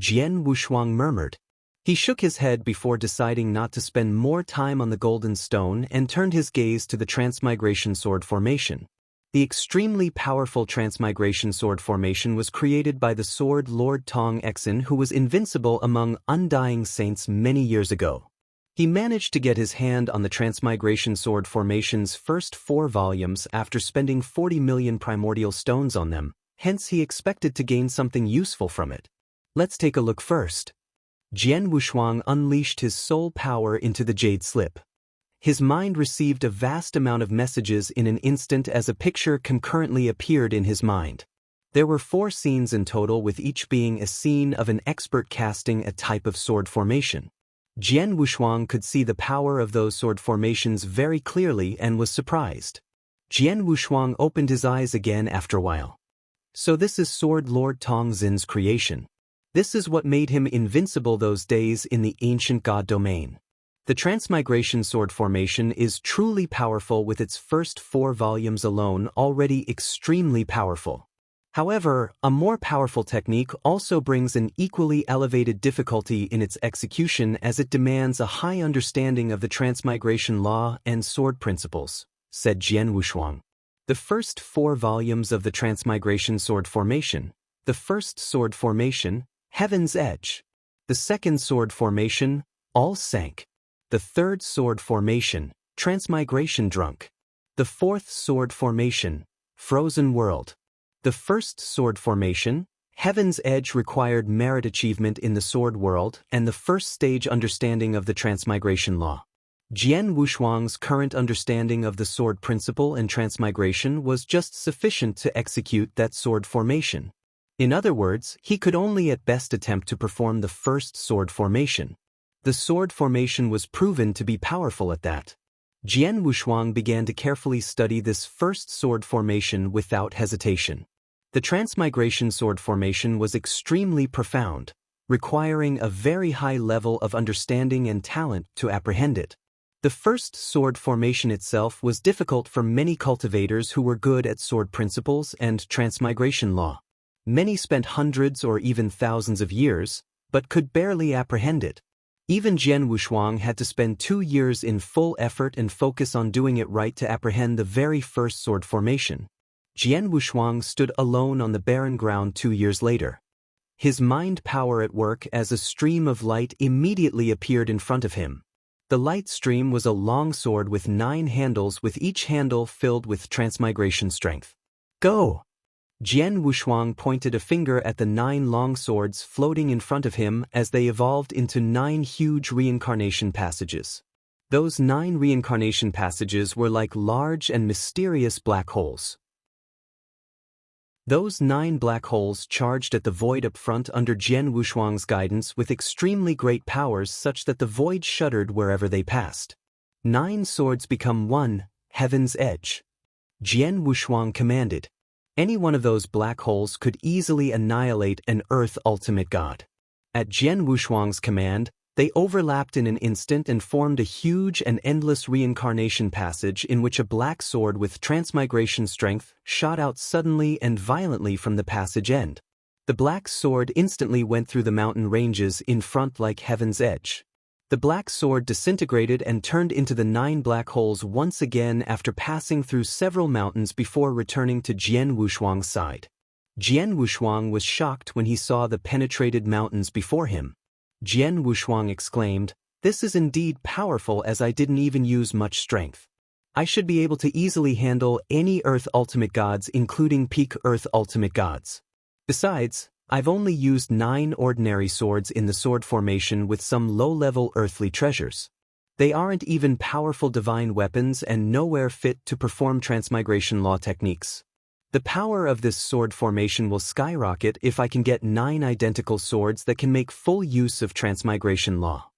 S1: Jian Wushuang murmured. He shook his head before deciding not to spend more time on the golden stone and turned his gaze to the transmigration sword formation. The extremely powerful transmigration sword formation was created by the sword Lord Tong Exin, who was invincible among undying saints many years ago. He managed to get his hand on the transmigration sword formation's first 4 volumes after spending 40 million primordial stones on them, hence he expected to gain something useful from it. Let's take a look first. Jian Wushuang unleashed his soul power into the jade slip. His mind received a vast amount of messages in an instant as a picture concurrently appeared in his mind. There were 4 scenes in total, with each being a scene of an expert casting a type of sword formation. Jian Wushuang could see the power of those sword formations very clearly and was surprised. Jian Wushuang opened his eyes again after a while. So this is Sword Lord Tong Xin's creation. This is what made him invincible those days in the ancient god domain. The Transmigration Sword Formation is truly powerful, with its first 4 volumes alone already extremely powerful. However, a more powerful technique also brings an equally elevated difficulty in its execution, as it demands a high understanding of the Transmigration Law and sword principles, said Jian Wushuang. The first 4 volumes of the Transmigration Sword Formation: the first sword formation, Heaven's Edge; the second sword formation, All Sank; the third sword formation, Transmigration Drunk; the fourth sword formation, Frozen World. The first sword formation, Heaven's Edge, required merit achievement in the sword world and the first stage understanding of the Transmigration Law. Jian Wushuang's current understanding of the sword principle and transmigration was just sufficient to execute that sword formation. In other words, he could only at best attempt to perform the first sword formation. The sword formation was proven to be powerful at that. Jian Wushuang began to carefully study this first sword formation without hesitation. The Transmigration Sword Formation was extremely profound, requiring a very high level of understanding and talent to apprehend it. The first sword formation itself was difficult for many cultivators who were good at sword principles and transmigration law. Many spent hundreds or even thousands of years, but could barely apprehend it. Even Jian Wushuang had to spend 2 years in full effort and focus on doing it right to apprehend the very first sword formation. Jian Wushuang stood alone on the barren ground 2 years later. His mind power at work as a stream of light immediately appeared in front of him. The light stream was a long sword with 9 handles, with each handle filled with transmigration strength. Go! Jian Wushuang pointed a finger at the 9 long swords floating in front of him as they evolved into 9 huge reincarnation passages. Those 9 reincarnation passages were like large and mysterious black holes. Those 9 black holes charged at the void up front under Jian Wushuang's guidance with extremely great powers, such that the void shuddered wherever they passed. 9 swords become 1, Heaven's Edge. Jian Wushuang commanded. Any one of those black holes could easily annihilate an Earth Ultimate God. At Jian Wushuang's command, they overlapped in an instant and formed a huge and endless reincarnation passage in which a black sword with transmigration strength shot out suddenly and violently from the passage end. The black sword instantly went through the mountain ranges in front like Heaven's Edge. The black sword disintegrated and turned into the 9 black holes once again after passing through several mountains before returning to Jian Wushuang's side. Jian Wushuang was shocked when he saw the penetrated mountains before him. Jian Wushuang exclaimed, "This is indeed powerful, as I didn't even use much strength. I should be able to easily handle any Earth Ultimate Gods, including peak Earth Ultimate Gods. Besides, I've only used 9 ordinary swords in the sword formation with some low-level earthly treasures. They aren't even powerful divine weapons and nowhere fit to perform transmigration law techniques. The power of this sword formation will skyrocket if I can get 9 identical swords that can make full use of transmigration law."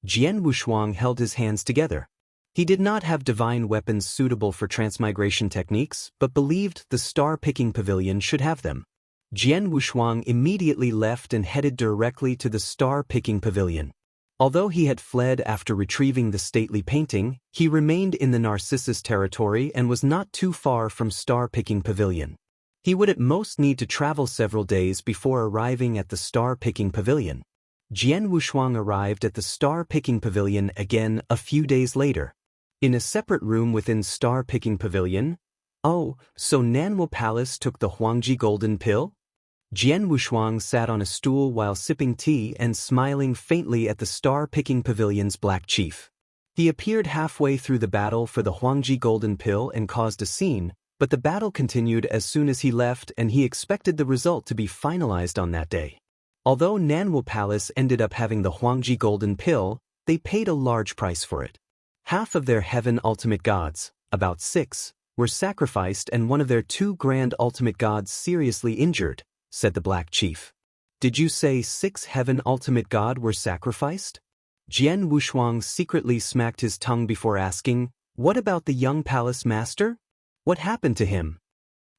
S1: Jian Wushuang held his hands together. He did not have divine weapons suitable for transmigration techniques, but believed the star-picking pavilion should have them. Jian Wushuang immediately left and headed directly to the star-picking pavilion. Although he had fled after retrieving the stately painting, he remained in the Narcissus territory and was not too far from Star-Picking Pavilion. He would at most need to travel several days before arriving at the Star-Picking Pavilion. Jian Wushuang arrived at the Star-Picking Pavilion again a few days later. In a separate room within Star-Picking Pavilion. "Oh, so Nanwo Palace took the Huangji Golden Pill?" Jian Wushuang sat on a stool while sipping tea and smiling faintly at the Star-Picking Pavilion's Black Chief. He appeared halfway through the battle for the Huangji Golden Pill and caused a scene, but the battle continued as soon as he left, and he expected the result to be finalized on that day. Although Nanwo Palace ended up having the Huangji Golden Pill, they paid a large price for it. Half of their Heaven Ultimate Gods, about 6, were sacrificed and one of their 2 grand ultimate gods seriously injured, said the Black Chief. Did you say 6 heaven ultimate god were sacrificed? Jian Wushuang secretly smacked his tongue before asking, what about the young palace master? What happened to him?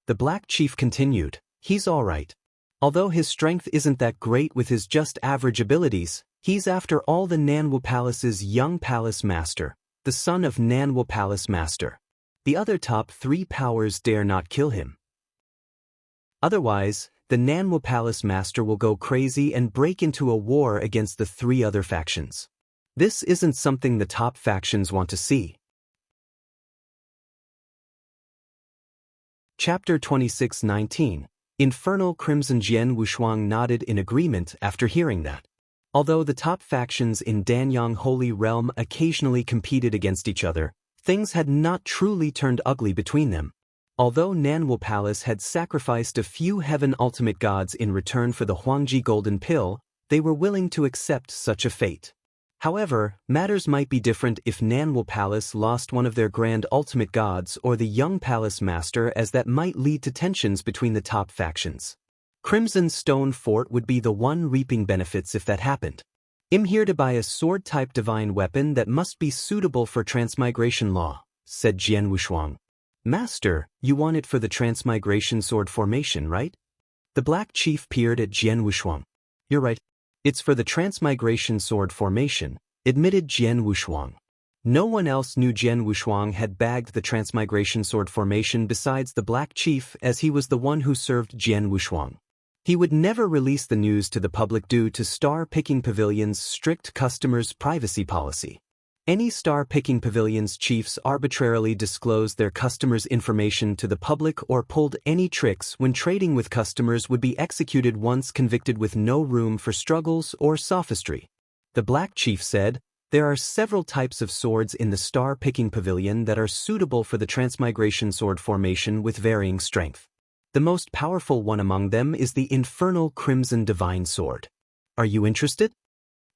S1: The Black Chief continued, he's alright. Although his strength isn't that great with his just average abilities, he's after all the Nanwu Palace's young palace master, the son of Nanwu Palace Master. The other top 3 powers dare not kill him. Otherwise, the Nanwu Palace Master will go crazy and break into a war against the 3 other factions. This isn't something the top factions want to see. Chapter 26:19. Infernal Crimson. Jian Wushuang nodded in agreement after hearing that. Although the top factions in Danyang Holy Realm occasionally competed against each other, things had not truly turned ugly between them. Although Nanwu Palace had sacrificed a few heaven ultimate gods in return for the Huangji Golden Pill, they were willing to accept such a fate. However, matters might be different if Nanwu Palace lost one of their grand ultimate gods or the young palace master, as that might lead to tensions between the top factions. Crimson Stone Fort would be the one reaping benefits if that happened. I'm here to buy a sword-type divine weapon that must be suitable for transmigration law, said Jian Wushuang. Master, you want it for the transmigration sword formation, right? The Black Chief peered at Jian Wushuang. You're right. It's for the transmigration sword formation, admitted Jian Wushuang. No one else knew Jian Wushuang had bagged the transmigration sword formation besides the Black Chief, as he was the one who served Jian Wushuang. He would never release the news to the public due to Star Picking Pavilion's strict customers' privacy policy. Any Star Picking Pavilion's chiefs arbitrarily disclosed their customers' information to the public or pulled any tricks when trading with customers would be executed once convicted, with no room for struggles or sophistry. The Black Chief said, there are several types of swords in the Star Picking Pavilion that are suitable for the transmigration sword formation with varying strength. The most powerful one among them is the Infernal Crimson Divine Sword. Are you interested?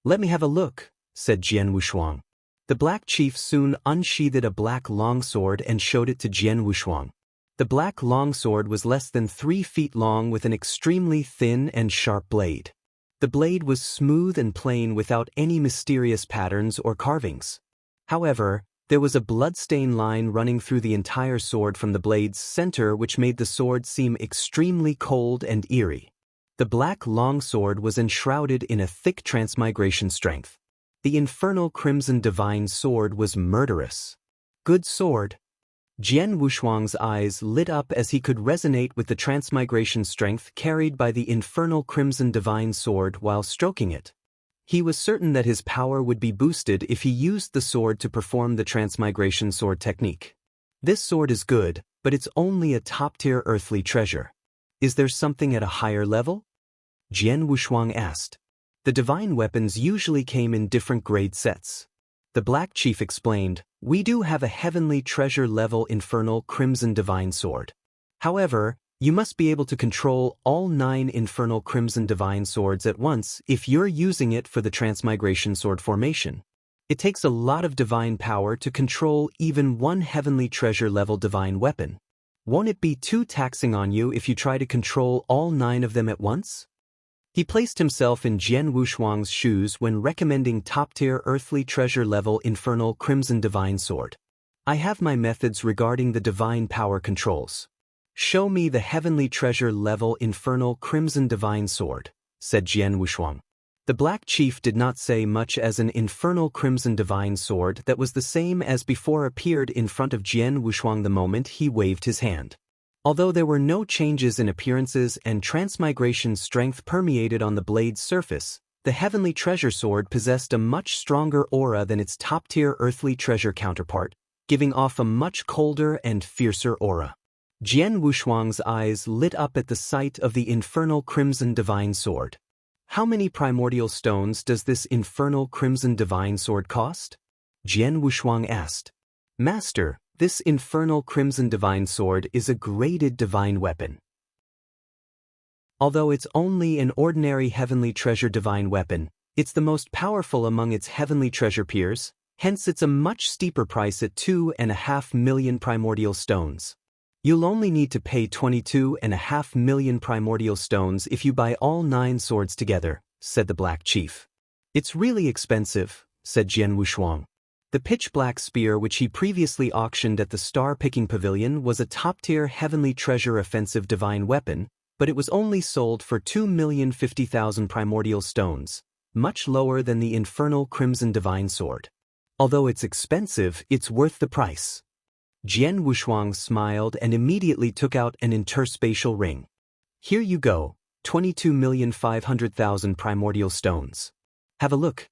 S1: Let me have a look, said Jian Wushuang. The Black Chief soon unsheathed a black longsword and showed it to Jian Wushuang. The black longsword was less than 3 feet long with an extremely thin and sharp blade. The blade was smooth and plain without any mysterious patterns or carvings. However, there was a bloodstain line running through the entire sword from the blade's center, which made the sword seem extremely cold and eerie. The black longsword was enshrouded in a thick transmigration strength. The Infernal Crimson Divine Sword was murderous. Good sword. Jian Wushuang's eyes lit up as he could resonate with the transmigration strength carried by the Infernal Crimson Divine Sword while stroking it. He was certain that his power would be boosted if he used the sword to perform the transmigration sword technique. This sword is good, but it's only a top-tier earthly treasure. Is there something at a higher level? Jian Wushuang asked. The divine weapons usually came in different grade sets. The Black Chief explained, we do have a heavenly treasure level Infernal Crimson Divine Sword. However, you must be able to control all 9 Infernal Crimson Divine Swords at once if you're using it for the transmigration sword formation. It takes a lot of divine power to control even one heavenly treasure level divine weapon. Won't it be too taxing on you if you try to control all 9 of them at once? He placed himself in Jian Wushuang's shoes when recommending top-tier earthly treasure level Infernal Crimson Divine Sword. I have my methods regarding the divine power controls. Show me the heavenly treasure level Infernal Crimson Divine Sword, said Jian Wushuang. The Black Chief did not say much as an Infernal Crimson Divine Sword that was the same as before appeared in front of Jian Wushuang the moment he waved his hand. Although there were no changes in appearances and transmigration strength permeated on the blade's surface, the heavenly treasure sword possessed a much stronger aura than its top-tier earthly treasure counterpart, giving off a much colder and fiercer aura. Jian Wushuang's eyes lit up at the sight of the Infernal Crimson Divine Sword. How many primordial stones does this Infernal Crimson Divine Sword cost? Jian Wushuang asked. Master, this Infernal Crimson Divine Sword is a graded divine weapon. Although it's only an ordinary heavenly treasure divine weapon, it's the most powerful among its heavenly treasure peers, Hence it's a much steeper price at 2.5 million primordial stones. You'll only need to pay 22.5 million primordial stones if you buy all 9 swords together, said the Black Chief. It's really expensive, said Jian Wushuang. The pitch-black spear which he previously auctioned at the star-picking pavilion was a top-tier heavenly treasure offensive divine weapon, but it was only sold for 2,050,000 primordial stones, much lower than the infernal crimson divine sword. Although it's expensive, it's worth the price. Jian Wushuang smiled and immediately took out an interspatial ring. Here you go, 22,500,000 primordial stones. Have a look.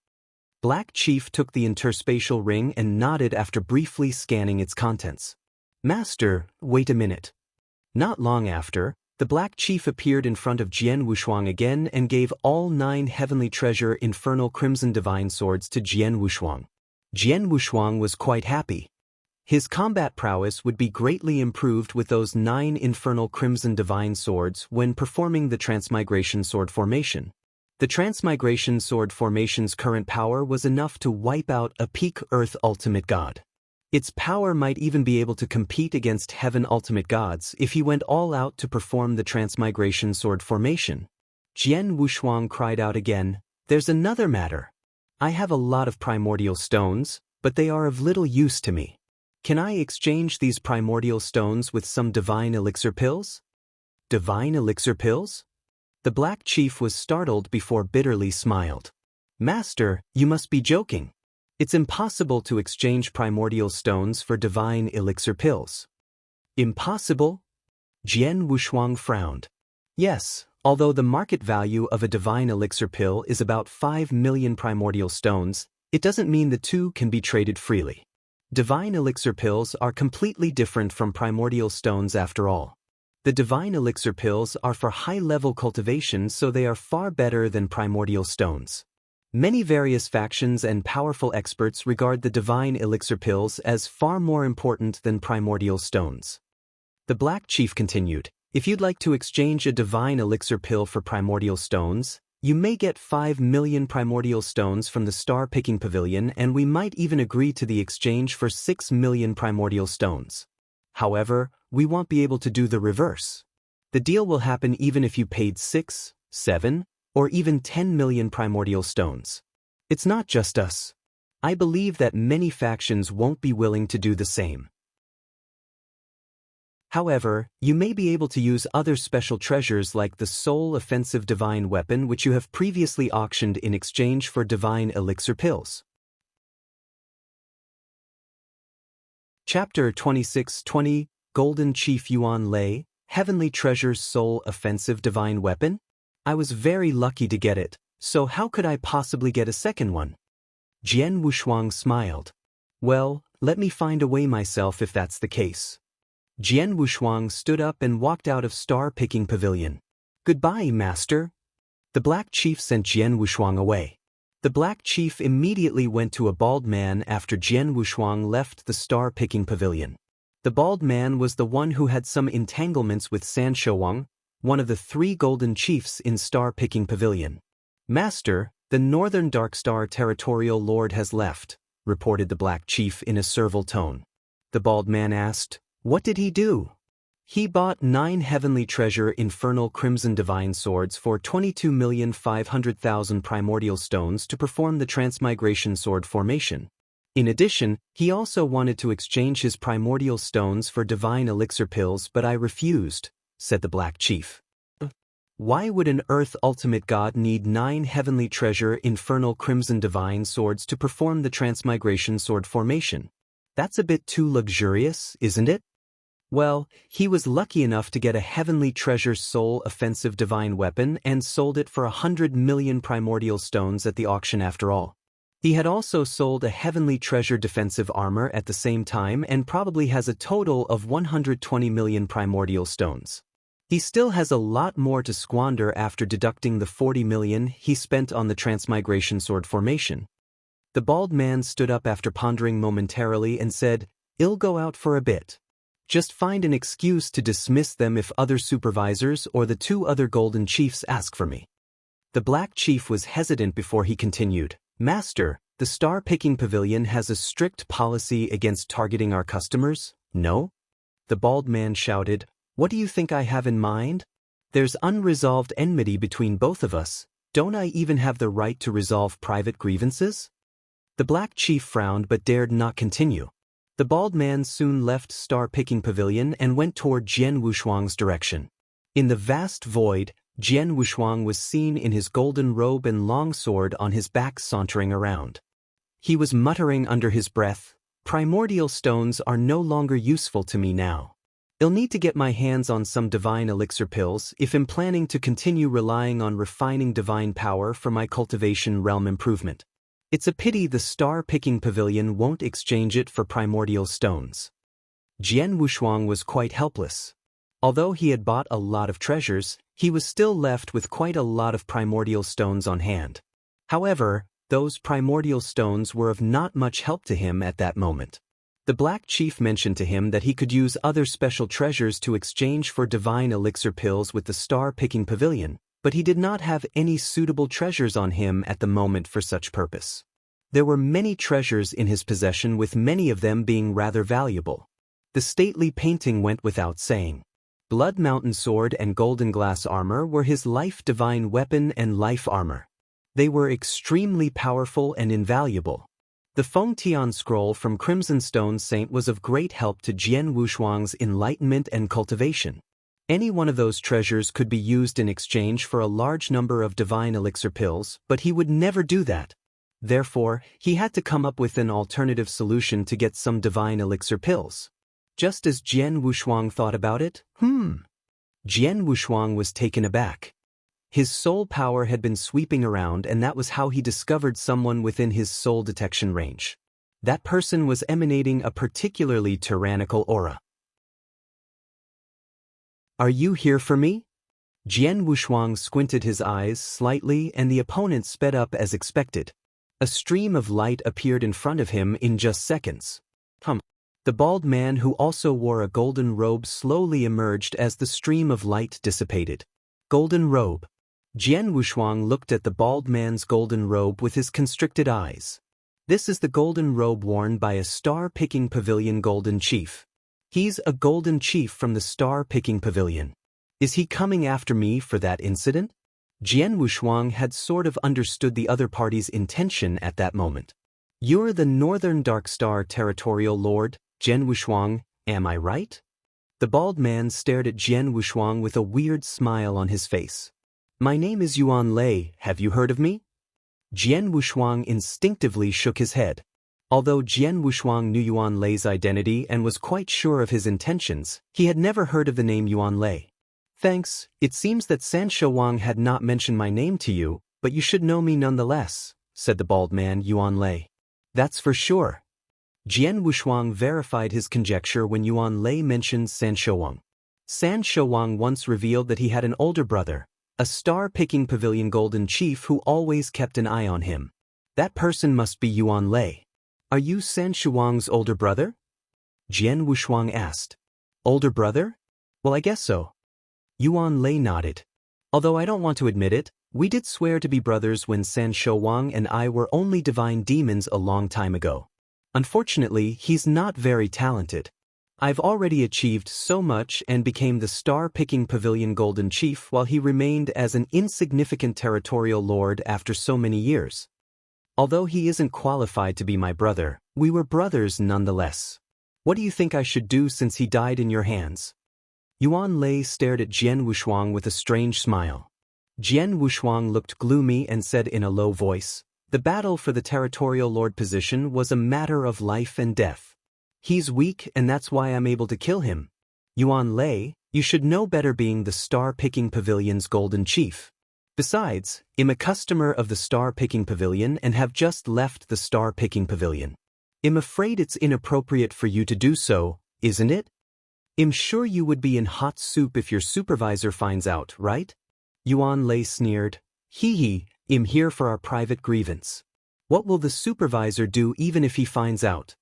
S1: Black Chief took the interspatial ring and nodded after briefly scanning its contents. Master, wait a minute. Not long after, the Black Chief appeared in front of Jian Wushuang again and gave all 9 heavenly treasure infernal crimson divine swords to Jian Wushuang. Jian Wushuang was quite happy. His combat prowess would be greatly improved with those 9 infernal crimson divine swords when performing the transmigration sword formation. The transmigration sword formation's current power was enough to wipe out a peak Earth ultimate god. Its power might even be able to compete against heaven ultimate gods if he went all out to perform the transmigration sword formation. Jian Wushuang cried out again, "There's another matter. I have a lot of primordial stones, but they are of little use to me. Can I exchange these primordial stones with some divine elixir pills?" Divine elixir pills? The Black Chief was startled before bitterly smiled. Master, you must be joking. It's impossible to exchange primordial stones for divine elixir pills. Impossible? Jian Wushuang frowned. Yes, although the market value of a divine elixir pill is about 5 million primordial stones, it doesn't mean the two can be traded freely. Divine elixir pills are completely different from primordial stones after all. The divine elixir pills are for high-level cultivation, so they are far better than primordial stones. Many various factions and powerful experts regard the divine elixir pills as far more important than primordial stones. The Black Chief continued, "If you'd like to exchange a divine elixir pill for primordial stones, you may get 5 million primordial stones from the star-picking pavilion, and we might even agree to the exchange for 6 million primordial stones. However, we won't be able to do the reverse. The deal will happen even if you paid 6, 7, or even 10 million primordial stones. It's not just us. I believe that many factions won't be willing to do the same. However, you may be able to use other special treasures like the Soul Offensive Divine Weapon which you have previously auctioned in exchange for divine elixir pills." Chapter 26-20 Golden Chief Yuan Lei, Heavenly Treasure's Soul Offensive Divine Weapon? I was very lucky to get it, so how could I possibly get a second one? Jian Wushuang smiled. Well, let me find a way myself if that's the case. Jian Wushuang stood up and walked out of Star-Picking Pavilion. Goodbye, Master. The Black Chief sent Jian Wushuang away. The Black Chief immediately went to a bald man after Jian Wushuang left the Star-Picking Pavilion. The bald man was the one who had some entanglements with San Shouwang, one of the 3 golden chiefs in Star-Picking Pavilion. Master, the Northern Darkstar Territorial Lord has left, reported the Black Chief in a servile tone. The bald man asked, "What did he do?" He bought 9 heavenly treasure infernal crimson divine swords for 22,500,000 primordial stones to perform the transmigration sword formation. In addition, he also wanted to exchange his primordial stones for divine elixir pills, but I refused, said the Black Chief. Why would an Earth ultimate god need 9 heavenly treasure infernal crimson divine swords to perform the transmigration sword formation? That's a bit too luxurious, isn't it? Well, he was lucky enough to get a heavenly treasure soul offensive divine weapon and sold it for 100 million primordial stones at the auction after all. He had also sold a heavenly treasure defensive armor at the same time and probably has a total of 120 million primordial stones. He still has a lot more to squander after deducting the 40 million he spent on the transmigration sword formation. The bald man stood up after pondering momentarily and said, "I'll go out for a bit. Just find an excuse to dismiss them if other supervisors or the 2 other golden chiefs ask for me." The Black Chief was hesitant before he continued, "Master, The star-picking pavilion has a strict policy against targeting our customers, no? The bald man shouted, "What do you think I have in mind? There's unresolved enmity between both of us. Don't I even have the right to resolve private grievances?" The black chief frowned but dared not continue. The bald man soon left star-picking pavilion and went toward Jian Wushuang's direction. In the vast void, Jian Wushuang was seen in his golden robe and long sword on his back sauntering around. He was muttering under his breath, "Primordial stones are no longer useful to me now. I'll need to get my hands on some divine elixir pills if I'm planning to continue relying on refining divine power for my cultivation realm improvement. It's a pity the star-picking pavilion won't exchange it for primordial stones." Jian Wushuang was quite helpless. Although he had bought a lot of treasures, he was still left with quite a lot of primordial stones on hand. However, those primordial stones were of not much help to him at that moment. The Black Chief mentioned to him that he could use other special treasures to exchange for divine elixir pills with the star-picking pavilion, but he did not have any suitable treasures on him at the moment for such purpose. There were many treasures in his possession, with many of them being rather valuable. The stately painting went without saying. Blood Mountain Sword and Golden Glass Armor were his life divine weapon and life armor. They were extremely powerful and invaluable. The Feng Tian Scroll from Crimson Stone Saint was of great help to Jian Wushuang's enlightenment and cultivation. Any one of those treasures could be used in exchange for a large number of divine elixir pills, but he would never do that. Therefore, he had to come up with an alternative solution to get some divine elixir pills. Just as Jian Wushuang thought about it, Jian Wushuang was taken aback. His soul power had been sweeping around, and that was how he discovered someone within his soul detection range. That person was emanating a particularly tyrannical aura. "Are you here for me?" Jian Wushuang squinted his eyes slightly, and the opponent sped up as expected. A stream of light appeared in front of him in just seconds. The bald man, who also wore a golden robe, slowly emerged as the stream of light dissipated. Golden robe. Jian Wushuang looked at the bald man's golden robe with his constricted eyes. This is the golden robe worn by a star-picking pavilion golden chief. He's a golden chief from the star-picking pavilion. Is he coming after me for that incident? Jian Wushuang had sort of understood the other party's intention at that moment. "You're the Northern Dark Star Territorial Lord, Jian Wushuang, am I right?" The bald man stared at Jian Wushuang with a weird smile on his face. "My name is Yuan Lei, have you heard of me?" Jian Wushuang instinctively shook his head. Although Jian Wushuang knew Yuan Lei's identity and was quite sure of his intentions, he had never heard of the name Yuan Lei. "Thanks, it seems that Sanshou Wang had not mentioned my name to you, but you should know me nonetheless," said the bald man, Yuan Lei. "That's for sure." Jian Wushuang verified his conjecture when Yuan Lei mentioned Sanshou Wang. Sanshou Wang once revealed that he had an older brother, a star-picking pavilion golden chief who always kept an eye on him. That person must be Yuan Lei. "Are you Sanshou Wang's older brother?" Jian Wushuang asked. "Older brother? Well, I guess so." Yuan Lei nodded. "Although I don't want to admit it, we did swear to be brothers when Sanshou Wang and I were only divine demons a long time ago. Unfortunately, he's not very talented. I've already achieved so much and became the star-picking pavilion golden chief while he remained as an insignificant territorial lord after so many years. Although he isn't qualified to be my brother, we were brothers nonetheless. What do you think I should do since he died in your hands?" Yuan Lei stared at Jian Wushuang with a strange smile. Jian Wushuang looked gloomy and said in a low voice, "The battle for the territorial lord position was a matter of life and death. He's weak, and that's why I'm able to kill him. Yuan Lei, you should know better being the star-picking pavilion's golden chief. Besides, I'm a customer of the star-picking pavilion and have just left the star-picking pavilion. I'm afraid it's inappropriate for you to do so, isn't it? I'm sure you would be in hot soup if your supervisor finds out, right?" Yuan Lei sneered. "Hee, I'm here for our private grievance. What will the supervisor do even if he finds out?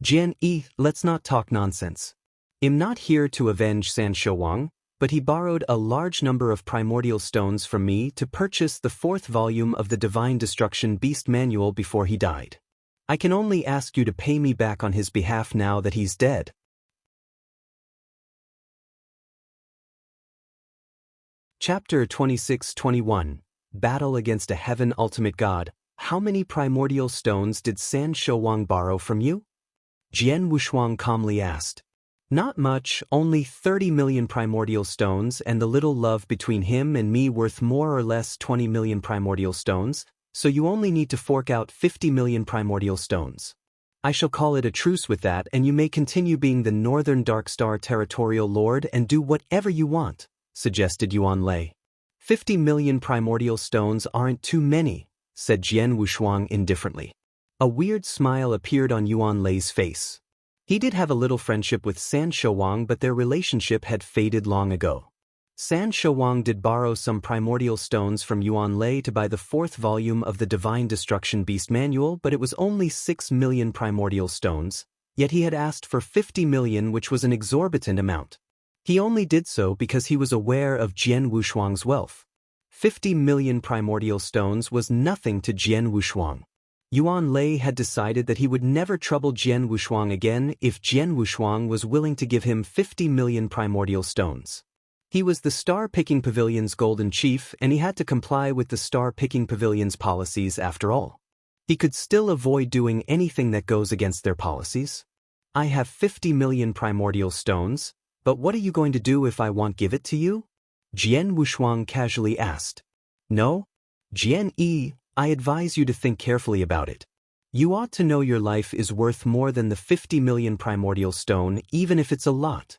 S1: Jian, let's not talk nonsense. I'm not here to avenge Sanshou Wang, but he borrowed a large number of primordial stones from me to purchase the 4th volume of the Divine Destruction Beast Manual before he died. I can only ask you to pay me back on his behalf now that he's dead. Chapter 26-21 Battle Against a Heaven Ultimate God. How many primordial stones did San Shouwang borrow from you? Jian Wushuang calmly asked. Not much, only 30 million primordial stones, and the little love between him and me worth more or less 20 million primordial stones, so you only need to fork out 50 million primordial stones. I shall call it a truce with that, and you may continue being the Northern Darkstar Territorial Lord and do whatever you want, suggested Yuan Lei. 50 million primordial stones aren't too many, said Jian Wushuang indifferently. A weird smile appeared on Yuan Lei's face. He did have a little friendship with San Shouwang, but their relationship had faded long ago. San Shouwang did borrow some primordial stones from Yuan Lei to buy the 4th volume of the Divine Destruction Beast Manual, but it was only 6 million primordial stones, yet he had asked for 50 million, which was an exorbitant amount. He only did so because he was aware of Jian Wushuang's wealth. 50 million primordial stones was nothing to Jian Wushuang. Yuan Lei had decided that he would never trouble Jian Wushuang again if Jian Wushuang was willing to give him 50 million primordial stones. He was the Star Picking Pavilion's Golden Chief, and he had to comply with the Star Picking Pavilion's policies after all. He could still avoid doing anything that goes against their policies. I have 50 million primordial stones, but what are you going to do if I won't give it to you? Jian Wushuang casually asked. No? Jian Yi, I advise you to think carefully about it. You ought to know your life is worth more than the 50 million primordial stone, even if it's a lot.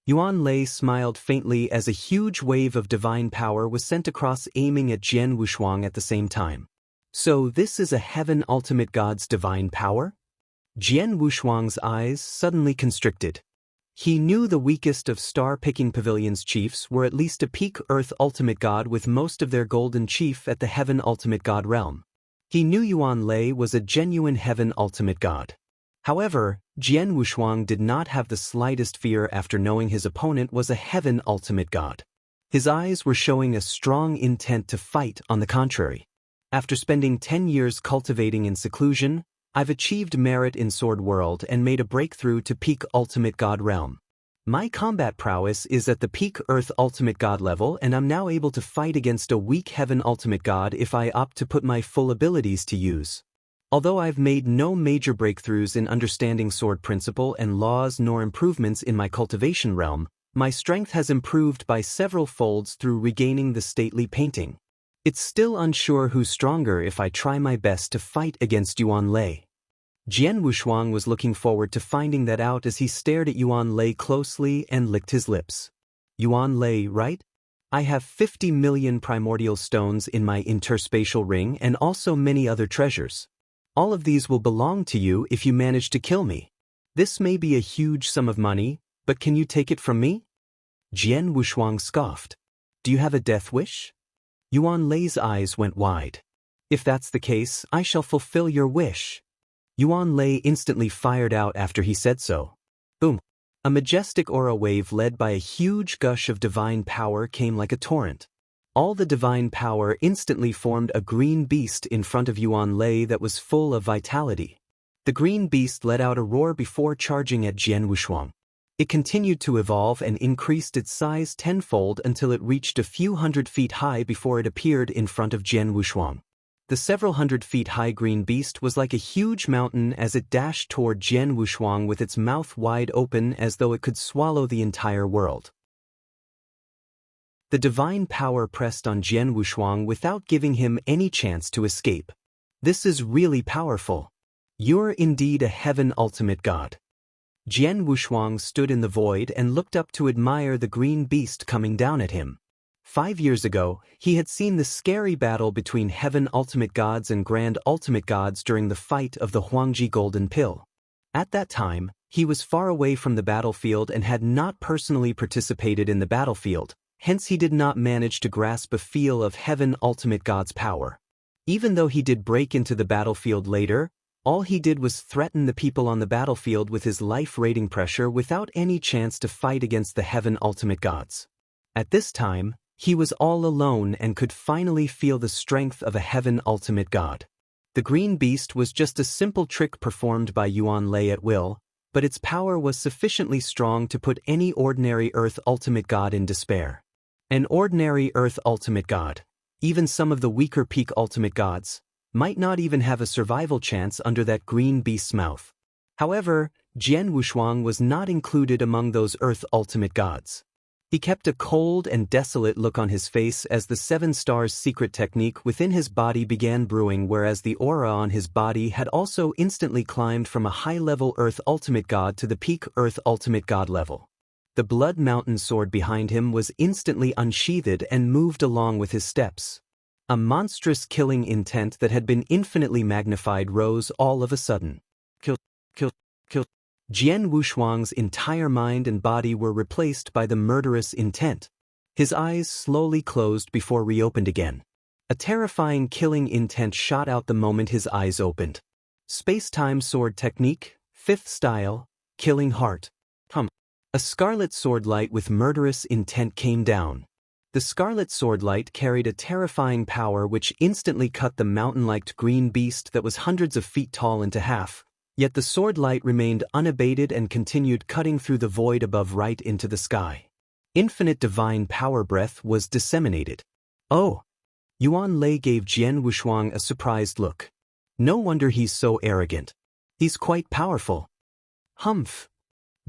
S1: Yuan Lei smiled faintly as a huge wave of divine power was sent across, aiming at Jian Wushuang at the same time. So this is a heaven ultimate god's divine power? Jian Wushuang's eyes suddenly constricted. He knew the weakest of Star Picking Pavilion's chiefs were at least a peak Earth Ultimate God, with most of their Golden Chief at the Heaven Ultimate God realm. He knew Yuan Lei was a genuine Heaven Ultimate God. However, Jian Wushuang did not have the slightest fear after knowing his opponent was a Heaven Ultimate God. His eyes were showing a strong intent to fight. On the contrary. After spending 10 years cultivating in seclusion, I've achieved merit in Sword World and made a breakthrough to peak Ultimate God realm. My combat prowess is at the peak Earth Ultimate God level, and I'm now able to fight against a weak Heaven Ultimate God if I opt to put my full abilities to use. Although I've made no major breakthroughs in understanding sword principle and laws nor improvements in my cultivation realm, my strength has improved by several folds through regaining the stately painting. It's still unsure who's stronger if I try my best to fight against Yuan Lei. Jian Wushuang was looking forward to finding that out as he stared at Yuan Lei closely and licked his lips. Yuan Lei, right? I have 50 million primordial stones in my interspatial ring and also many other treasures. All of these will belong to you if you manage to kill me. This may be a huge sum of money, but can you take it from me? Jian Wushuang scoffed. Do you have a death wish? Yuan Lei's eyes went wide. If that's the case, I shall fulfill your wish. Yuan Lei instantly fired out after he said so. Boom! A majestic aura wave led by a huge gush of divine power came like a torrent. All the divine power instantly formed a green beast in front of Yuan Lei that was full of vitality. The green beast let out a roar before charging at Jian Wushuang. It continued to evolve and increased its size tenfold until it reached a few hundred feet high before it appeared in front of Jian Wushuang. The several hundred feet high green beast was like a huge mountain as it dashed toward Jian Wushuang with its mouth wide open as though it could swallow the entire world. The divine power pressed on Jian Wushuang without giving him any chance to escape. This is really powerful. You're indeed a Heaven Ultimate God. Jian Wushuang stood in the void and looked up to admire the green beast coming down at him. 5 years ago, he had seen the scary battle between Heaven Ultimate Gods and Grand Ultimate Gods during the fight of the Huangji Golden Pill. At that time, he was far away from the battlefield and had not personally participated in the battlefield, hence he did not manage to grasp a feel of Heaven Ultimate God's power. Even though he did break into the battlefield later, all he did was threaten the people on the battlefield with his life rating pressure without any chance to fight against the Heaven Ultimate Gods. At this time, he was all alone and could finally feel the strength of a Heaven Ultimate God. The green beast was just a simple trick performed by Yuan Lei at will, but its power was sufficiently strong to put any ordinary Earth Ultimate God in despair. An ordinary Earth Ultimate God, even some of the weaker peak Ultimate Gods, might not even have a survival chance under that green beast's mouth. However, Jian Wushuang was not included among those Earth Ultimate Gods. He kept a cold and desolate look on his face as the 7 stars secret technique within his body began brewing, whereas the aura on his body had also instantly climbed from a high-level Earth Ultimate God to the peak Earth Ultimate God level. The Blood Mountain sword behind him was instantly unsheathed and moved along with his steps. A monstrous killing intent that had been infinitely magnified rose all of a sudden. Kill, kill, kill. Jian Wushuang's entire mind and body were replaced by the murderous intent. His eyes slowly closed before reopened again. A terrifying killing intent shot out the moment his eyes opened. Space-time sword technique, 5th style, killing heart. A scarlet sword light with murderous intent came down. The scarlet sword light carried a terrifying power which instantly cut the mountain-like green beast that was hundreds of feet tall into half. Yet the sword light remained unabated and continued cutting through the void above right into the sky. Infinite divine power breath was disseminated. Oh! Yuan Lei gave Jian Wushuang a surprised look. No wonder he's so arrogant. He's quite powerful. Humph!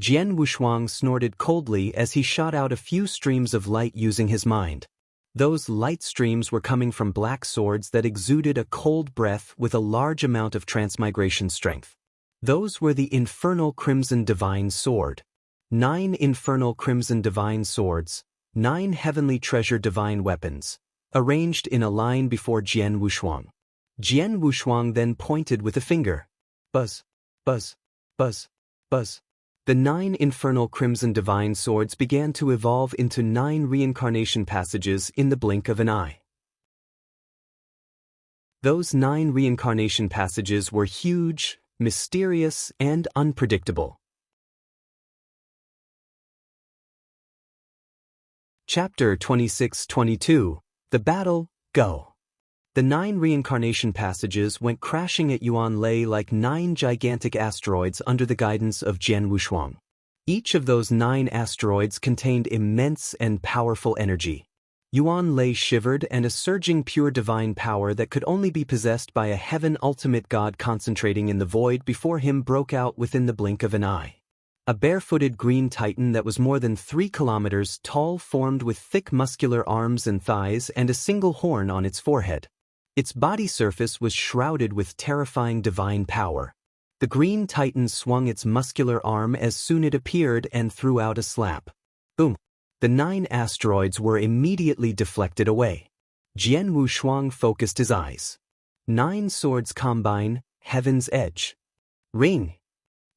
S1: Jian Wushuang snorted coldly as he shot out a few streams of light using his mind. Those light streams were coming from black swords that exuded a cold breath with a large amount of transmigration strength. Those were the Infernal Crimson Divine Sword. 9 Infernal Crimson Divine Swords, 9 Heavenly Treasure Divine Weapons, arranged in a line before Jian Wushuang. Jian Wushuang then pointed with a finger. Buzz, buzz, buzz, buzz. The 9 Infernal Crimson Divine Swords began to evolve into 9 reincarnation passages in the blink of an eye. Those 9 reincarnation passages were huge, mysterious, and unpredictable. Chapter 26-22, The Battle, Go. The 9 reincarnation passages went crashing at Yuan Lei like 9 gigantic asteroids under the guidance of Jian Wushuang. Each of those 9 asteroids contained immense and powerful energy. Yuan Lei shivered, and a surging pure divine power that could only be possessed by a heaven ultimate god concentrating in the void before him broke out within the blink of an eye. A barefooted green titan that was more than 3 kilometers tall formed with thick muscular arms and thighs and a single horn on its forehead. Its body surface was shrouded with terrifying divine power. The green titan swung its muscular arm as soon as it appeared and threw out a slap. Boom! The 9 asteroids were immediately deflected away. Jian Wushuang focused his eyes. 9 swords combine, Heaven's Edge. Ring!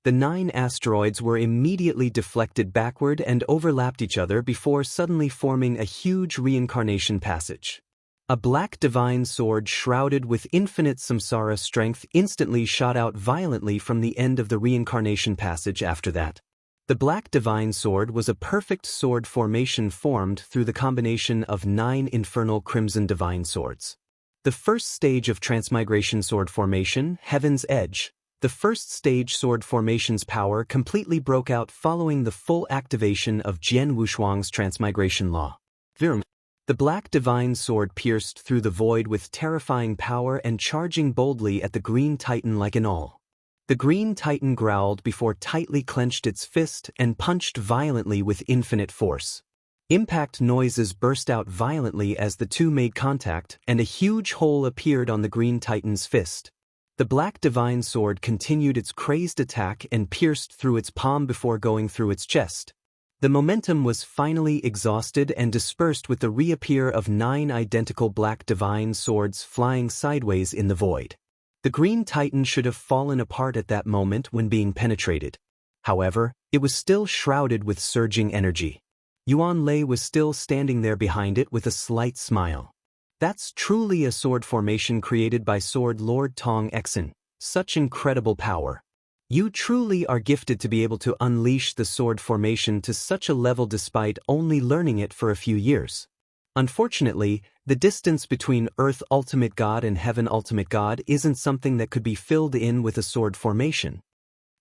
S1: The 9 asteroids were immediately deflected backward and overlapped each other before suddenly forming a huge reincarnation passage. A black divine sword shrouded with infinite samsara strength instantly shot out violently from the end of the reincarnation passage after that. The black divine sword was a perfect sword formation formed through the combination of 9 infernal crimson divine swords. The first stage of transmigration sword formation, Heaven's Edge, the first stage sword formation's power completely broke out following the full activation of Jian Wushuang's transmigration law. Virm. The black divine sword pierced through the void with terrifying power and charging boldly at the green titan like an awl. The green titan growled before tightly clenched its fist and punched violently with infinite force. Impact noises burst out violently as the two made contact, and a huge hole appeared on the green titan's fist. The black divine sword continued its crazed attack and pierced through its palm before going through its chest. The momentum was finally exhausted and dispersed with the reappear of 9 identical black divine swords flying sideways in the void. The green titan should have fallen apart at that moment when being penetrated. However, it was still shrouded with surging energy. Yuan Lei was still standing there behind it with a slight smile. That's truly a sword formation created by Sword Lord Tong Exen. Such incredible power. You truly are gifted to be able to unleash the sword formation to such a level despite only learning it for a few years. Unfortunately, the distance between Earth Ultimate God and Heaven Ultimate God isn't something that could be filled in with a sword formation.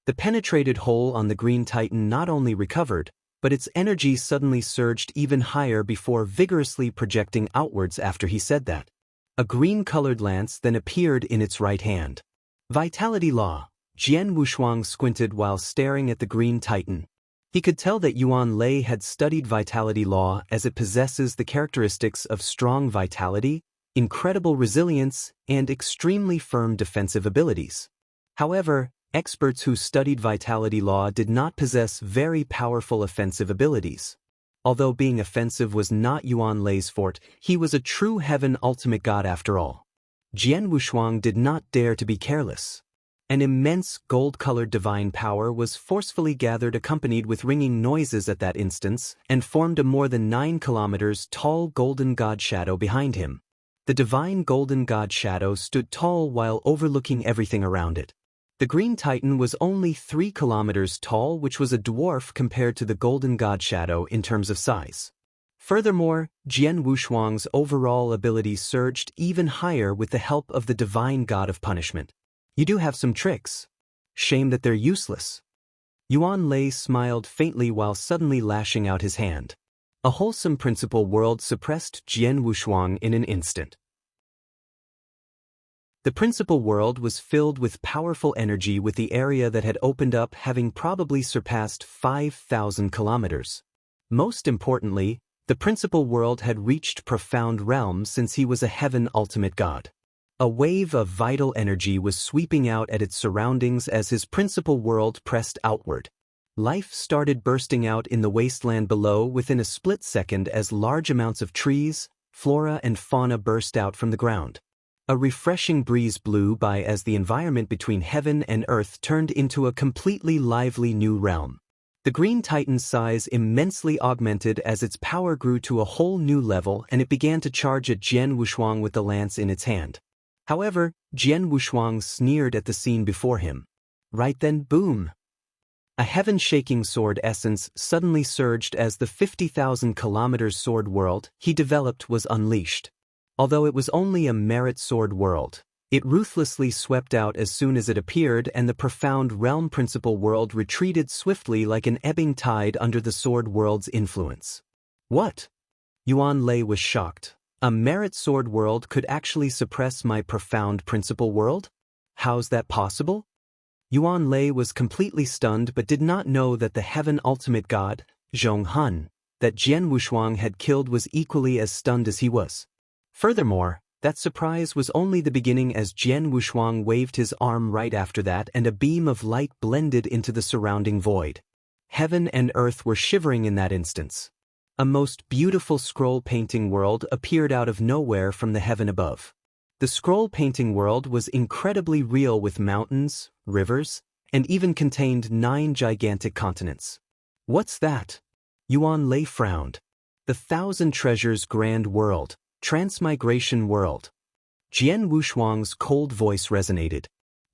S1: The penetrated hole on the Green Titan not only recovered, but its energy suddenly surged even higher before vigorously projecting outwards after he said that. A green-colored lance then appeared in its right hand. Vitality Law. Jian Wushuang squinted while staring at the Green Titan. He could tell that Yuan Lei had studied Vitality Law as it possesses the characteristics of strong vitality, incredible resilience, and extremely firm defensive abilities. However, experts who studied Vitality Law did not possess very powerful offensive abilities. Although being offensive was not Yuan Lei's forte, he was a true Heaven Ultimate God after all. Jian Wushuang did not dare to be careless. An immense gold-colored divine power was forcefully gathered accompanied with ringing noises at that instance and formed a more than 9 kilometers tall golden god shadow behind him. The divine golden god shadow stood tall while overlooking everything around it. The Green Titan was only 3 kilometers tall, which was a dwarf compared to the golden god shadow in terms of size. Furthermore, Jian Wushuang's overall ability surged even higher with the help of the divine god of punishment. You do have some tricks. Shame that they're useless. Yuan Lei smiled faintly while suddenly lashing out his hand. A wholesome principal world suppressed Jian Wushuang in an instant. The principal world was filled with powerful energy with the area that had opened up having probably surpassed 5,000 kilometers. Most importantly, the principal world had reached profound realms since he was a Heaven Ultimate God. A wave of vital energy was sweeping out at its surroundings as his principal world pressed outward. Life started bursting out in the wasteland below within a split second as large amounts of trees, flora and fauna burst out from the ground. A refreshing breeze blew by as the environment between heaven and earth turned into a completely lively new realm. The Green Titan's size immensely augmented as its power grew to a whole new level and it began to charge at Jian Wushuang with the lance in its hand. However, Jian Wushuang sneered at the scene before him. Right then, boom! A heaven-shaking sword essence suddenly surged as the 50,000 kilometers sword world he developed was unleashed. Although it was only a merit sword world, it ruthlessly swept out as soon as it appeared and the profound realm principal world retreated swiftly like an ebbing tide under the sword world's influence. What? Yuan Lei was shocked. A merit sword world could actually suppress my profound principal world? How's that possible? Yuan Lei was completely stunned but did not know that the Heaven Ultimate God, Zhong Han, that Jian Wushuang had killed was equally as stunned as he was. Furthermore, that surprise was only the beginning as Jian Wushuang waved his arm right after that and a beam of light blended into the surrounding void. Heaven and earth were shivering in that instance. A most beautiful scroll painting world appeared out of nowhere from the heaven above. The scroll painting world was incredibly real with mountains, rivers, and even contained 9 gigantic continents. What's that? Yuan Lei frowned. The Thousand Treasures Grand World, Transmigration World. Jian Wushuang's cold voice resonated.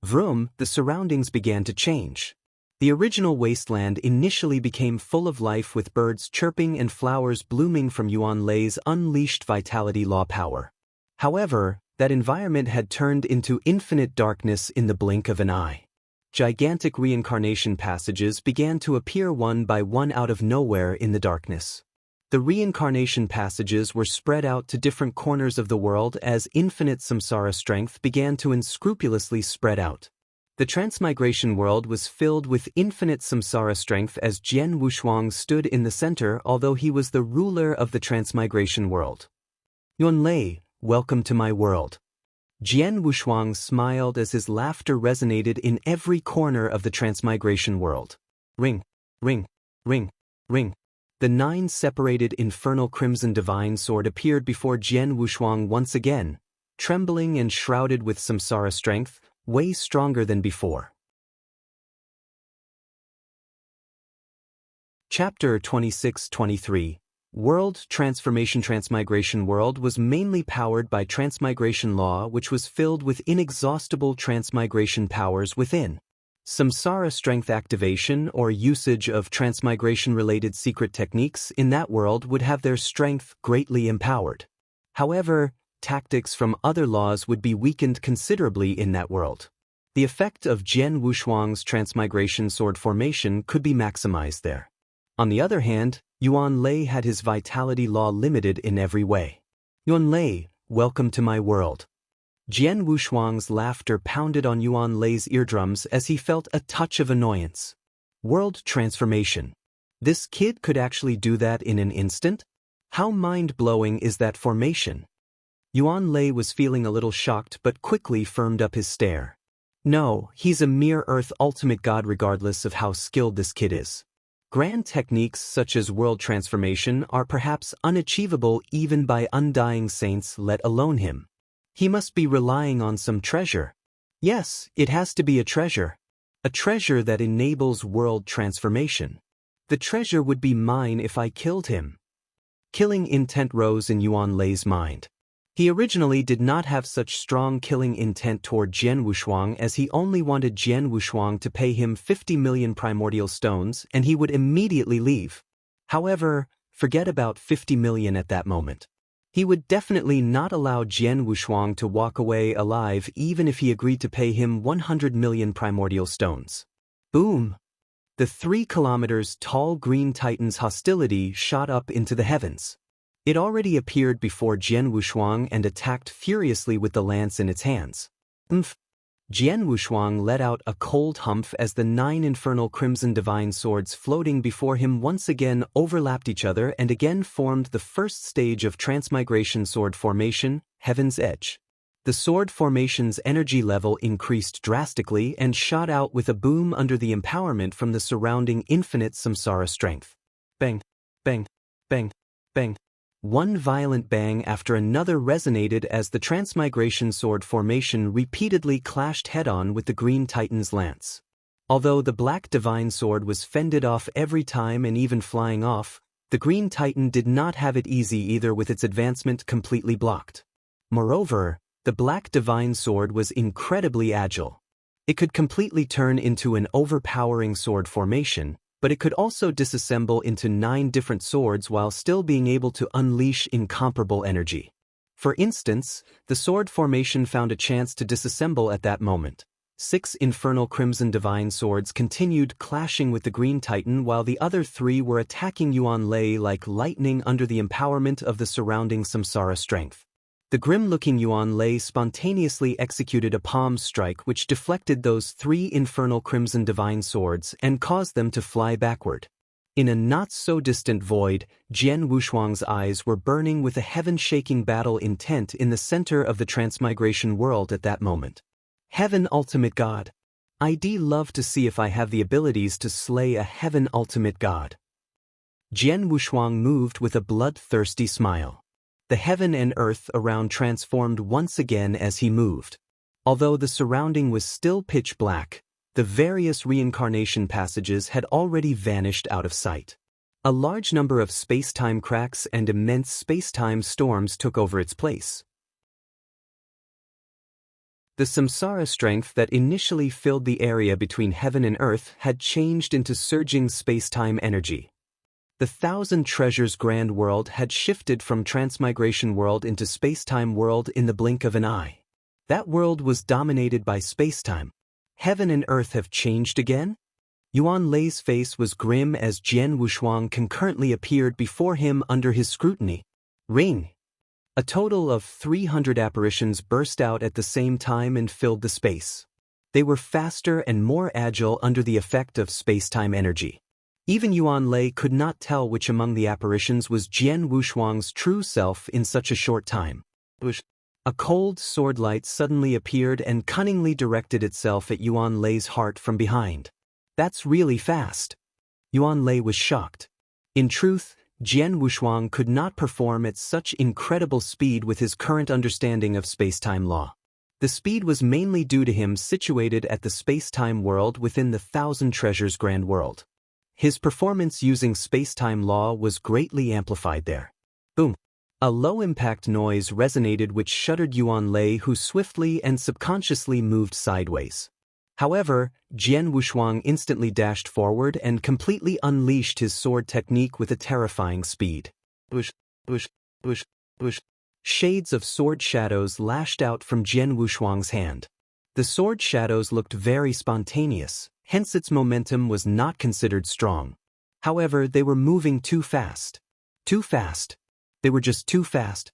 S1: Vroom, the surroundings began to change. The original wasteland initially became full of life with birds chirping and flowers blooming from Yuan Lei's unleashed Vitality Law power. However, that environment had turned into infinite darkness in the blink of an eye. Gigantic reincarnation passages began to appear one by one out of nowhere in the darkness. The reincarnation passages were spread out to different corners of the world as infinite samsara strength began to unscrupulously spread out. The transmigration world was filled with infinite samsara strength as Jian Wushuang stood in the center although he was the ruler of the transmigration world. Yuan Lei, welcome to my world. Jian Wushuang smiled as his laughter resonated in every corner of the transmigration world. Ring, ring, ring, ring. The 9 separated infernal crimson divine sword appeared before Jian Wushuang once again, trembling and shrouded with samsara strength, way stronger than before. Chapter 26-23 World Transformation Transmigration World was mainly powered by Transmigration Law which was filled with inexhaustible transmigration powers within. Samsara strength activation or usage of transmigration-related secret techniques in that world would have their strength greatly empowered. However, tactics from other laws would be weakened considerably in that world. The effect of Jian Wushuang's transmigration sword formation could be maximized there. On the other hand, Yuan Lei had his vitality law limited in every way. Yuan Lei, welcome to my world. Jian Wushuang's laughter pounded on Yuan Lei's eardrums as he felt a touch of annoyance. World transformation. This kid could actually do that in an instant? How mind-blowing is that formation? Yuan Lei was feeling a little shocked but quickly firmed up his stare. No, he's a mere Earth ultimate god regardless of how skilled this kid is. Grand techniques such as world transformation are perhaps unachievable even by undying saints, let alone him. He must be relying on some treasure. Yes, it has to be a treasure. A treasure that enables world transformation. The treasure would be mine if I killed him. Killing intent rose in Yuan Lei's mind. He originally did not have such strong killing intent toward Jian Wushuang, as he only wanted Jian Wushuang to pay him 50 million primordial stones and he would immediately leave. However, forget about 50 million at that moment. He would definitely not allow Jian Wushuang to walk away alive even if he agreed to pay him 100 million primordial stones. Boom! The 3 kilometers tall Green Titan's hostility shot up into the heavens. It already appeared before Jian Wushuang and attacked furiously with the lance in its hands. Jian Wushuang let out a cold humph as the 9 infernal crimson divine swords floating before him once again overlapped each other and again formed the first stage of transmigration sword formation, Heaven's Edge. The sword formation's energy level increased drastically and shot out with a boom under the empowerment from the surrounding infinite samsara strength. Bang, bang, bang, bang. One violent bang after another resonated as the transmigration sword formation repeatedly clashed head-on with the Green Titan's lance. Although the Black Divine Sword was fended off every time and even flying off, the Green Titan did not have it easy either, with its advancement completely blocked. Moreover, the Black Divine Sword was incredibly agile. It could completely turn into an overpowering sword formation, but it could also disassemble into 9 different swords while still being able to unleash incomparable energy. For instance, the sword formation found a chance to disassemble at that moment. 6 infernal crimson divine swords continued clashing with the Green Titan while the other 3 were attacking Yuan Lei like lightning under the empowerment of the surrounding samsara strength. The grim-looking Yuan Lei spontaneously executed a palm strike which deflected those 3 infernal crimson divine swords and caused them to fly backward. In a not-so-distant void, Jian Wushuang's eyes were burning with a heaven-shaking battle intent in the center of the transmigration world at that moment. Heaven Ultimate God. I'd love to see if I have the abilities to slay a Heaven Ultimate God. Jian Wushuang moved with a bloodthirsty smile. The heaven and earth around transformed once again as he moved. Although the surrounding was still pitch black, the various reincarnation passages had already vanished out of sight. A large number of space-time cracks and immense space-time storms took over its place. The samsara strength that initially filled the area between heaven and earth had changed into surging space-time energy. The Thousand Treasures Grand World had shifted from Transmigration World into Space-Time World in the blink of an eye. That world was dominated by space-time. Heaven and earth have changed again? Yuan Lei's face was grim as Jian Wushuang concurrently appeared before him under his scrutiny. Ring! A total of 300 apparitions burst out at the same time and filled the space. They were faster and more agile under the effect of space-time energy. Even Yuan Lei could not tell which among the apparitions was Jian Wushuang's true self in such a short time. A cold sword light suddenly appeared and cunningly directed itself at Yuan Lei's heart from behind. That's really fast. Yuan Lei was shocked. In truth, Jian Wushuang could not perform at such incredible speed with his current understanding of space-time law. The speed was mainly due to him situated at the space-time world within the Thousand Treasures Grand World. His performance using space-time law was greatly amplified there. Boom! A low-impact noise resonated which shuddered Yuan Lei, who swiftly and subconsciously moved sideways. However, Jian Wushuang instantly dashed forward and completely unleashed his sword technique with a terrifying speed. Bush, bush, bush, bush. Shades of sword shadows lashed out from Jian Wushuang's hand. The sword shadows looked very spontaneous, hence its momentum was not considered strong. However, they were moving too fast. Too fast. They were just too fast.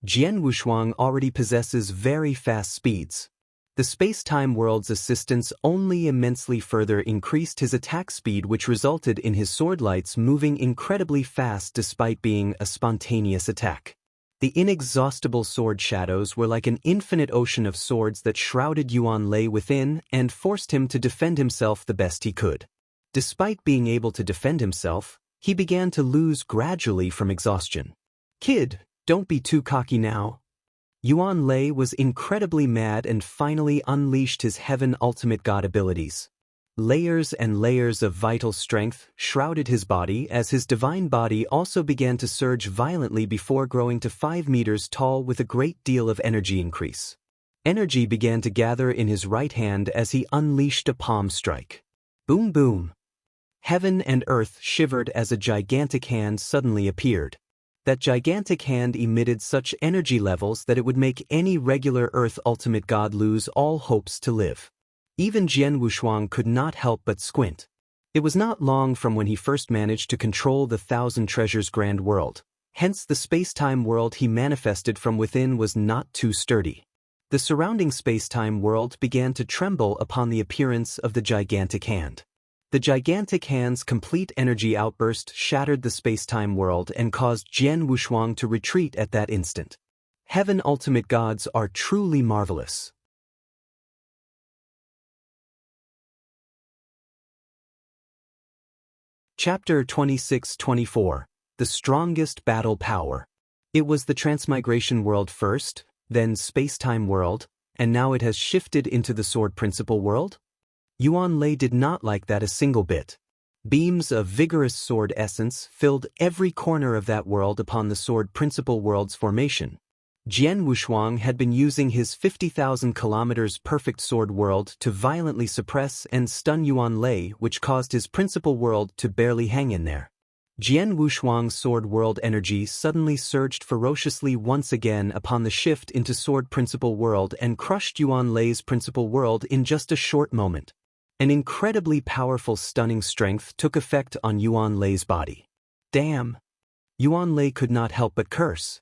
S1: Jian Wushuang already possesses very fast speeds. The space-time world's assistance only immensely further increased his attack speed, which resulted in his sword lights moving incredibly fast despite being a spontaneous attack. The inexhaustible sword shadows were like an infinite ocean of swords that shrouded Yuan Lei within and forced him to defend himself the best he could. Despite being able to defend himself, he began to lose gradually from exhaustion. "Kid, don't be too cocky now." Yuan Lei was incredibly mad and finally unleashed his Heaven Ultimate God abilities. Layers and layers of vital strength shrouded his body as his divine body also began to surge violently before growing to 5 meters tall with a great deal of energy increase. Energy began to gather in his right hand as he unleashed a palm strike. Boom boom. Heaven and earth shivered as a gigantic hand suddenly appeared. That gigantic hand emitted such energy levels that it would make any regular Earth Ultimate God lose all hopes to live. Even Jian Wushuang could not help but squint. It was not long from when he first managed to control the Thousand Treasures Grand World, hence the space-time world he manifested from within was not too sturdy. The surrounding space-time world began to tremble upon the appearance of the gigantic hand. The gigantic hand's complete energy outburst shattered the space-time world and caused Jian Wushuang to retreat at that instant. Heaven Ultimate Gods are truly marvelous. Chapter 26-24. The Strongest Battle Power. It was the Transmigration World first, then Space-Time World, and now it has shifted into the Sword Principle World? Yuan Lei did not like that a single bit. Beams of vigorous sword essence filled every corner of that world upon the Sword Principle World's formation. Jian Wushuang had been using his 50,000 kilometers perfect sword world to violently suppress and stun Yuan Lei, which caused his principal world to barely hang in there. Jian Wushuang's sword world energy suddenly surged ferociously once again upon the shift into Sword Principle World and crushed Yuan Lei's principal world in just a short moment. An incredibly powerful stunning strength took effect on Yuan Lei's body. Damn! Yuan Lei could not help but curse.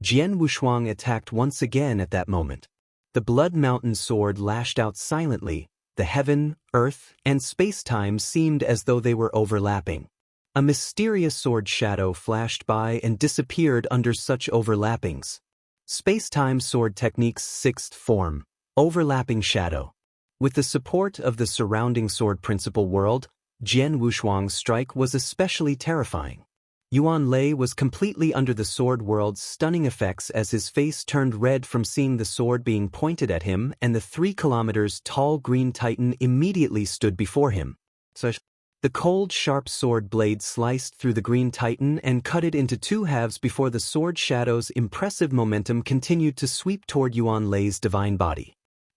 S1: Jian Wushuang attacked once again at that moment. The Blood Mountain sword lashed out silently. The heaven, earth, and space-time seemed as though they were overlapping. A mysterious sword shadow flashed by and disappeared under such overlappings. Space-time sword technique's sixth form, overlapping shadow. With the support of the surrounding Sword Principle World, Jian Wushuang's strike was especially terrifying. Yuan Lei was completely under the sword world's stunning effects as his face turned red from seeing the sword being pointed at him, and the 3 kilometers tall green titan immediately stood before him. The cold, sharp sword blade sliced through the green titan and cut it into 2 halves before the sword shadow's impressive momentum continued to sweep toward Yuan Lei's divine body.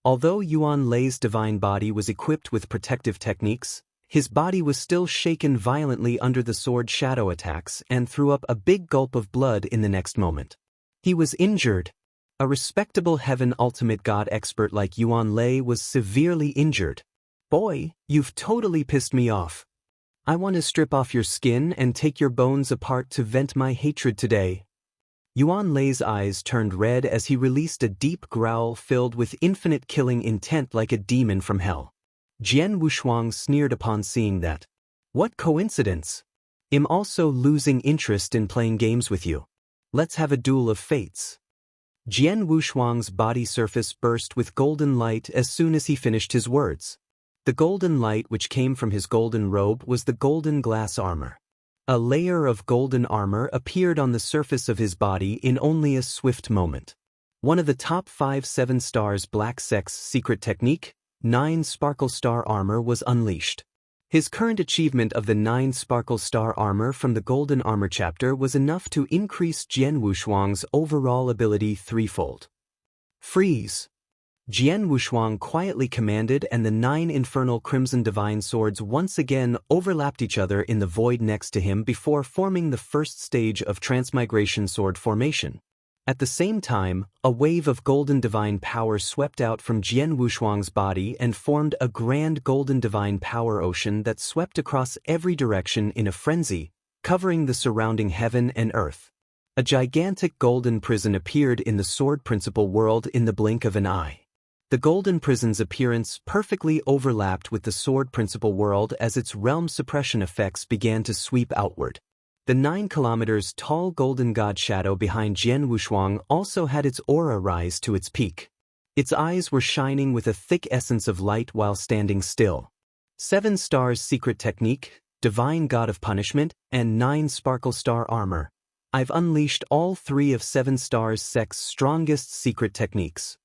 S1: Although Yuan Lei's divine body was equipped with protective techniques, his body was still shaken violently under the sword shadow attacks and threw up a big gulp of blood in the next moment. He was injured. A respectable Heaven Ultimate God expert like Yuan Lei was severely injured. "Boy, you've totally pissed me off. I want to strip off your skin and take your bones apart to vent my hatred today." Yuan Lei's eyes turned red as he released a deep growl filled with infinite killing intent like a demon from hell. Jian Wushuang sneered upon seeing that. "What coincidence! I'm also losing interest in playing games with you. Let's have a duel of fates." Jian Wushuang's body surface burst with golden light as soon as he finished his words. The golden light which came from his golden robe was the golden glass armor. A layer of golden armor appeared on the surface of his body in only a swift moment. One of the top 5 7 stars Black Sect's secret technique, 9 Sparkle Star Armor, was unleashed. His current achievement of the 9 Sparkle Star Armor from the Golden Armor chapter was enough to increase Jian Wushuang's overall ability 3-fold. Freeze! Jian Wushuang quietly commanded, and the 9 infernal crimson divine swords once again overlapped each other in the void next to him before forming the first stage of transmigration sword formation. At the same time, a wave of golden divine power swept out from Jian Wushuang's body and formed a grand golden divine power ocean that swept across every direction in a frenzy, covering the surrounding heaven and earth. A gigantic golden prison appeared in the sword principle world in the blink of an eye. The golden prison's appearance perfectly overlapped with the sword principle world as its realm suppression effects began to sweep outward. The 9 kilometers tall golden god shadow behind Jian Wushuang also had its aura rise to its peak. Its eyes were shining with a thick essence of light while standing still. 7 stars secret technique, divine god of punishment, and 9 sparkle star armor. I've unleashed all 3 of 7 stars sect's strongest secret techniques.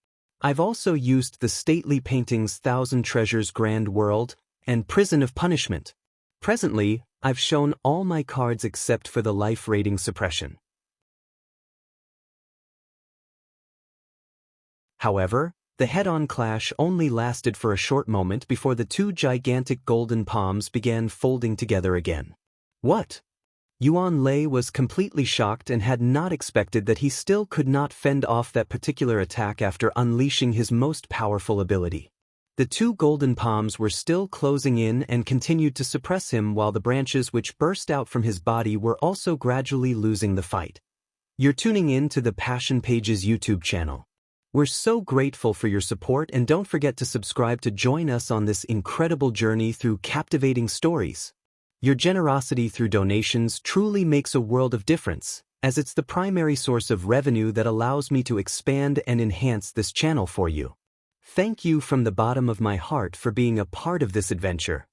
S1: I've also used the stately paintings 1,000 Treasures Grand World and Prison of Punishment. Presently, I've shown all my cards except for the life rating suppression. However, the head-on clash only lasted for a short moment before the 2 gigantic golden palms began folding together again. What? Yuan Lei was completely shocked and had not expected that he still could not fend off that particular attack after unleashing his most powerful ability. The 2 golden palms were still closing in and continued to suppress him while the branches which burst out from his body were also gradually losing the fight. You're tuning in to the Passion Pages YouTube channel. We're so grateful for your support, and don't forget to subscribe to join us on this incredible journey through captivating stories. Your generosity through donations truly makes a world of difference, as it's the primary source of revenue that allows me to expand and enhance this channel for you. Thank you from the bottom of my heart for being a part of this adventure.